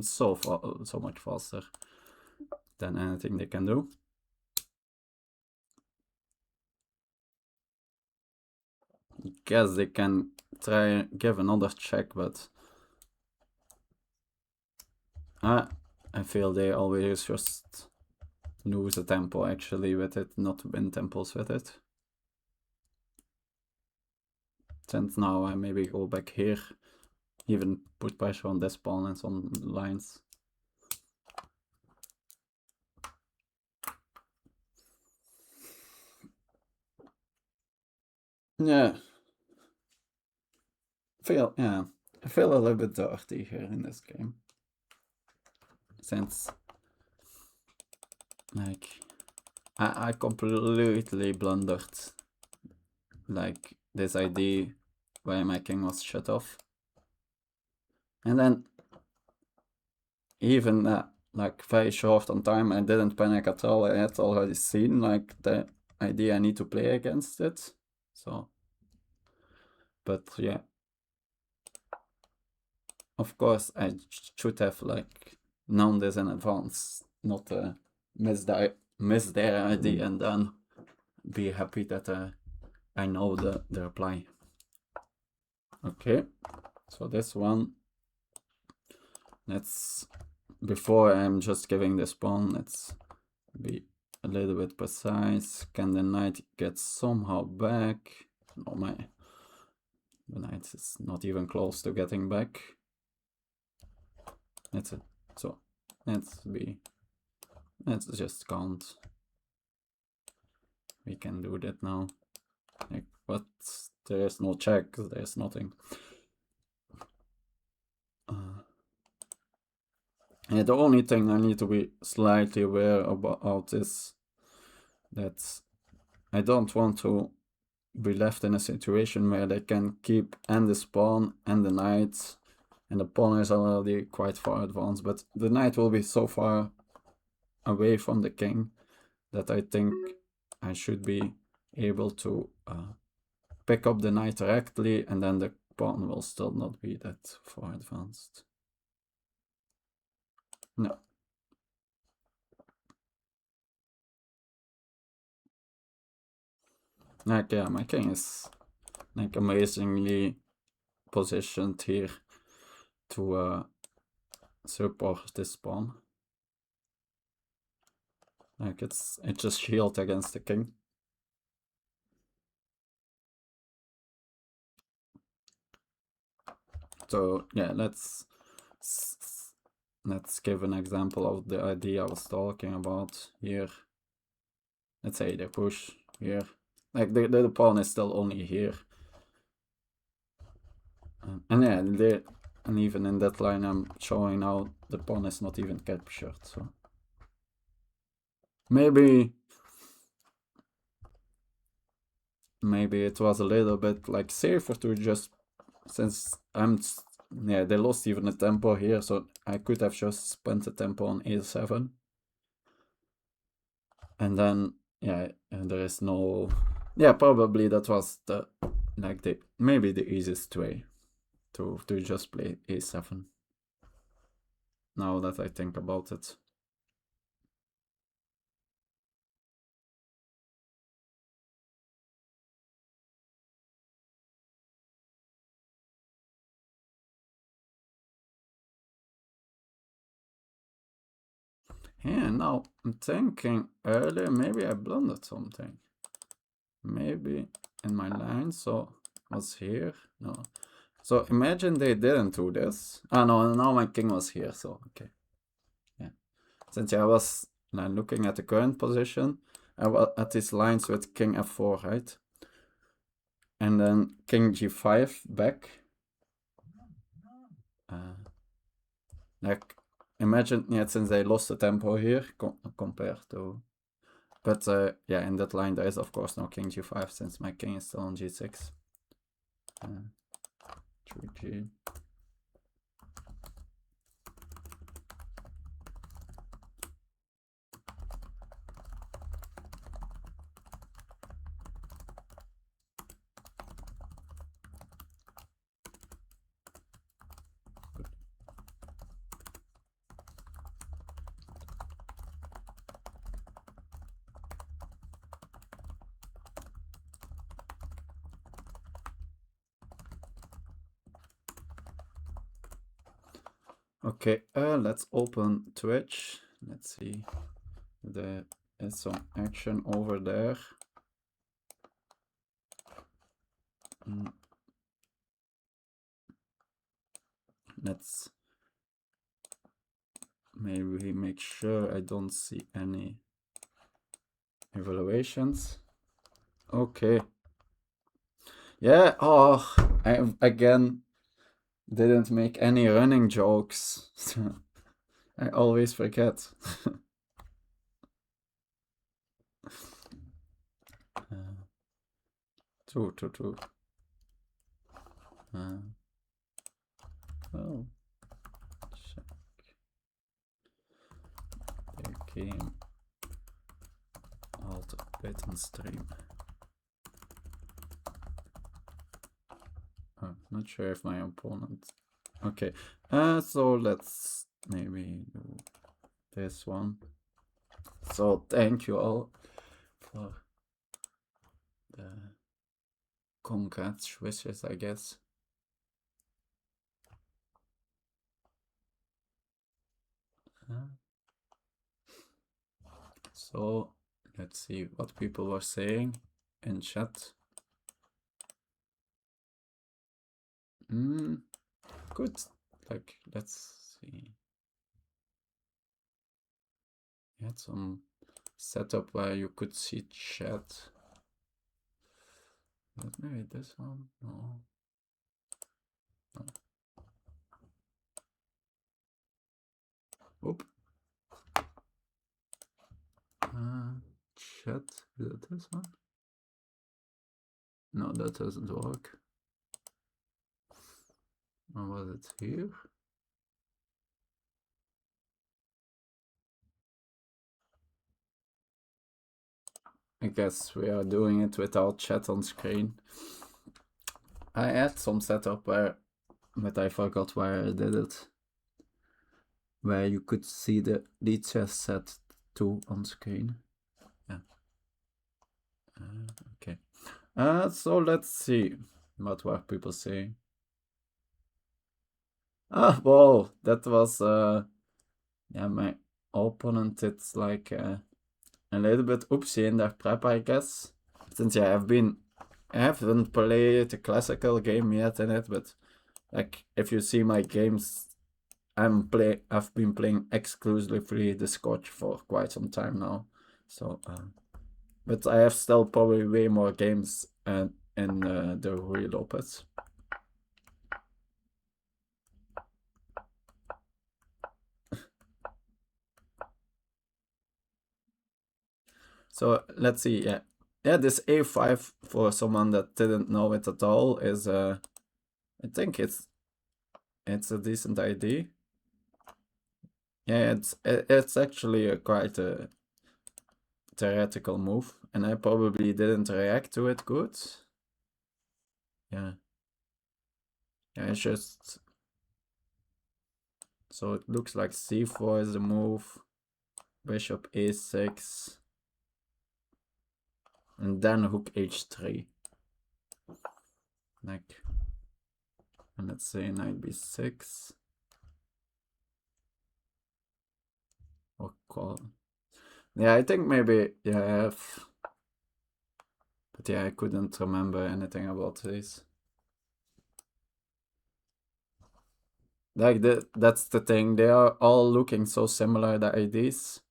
so much faster than anything they can do. I guess they can try give another check, but I feel they always just lose a tempo actually with it, not win tempos with it. Since now I maybe go back here, even put pressure on this pawn and some lines. Yeah. I feel a little bit dirty here in this game. Since like I completely blundered like this idea why my king was shut off. And then even like very short on time, I didn't panic at all. I had already seen like the idea I need to play against it. So, but yeah, of course I should have like known this in advance, not miss their idea and then be happy that I know the reply. Okay, so this one, before I'm just giving this pawn, let's be a little bit precise. Can the knight get somehow back? No, the knight is not even close to getting back. That's it. So let's just count. We can do that now. Like, but there's no check, there's nothing. Yeah, the only thing I need to be slightly aware about is that I don't want to be left in a situation where they can keep and the pawn and the knight, and the pawn is already quite far advanced, but the knight will be so far away from the king that I think I should be able to pick up the knight directly, and then the pawn will still not be that far advanced. No. Like, yeah, my king is like amazingly positioned here to support this pawn. Like it's just shield against the king. So yeah, let's give an example of the idea I was talking about here. Let's say they push here. Like the pawn is still only here. And yeah, and even in that line I'm showing now the pawn is not even captured, so maybe it was a little bit like safer to just, since they lost even the tempo here, so I could have just spent the tempo on a7. And then, yeah, and there is no, yeah, probably that was maybe the easiest way to just play a7. Now that I think about it. Yeah, now I'm thinking earlier, maybe I blundered something. Maybe in my line, so was here, no. So imagine they didn't do this. Ah, no, now my king was here, so okay. Yeah. Since I was looking at the current position, I was at these lines with king f4, right? And then king g5 back. Like, imagine, yeah, since they lost the tempo here compared to. But yeah, in that line there is of course no king g5 since my king is still on g6. 3g. Okay, let's open Twitch. Let's see. There is some action over there. Let's maybe make sure I don't see any evaluations. Okay. Yeah, oh, I again didn't make any running jokes. I always forget. Two. Oh, check the game. Alt button stream. Oh, not sure if my opponent. Okay, so let's maybe do this one. So thank you all for the congrats wishes, I guess. So let's see what people were saying in chat. Good. Like, let's see. You had some setup where you could see chat. But maybe this one? No. Oop. Chat. Is it this one? No, that doesn't work. Or was it here? I guess we are doing it without chat on screen. I had some setup where, but I forgot where I did it. Where you could see the lichess set 2 on screen. Yeah. Okay. So let's see. What were people saying? Ah, whoa, that was, yeah, my opponent, it's like a little bit oopsie in their prep, I guess. Since, yeah, I haven't played a classical game yet in it, but, like, if you see my games, I've been playing exclusively the Scotch for quite some time now. So, but I have still probably way more games in the real opus. So let's see, yeah, this A5 for someone that didn't know it at all is I think it's a decent idea. Yeah, it's actually quite a theoretical move, and I probably didn't react to it good. Yeah, it's just so it looks like C4 is the move, bishop A6, and then rook H3. Like, and let's say knight B6. Or call. Yeah, I think maybe, yeah, I have. But yeah, I couldn't remember anything about this. Like, that's the thing, they are all looking so similar, the IDs.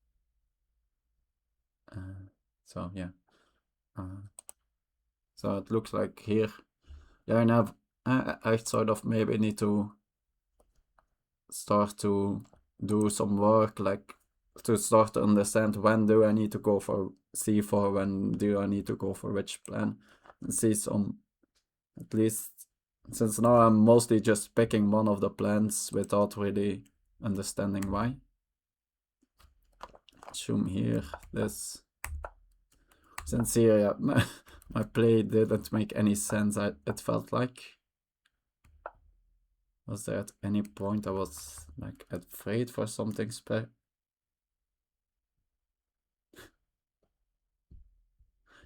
So, yeah. So it looks like here, yeah, and I sort of maybe need to start to do some work, like to start to understand when do I need to go for C4, when do I need to go for which plan, and see some, at least, since now I'm mostly just picking one of the plans without really understanding why. Zoom here, this. Since here, yeah, my play didn't make any sense, it felt like. Was there at any point I was like afraid for something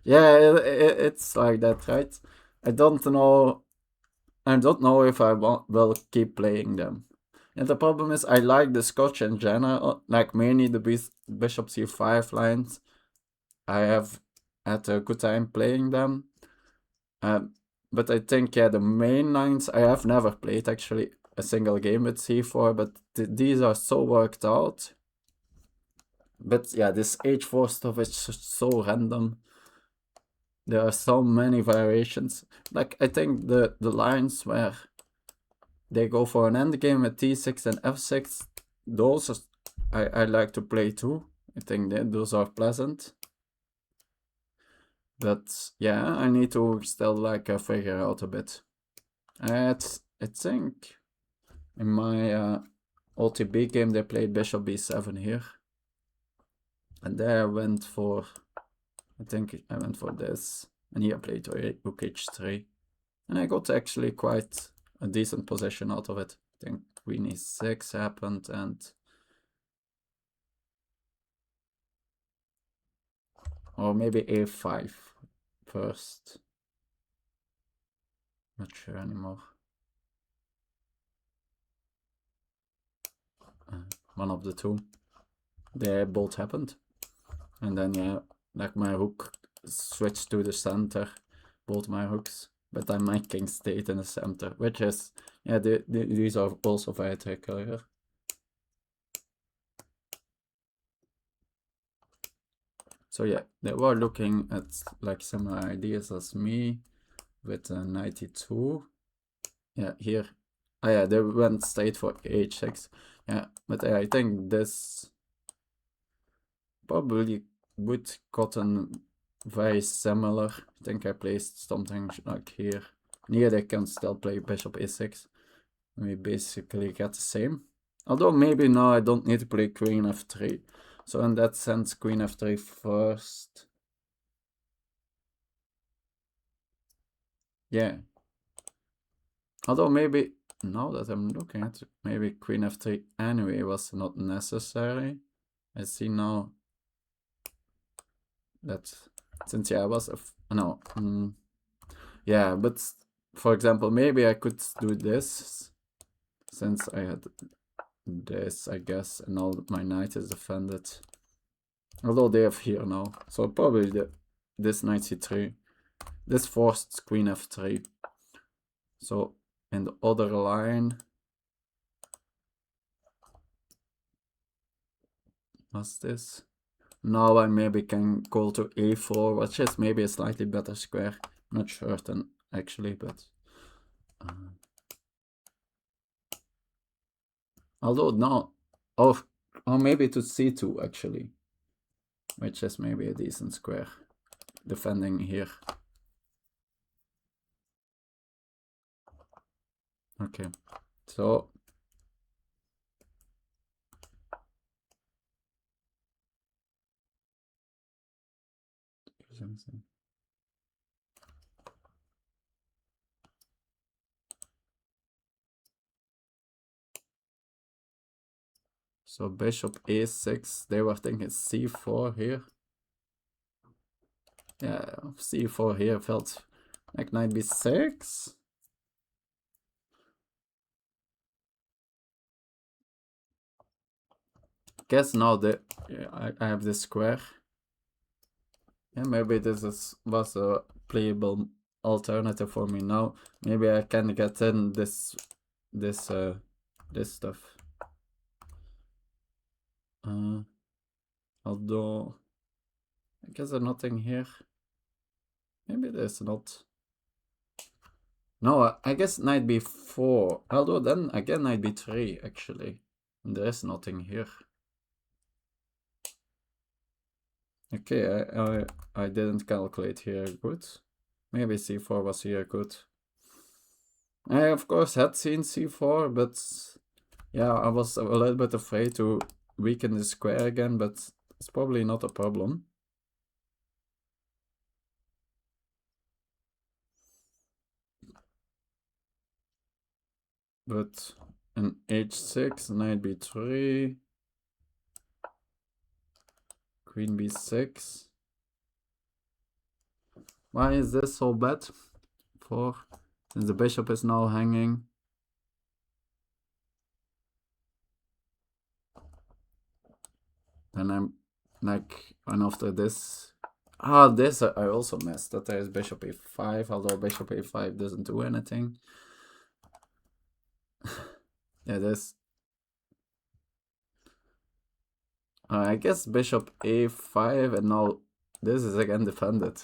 Yeah, it's like that, right? I don't know if I will keep playing them. And the problem is I like the Scotch in general, like mainly the bishop c5 lines. I have had a good time playing them. But I think, yeah, the main lines, I have never played actually a single game with c4, but these are so worked out. But yeah, this h4 stuff is just so random. There are so many variations. Like, I think the lines where they go for an endgame at t6 and f6, those I like to play too. I think that those are pleasant. But yeah, I need to still like figure out a bit. I think in my OTB game they played bishop b7 here. And there I went for, I think I went for this. And here I played rook h3. And I got actually quite a decent position out of it. I think queen e6 happened and... Or maybe a5 first. Not sure anymore. One of the two. They both happened. And then, yeah, like my rook switched to the center. Both my rooks. But then my king stayed in the center. Which is, yeah, these are also very tricky here. So yeah, they were looking at like similar ideas as me with a 92. Yeah, here. Oh yeah, they went straight for h6. Yeah, but I think this probably would gotten very similar. I think I placed something like here. And here they can still play bishop a6. And we basically get the same. Although maybe now I don't need to play queen f3. So in that sense, queen f3 first. Yeah. Although maybe, now that I'm looking at it, maybe queen f3 anyway was not necessary. I see now that since, yeah, I was no, yeah, but for example, maybe I could do this since I had this, I guess, and now my knight is defended. Although they have here now, so probably this knight c3, this forced queen f3. So in the other line, what's this? Now I maybe can go to a4, which is maybe a slightly better square. Not certain actually, but although now, or maybe to c2 actually, which is maybe a decent square, defending here. Okay, so so bishop a6, they were thinking c4 here. Yeah, c4 here felt like knight b6. Guess now that I have this square. Yeah, maybe was a playable alternative for me now. Maybe I can get in this stuff. Although I guess there's nothing here. Maybe there's not. No, I guess knight b4. Although then again knight b3 actually. And there is nothing here. Okay, I didn't calculate here good. Maybe c4 was here good. I of course had seen c4, but yeah, I was a little bit afraid to weaken the square again, but it's probably not a problem. But an h6, knight b3, queen b6. Why is this so bad? Since the bishop is now hanging. And I'm like, and after this, this I also missed, that there is bishop a5, although bishop a5 doesn't do anything. Yeah, this. I guess bishop a5, and now this is again defended.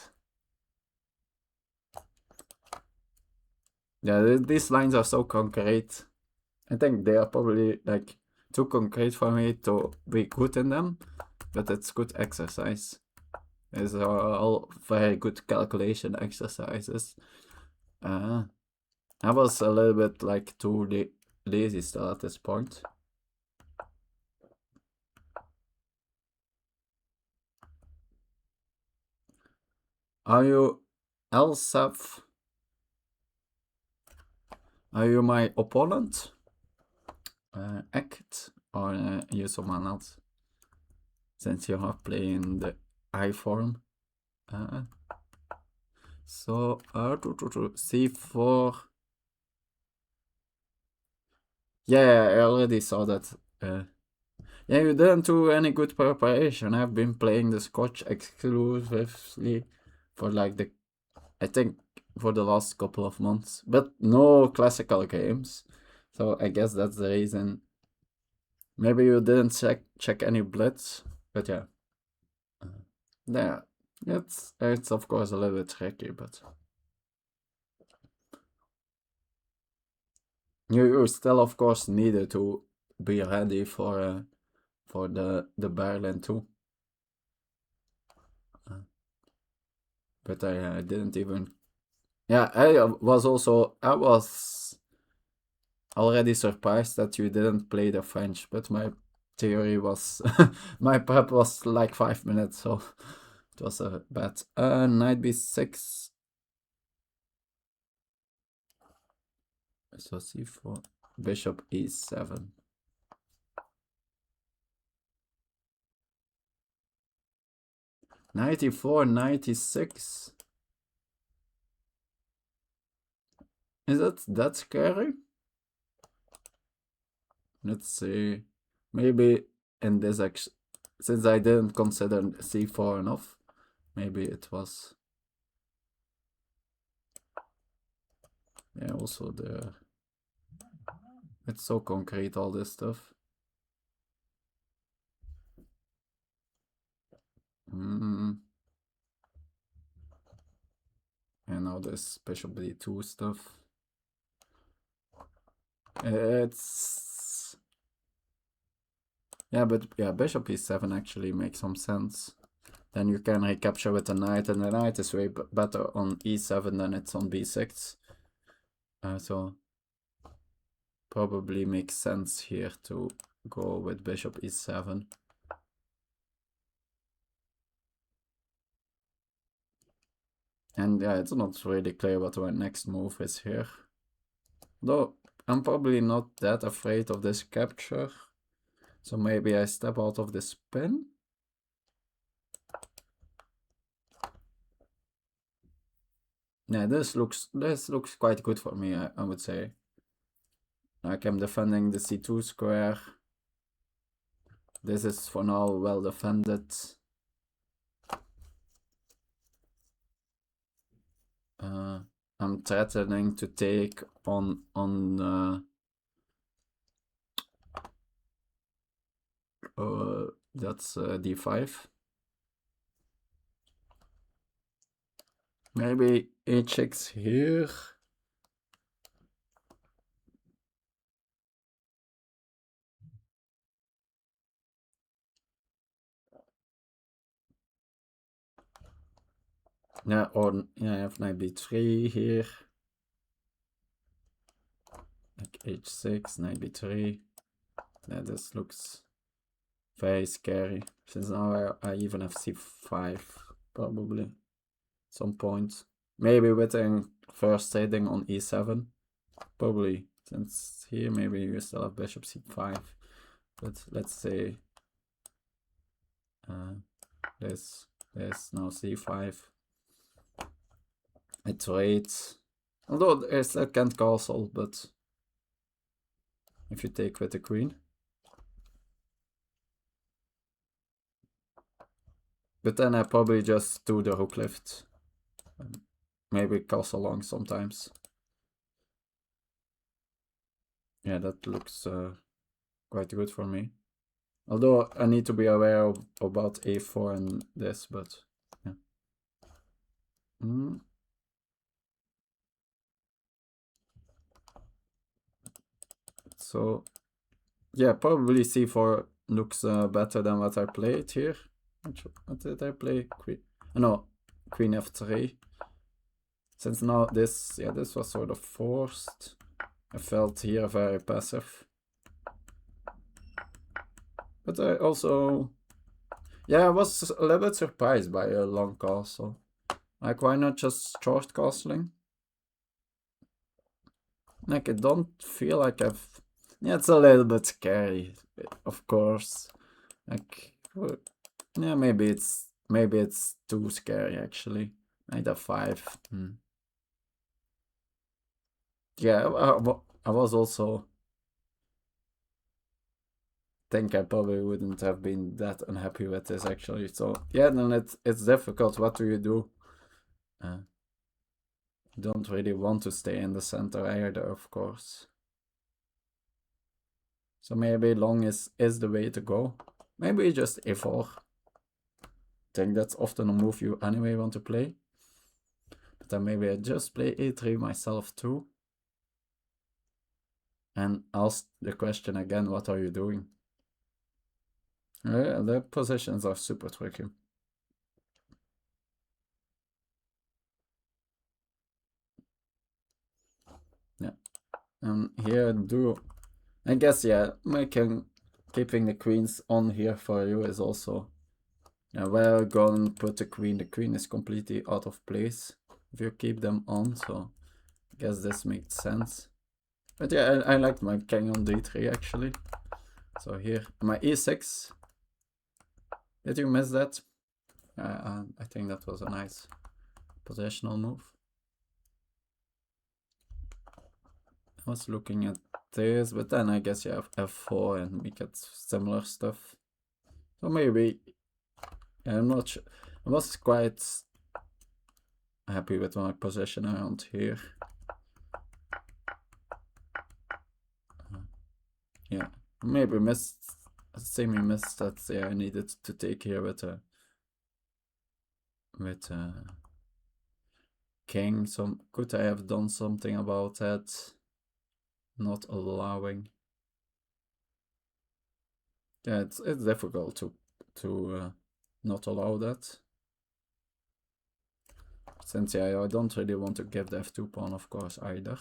Yeah, these lines are so concrete. I think they are probably like too concrete for me to be good in them, but it's good exercise. These are all very good calculation exercises. I was a little bit like too lazy still at this point. Are you Elsef? Are you my opponent? Act? Or you someone else? Since you are playing the I form. So, c4. Yeah, I already saw that. Yeah, you didn't do any good preparation. I've been playing the Scotch exclusively for like I think for the last couple of months, but no classical games. So I guess that's the reason. Maybe you didn't check any blitz, but yeah. Yeah, it's of course a little bit tricky, but you still of course needed to be ready for the Berlin too. But I didn't even. Yeah, I was already surprised that you didn't play the French, but my theory was my prep was like 5 minutes, so it was a bad. Knight b6. So c4, bishop e7. Knight e4, knight e6. Is that scary? Let's see. Maybe in this action, since I didn't consider c4 enough, maybe it was. Yeah, also the. It's so concrete, all this stuff. And now this bishop d2 stuff. It's. Yeah, but yeah, bishop e7 actually makes some sense. Then you can recapture with the knight, and the knight is way better on e7 than it's on b6. So probably makes sense here to go with bishop e7. And yeah, it's not really clear what my next move is here. Though I'm probably not that afraid of this capture. So maybe I step out of the spin. Yeah, this looks quite good for me, I would say. Like I'm defending the c2 square. This is for now well defended. I'm threatening to take on that's d5. Maybe h6 here. Yeah, or yeah, I have knight b3 here. Like h6, knight b3. Yeah, this looks very scary. Since now I even have c5, probably. Some point. Maybe with a first trading on e7. Probably. Since here maybe you still have bishop c5. But let's say this now c5. I trade. Although I still can't castle, but if you take with the queen. But then I probably just do the rook lift. Maybe castle long sometimes. Yeah, that looks quite good for me. Although I need to be aware about a4 and this, but yeah. So yeah, probably c4 looks better than what I played here. What did I play? Queen. No, queen f3. Since now this was sort of forced. I felt here very passive. But I also, yeah, I was a little bit surprised by a long castle. Like, why not just short castling? Like, I don't feel like I've... Yeah, it's a little bit scary, of course. Like, yeah, maybe it's too scary, actually. Knight f5. Yeah, I was also... think I probably wouldn't have been that unhappy with this, actually. So, yeah, then it's difficult. What do you do? Don't really want to stay in the center either, of course. So maybe long is the way to go. Maybe just a4. I think that's often a move you anyway want to play. But then maybe I just play a3 myself too. And ask the question again, what are you doing? Yeah, the positions are super tricky. Yeah. And here I guess, yeah, keeping the queens on here for you is also... Yeah, where gonna put the queen? The queen is completely out of place if you keep them on, so I guess this makes sense. But yeah, I liked my king on d3 actually. So here, my e6. Did you miss that? I think that was a nice positional move. I was looking at this, but then I guess you have f4 and we get similar stuff. So maybe, yeah, I'm not sure. I was quite happy with my position around here. Yeah, maybe semi-missed that. Yeah, I needed to take here with king. Could I have done something about that? Not allowing. Yeah, it's difficult to not allow that. Since yeah, I don't really want to give the f2 pawn, of course, either.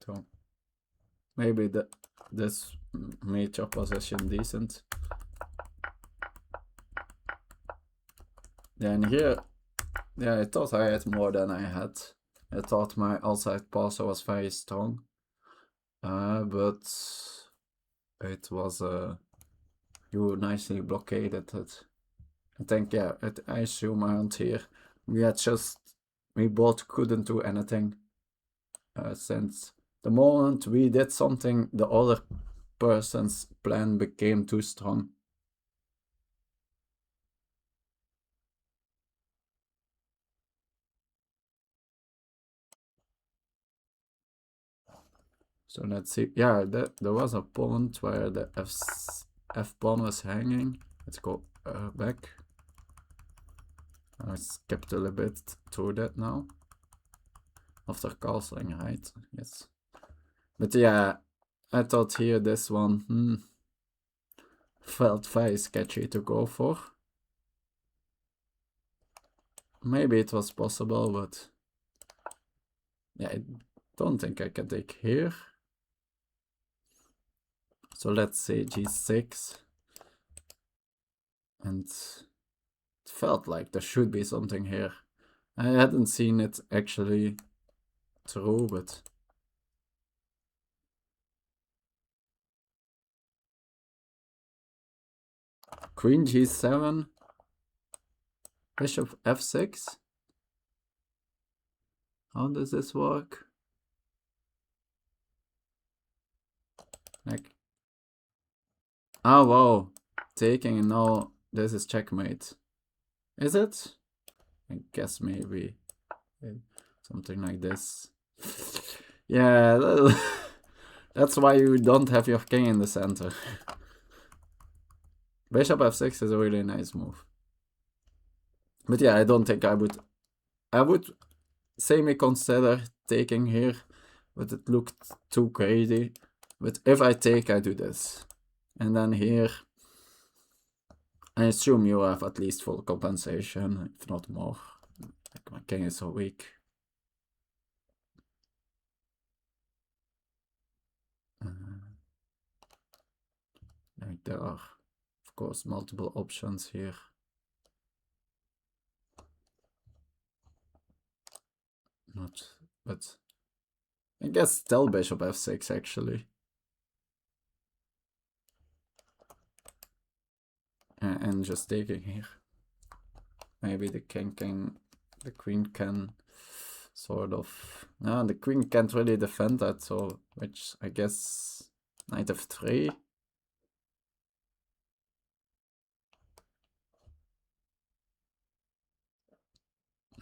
So maybe this made your position decent. Yeah, and here, yeah, I thought I had more than I had. I thought my outside passer was very strong. But it was you nicely blockaded it. I think, yeah, I assume around here we both couldn't do anything since the moment we did something, the other person's plan became too strong. So let's see. Yeah, there was a point where the f pawn was hanging. Let's go back. I skipped a little bit through that now. After castling, right? Yes. But yeah, I thought here this one felt very sketchy to go for. Maybe it was possible, but yeah, I don't think I can take here. So let's say g6. And it felt like there should be something here. I hadn't seen it actually through, but... Queen g7. Bishop f6. How does this work? Like... Oh, wow. Taking, and now this is checkmate. Is it? I guess maybe something like this. Yeah, that's why you don't have your king in the center. Bishop f6 is a really nice move. But yeah, I don't think I would semi-consider taking here, but it looked too crazy. But if I take, I do this. And then here, I assume you have at least full compensation, if not more. Like my king is so weak. Like there are, of course, multiple options here. Not, but I guess still bishop f6 actually. And just taking here. Maybe the the queen can sort of. No, the queen can't really defend that, so which I guess knight f3.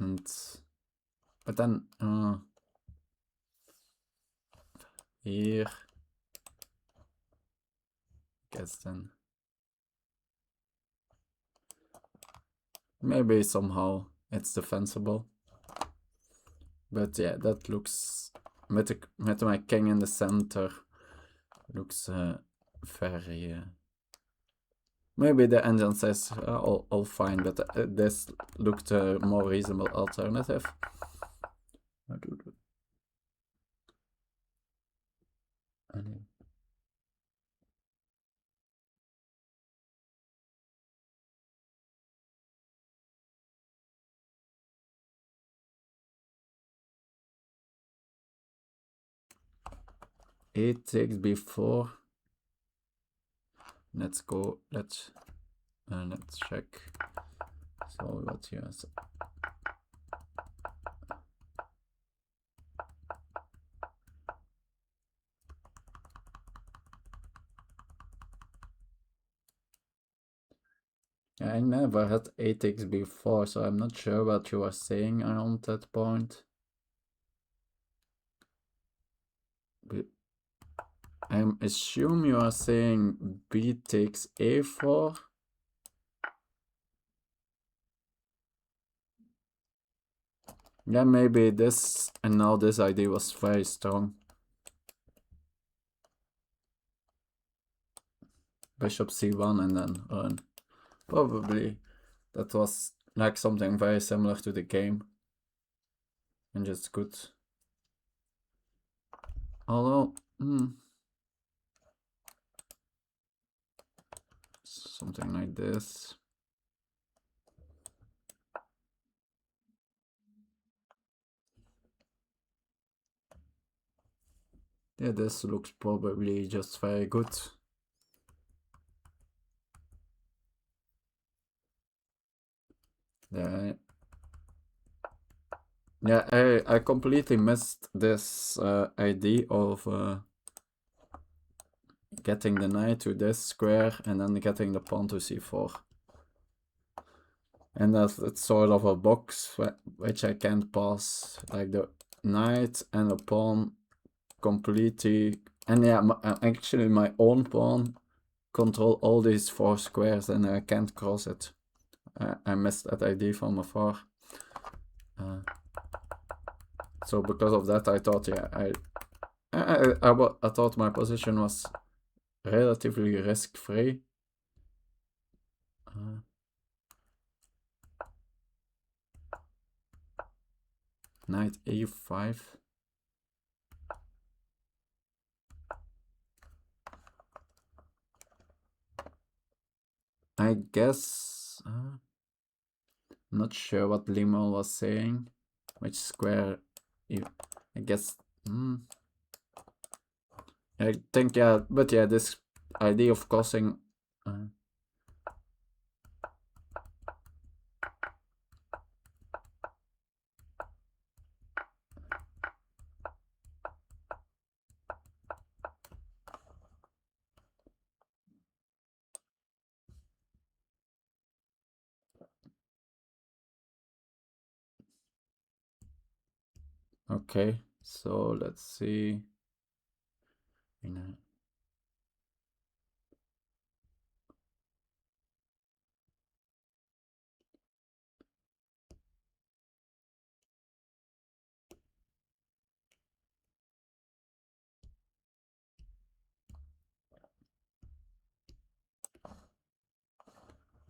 And but then here, guess then maybe somehow it's defensible. But yeah, that looks with my king in the center looks very. Maybe the engine says all fine, but this looked a more reasonable alternative. 8 takes b4. Let's go. Let's check. So what here? I never had 8 takes before, so I'm not sure what you are saying around that point. But I assume you are saying b takes a4. Yeah, maybe this, and now this idea was very strong. Bishop c1 and then run. Probably that was like something very similar to the game. And just good. Although, something like this. Yeah, this looks probably just very good. Yeah, I completely missed this idea of getting the knight to this square and then getting the pawn to c4. And it's sort of a box which I can't pass, like the knight and the pawn completely. And yeah, actually my own pawn control all these 4 squares and I can't cross it. I missed that idea from afar. So because of that, I thought, yeah, I thought my position was relatively risk-free. Knight a5. I guess I'm not sure what Limo was saying. Which square? I guess. I think, yeah, but yeah, this idea of crossing. Okay, so let's see.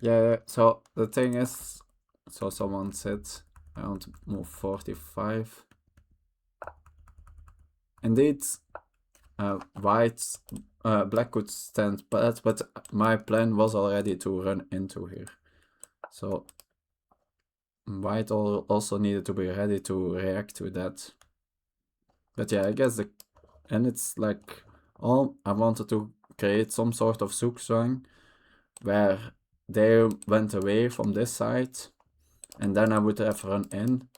Yeah, so the thing is, so someone said I want to move 45. Indeed, black could stand pat, but my plan was already to run into here. So white also needed to be ready to react to that. But yeah, I guess and it's like I wanted to create some sort of zugzwang where they went away from this side, and then I would have run in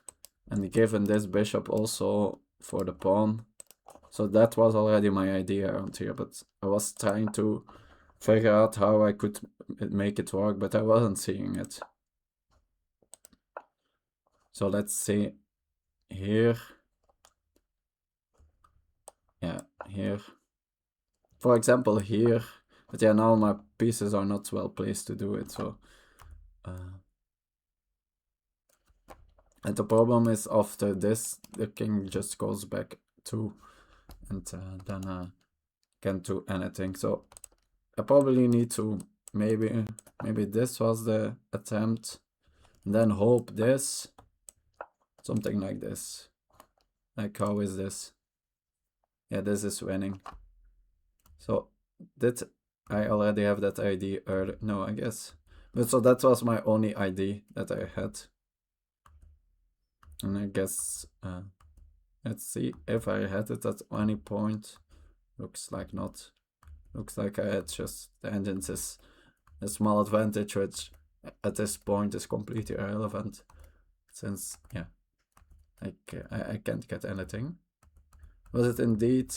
and given this bishop also for the pawn. So that was already my idea around here, but I was trying to figure out how I could make it work, but I wasn't seeing it. So let's see here. Yeah, here. For example, here. But yeah, now my pieces are not well placed to do it, so... and the problem is after this, the king just goes back 2, and then can't do anything. So I probably need to maybe this was the attempt, and then hope this, something like this. Like, how is this? Yeah, this is winning. So did I already have that idea earlier? No, I guess. But so that was my only idea that I had. And I guess let's see if I had it at any point. Looks like not. Looks like I had just the engines is a small advantage, which at this point is completely irrelevant, since yeah, I can't get anything. Was it indeed?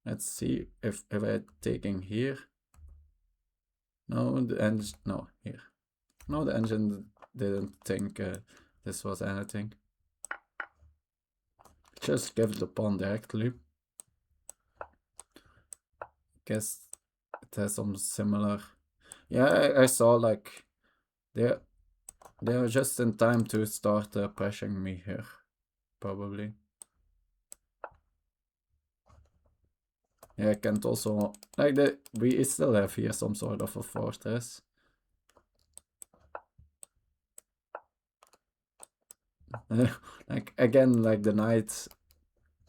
Let's see if I taking here. No, the engine. No, here. No, the engine didn't think this was anything. Just give the pawn directly. Guess it has some similar. Yeah, I saw like they're just in time to start pressuring me here, probably. Yeah, I can't also like we still have here some sort of a fortress. Like again, like the knight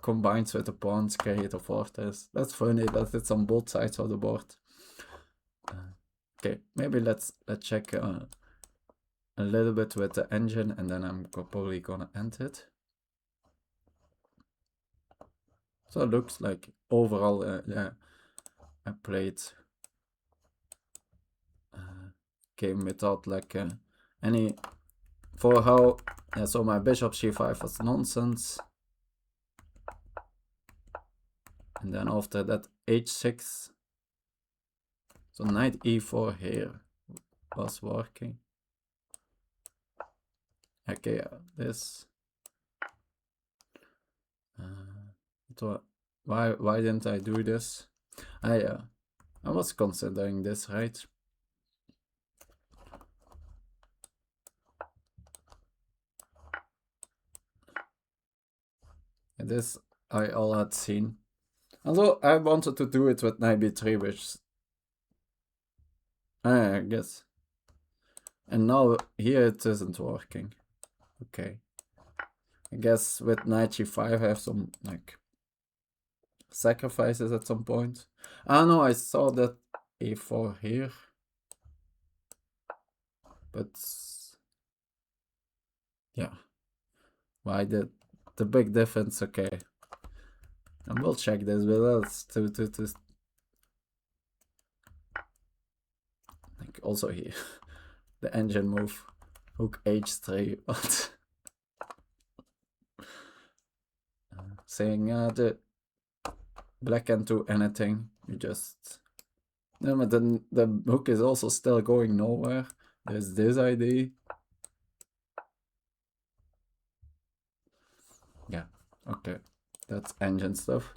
combines with the pawns create a fortress. That's funny that it's on both sides of the board. Okay, maybe let's check a little bit with the engine, and then I'm probably gonna end it. So it looks like overall, yeah, I played game without like any for how. Yeah, so my bishop c5 was nonsense, and then after that h6. So knight e4 here was working. Okay, this. Why didn't I do this? I was considering this, right? This I all had seen. Although I wanted to do it with knight b3, which I guess. And now here it isn't working. Okay. I guess with knight g5 I have some like sacrifices at some point. Ah no, I saw that a4 here. But yeah. Why the big difference? Okay. And we'll check this, but let's to like also here. The engine move. Hook h3. What? Saying the black can't do anything. You just. No, but then the hook is also still going nowhere. There's this idea. Yeah. Okay, that's engine stuff.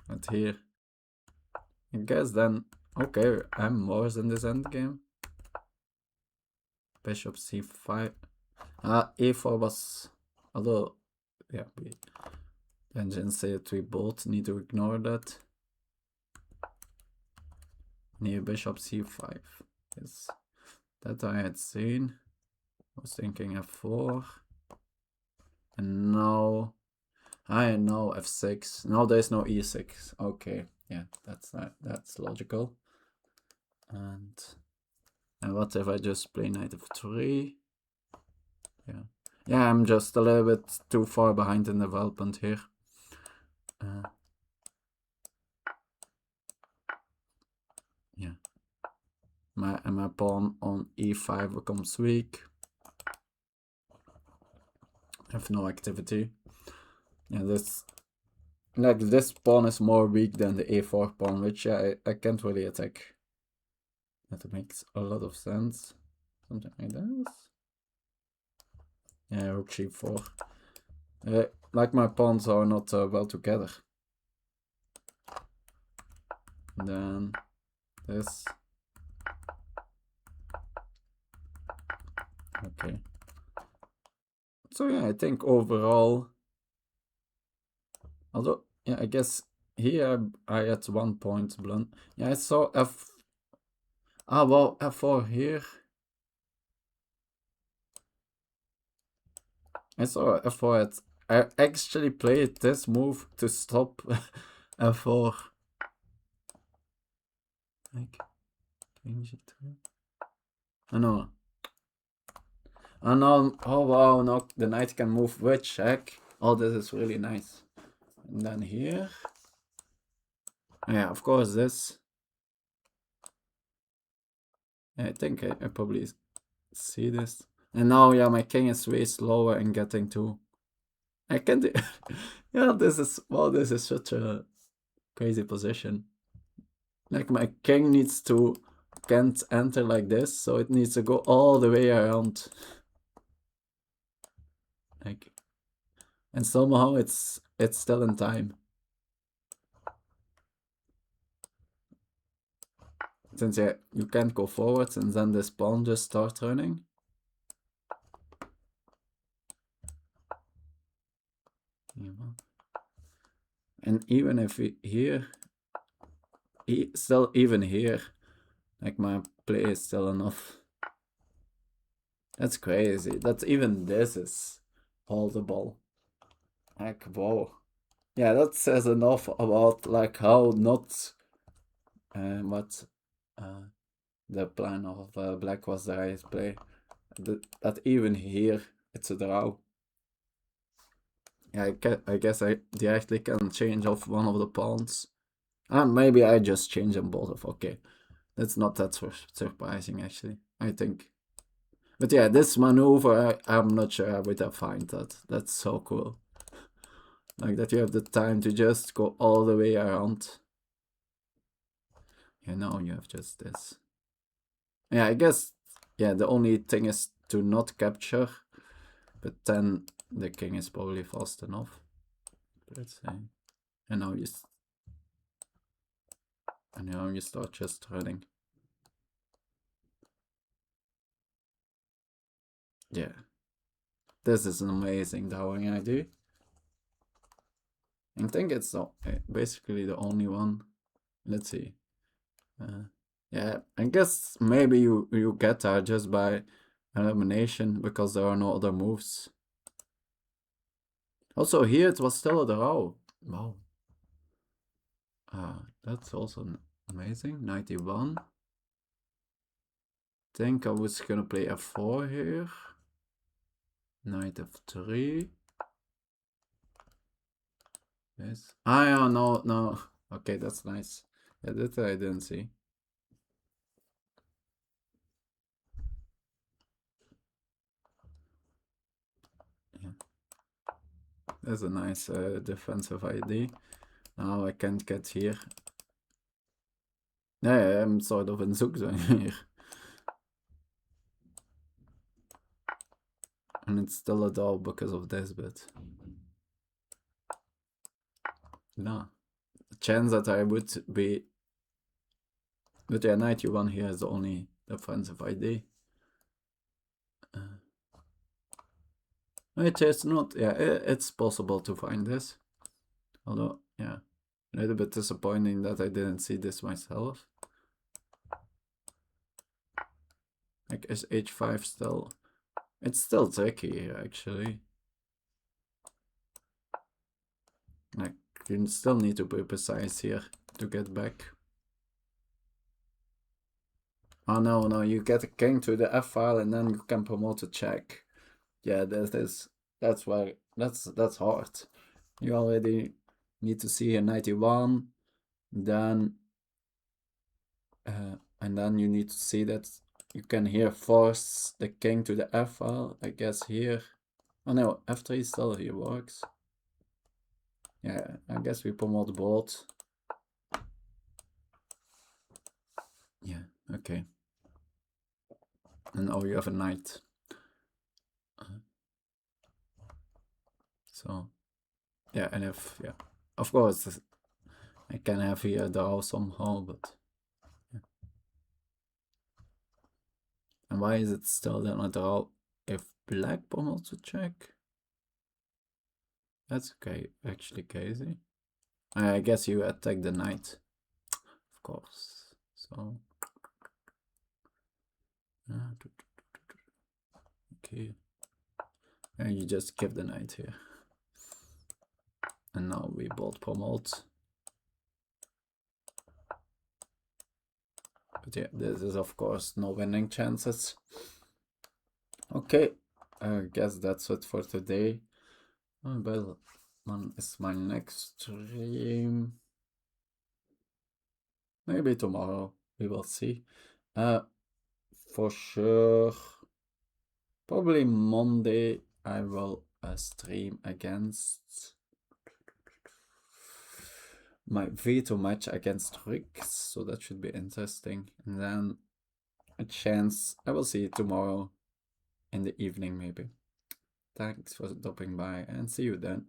But here, I guess then, okay, I'm more in this endgame. Bishop c5. A4 was, although, yeah, the engines say that we both need to ignore that. Near bishop c5. Yes, that I had seen. I was thinking f4. And now, I know f6. No, there's no e6. Okay, yeah, that's logical. And what if I just play knight f3? Yeah, I'm just a little bit too far behind in development here. Yeah. My pawn on e5 becomes weak. I have no activity. Yeah, this pawn is more weak than the a4 pawn, which I can't really attack. That makes a lot of sense. Something like this. Yeah, rook g4. Like my pawns are not well together. And then this. Okay. So yeah, I think overall, although yeah, I guess here I at 1 point blunt. Yeah, I saw well, f4 here. I saw f4 at. I actually played this move to stop f4. Like, king g2. Oh no. Oh no, oh wow, no, the knight can move with check. Oh, this is really nice. And then here. Yeah, of course this. I think I probably see this. And now, yeah, my king is way slower in getting to. I can't. Yeah, this is such a crazy position. Like my king needs to can't enter like this, so it needs to go all the way around. Like, and somehow it's still in time. Since yeah, you can't go forwards, and then this pawn just starts running. And even if here, still even here, like my play is still enough. That's crazy. That's even this is holdable. Like wow. Yeah, that says enough about like how not what the plan of black was the right play. That even here it's a draw. Yeah, I guess I directly can change off one of the pawns. And maybe I just change them both off. Okay, that's not that surprising actually, I think. But yeah, this maneuver, I'm not sure I would have found that. That's so cool. Like that you have the time to just go all the way around. Yeah, now you have just this. Yeah, I guess, yeah, the only thing is to not capture. But then the king is probably fast enough. Let's say. And now you start just running. Yeah. This is an amazing drawing idea. I think it's basically the only one. Let's see. Yeah, I guess maybe you get there just by elimination because there are no other moves. Also here it was still a draw. Wow. That's also amazing. 91. Think I was gonna play f4 here. Knight f3. Yes. Yeah, no. Okay, that's nice. Yeah, that I didn't see. Yeah. That's a nice defensive idea. Now I can't get here. Yeah, I'm sort of in zugzwang here. And it's still a draw because of this, but no. The chance that I would be with a knight you1 here is the only defensive idea. It is not, yeah, it's possible to find this. Although, yeah, a little bit disappointing that I didn't see this myself. Like, is h5 still? It's still tricky here, actually. Like, you still need to be precise here to get back. Oh no, no, you get a king to the f file and then you can promote a check. Yeah, that's why that's hard. You already need to see a 91, then and then you need to see that you can here force the king to the f file. I guess here. Oh no, f3 still here works. Yeah, I guess we promote both. Yeah, okay. And now you have a knight. So, yeah, and if, yeah, of course, I can have here a draw somehow, but yeah. And why is it still then a draw if black promotes a check? That's okay, actually crazy. I guess you attack the knight, of course. So, okay. And you just give the knight here. And now we both promote. But yeah, this is of course no winning chances. Okay, I guess that's it for today. Well, when is my next stream? Maybe tomorrow, we will see. For sure, probably Monday I will stream against my veto match against Rick, so that should be interesting. And then a chance, I will see you tomorrow in the evening maybe. Thanks for stopping by and see you then.